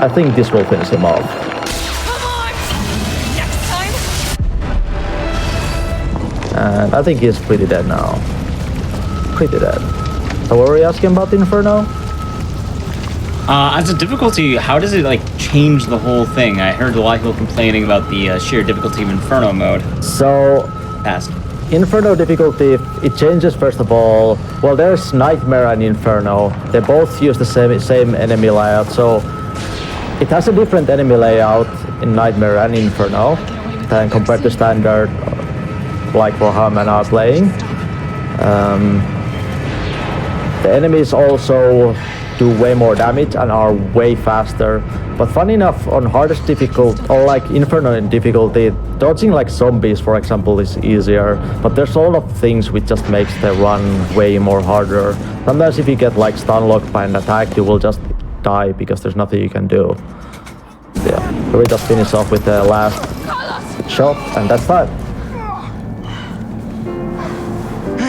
I think this will finish him off. And I think he's pretty dead now. Pretty dead. So what were you asking about Inferno? As a difficulty, how does it like change the whole thing? I heard a lot of people complaining about the sheer difficulty of Inferno mode. So, Inferno difficulty, it changes first of all. Well, there's Nightmare and Inferno. They both use the same enemy layout, so it has a different enemy layout in Nightmare and Inferno than compared to standard, like Warhammer and are playing. The enemies also do way more damage and are way faster. But funny enough, on hardest difficulty, or like Inferno difficulty, dodging like zombies, for example, is easier. But there's a lot of things which just makes the run way more harder. Sometimes if you get like stun locked by an attack, you will just die because there's nothing you can do. Yeah, so we just finish off with the last shot, and that's that.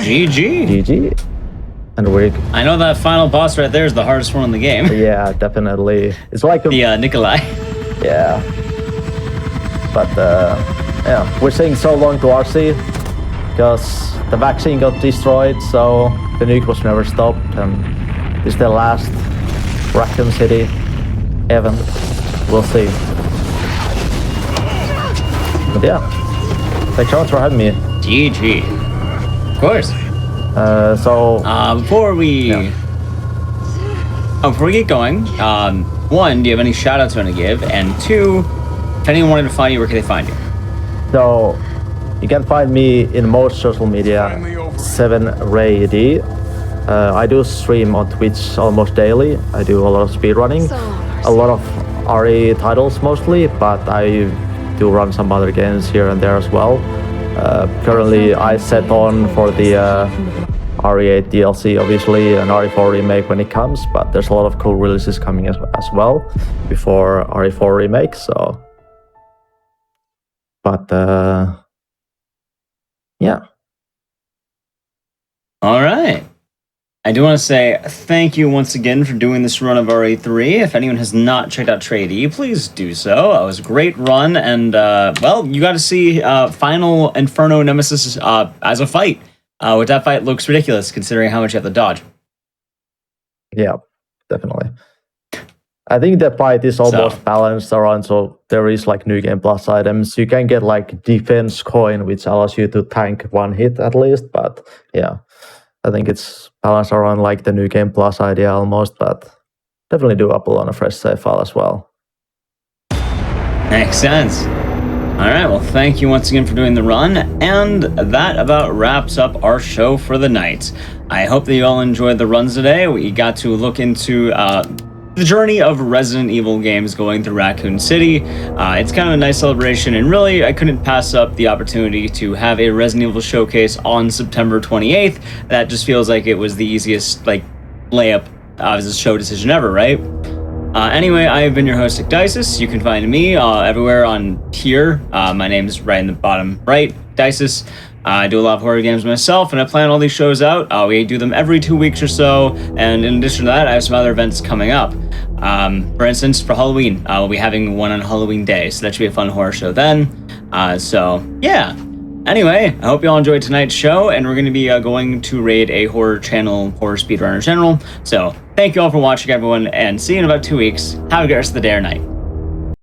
GG. GG. And I know that final boss right there is the hardest one in the game. Yeah, definitely. It's like the Nikolai. Yeah. But yeah, we're saying so long to RC because the vaccine got destroyed, so the nuke was never stopped, and it's the last Raccoon City event. We'll see. But yeah, thanks so much for having me. GG. Of course. Before we get going, one, do you have any shout outs you want to give? And two, if anyone wanted to find you, where can they find you? So you can find me in most social media, 7RayD. I do stream on Twitch almost daily. I do a lot of speedrunning, a lot of RE titles mostly, but I do run some other games here and there as well. Currently, I set on for the RE8 DLC, obviously, and RE4 Remake when it comes, but there's a lot of cool releases coming as well before RE4 Remake, so... But, yeah. All right. I do want to say thank you once again for doing this run of RE3. If anyone has not checked out Trade-E, please do so. It was a great run, and, well, you got to see final Inferno Nemesis as a fight. Which that fight looks ridiculous, considering how much you have to dodge. Yeah, definitely. I think the fight is almost balanced around, so there is like New Game Plus items. You can get like Defense Coin, which allows you to tank one hit at least, but yeah. I think it's balanced around like the New Game Plus idea almost, but definitely doable on a fresh save file as well. Makes sense. All right, well, thank you once again for doing the run, and that about wraps up our show for the night. I hope that you all enjoyed the runs today. We got to look into the journey of Resident Evil games going through Raccoon City. It's kind of a nice celebration, and really, I couldn't pass up the opportunity to have a Resident Evil showcase on September 28th. That just feels like it was the easiest layup as a show decision ever, right? Anyway, I have been your host, Dices. You can find me everywhere on here. My name is right in the bottom right, Dices. I do a lot of horror games myself, and I plan all these shows out. We do them every 2 weeks or so, and in addition to that, I have some other events coming up. For instance, for Halloween, we'll be having one on Halloween Day, so that should be a fun horror show then. So, yeah. Anyway, I hope you all enjoyed tonight's show, and we're going to be going to raid a horror speedrunner channel. So, thank you all for watching, everyone, and see you in about 2 weeks. Have a good rest of the day or night.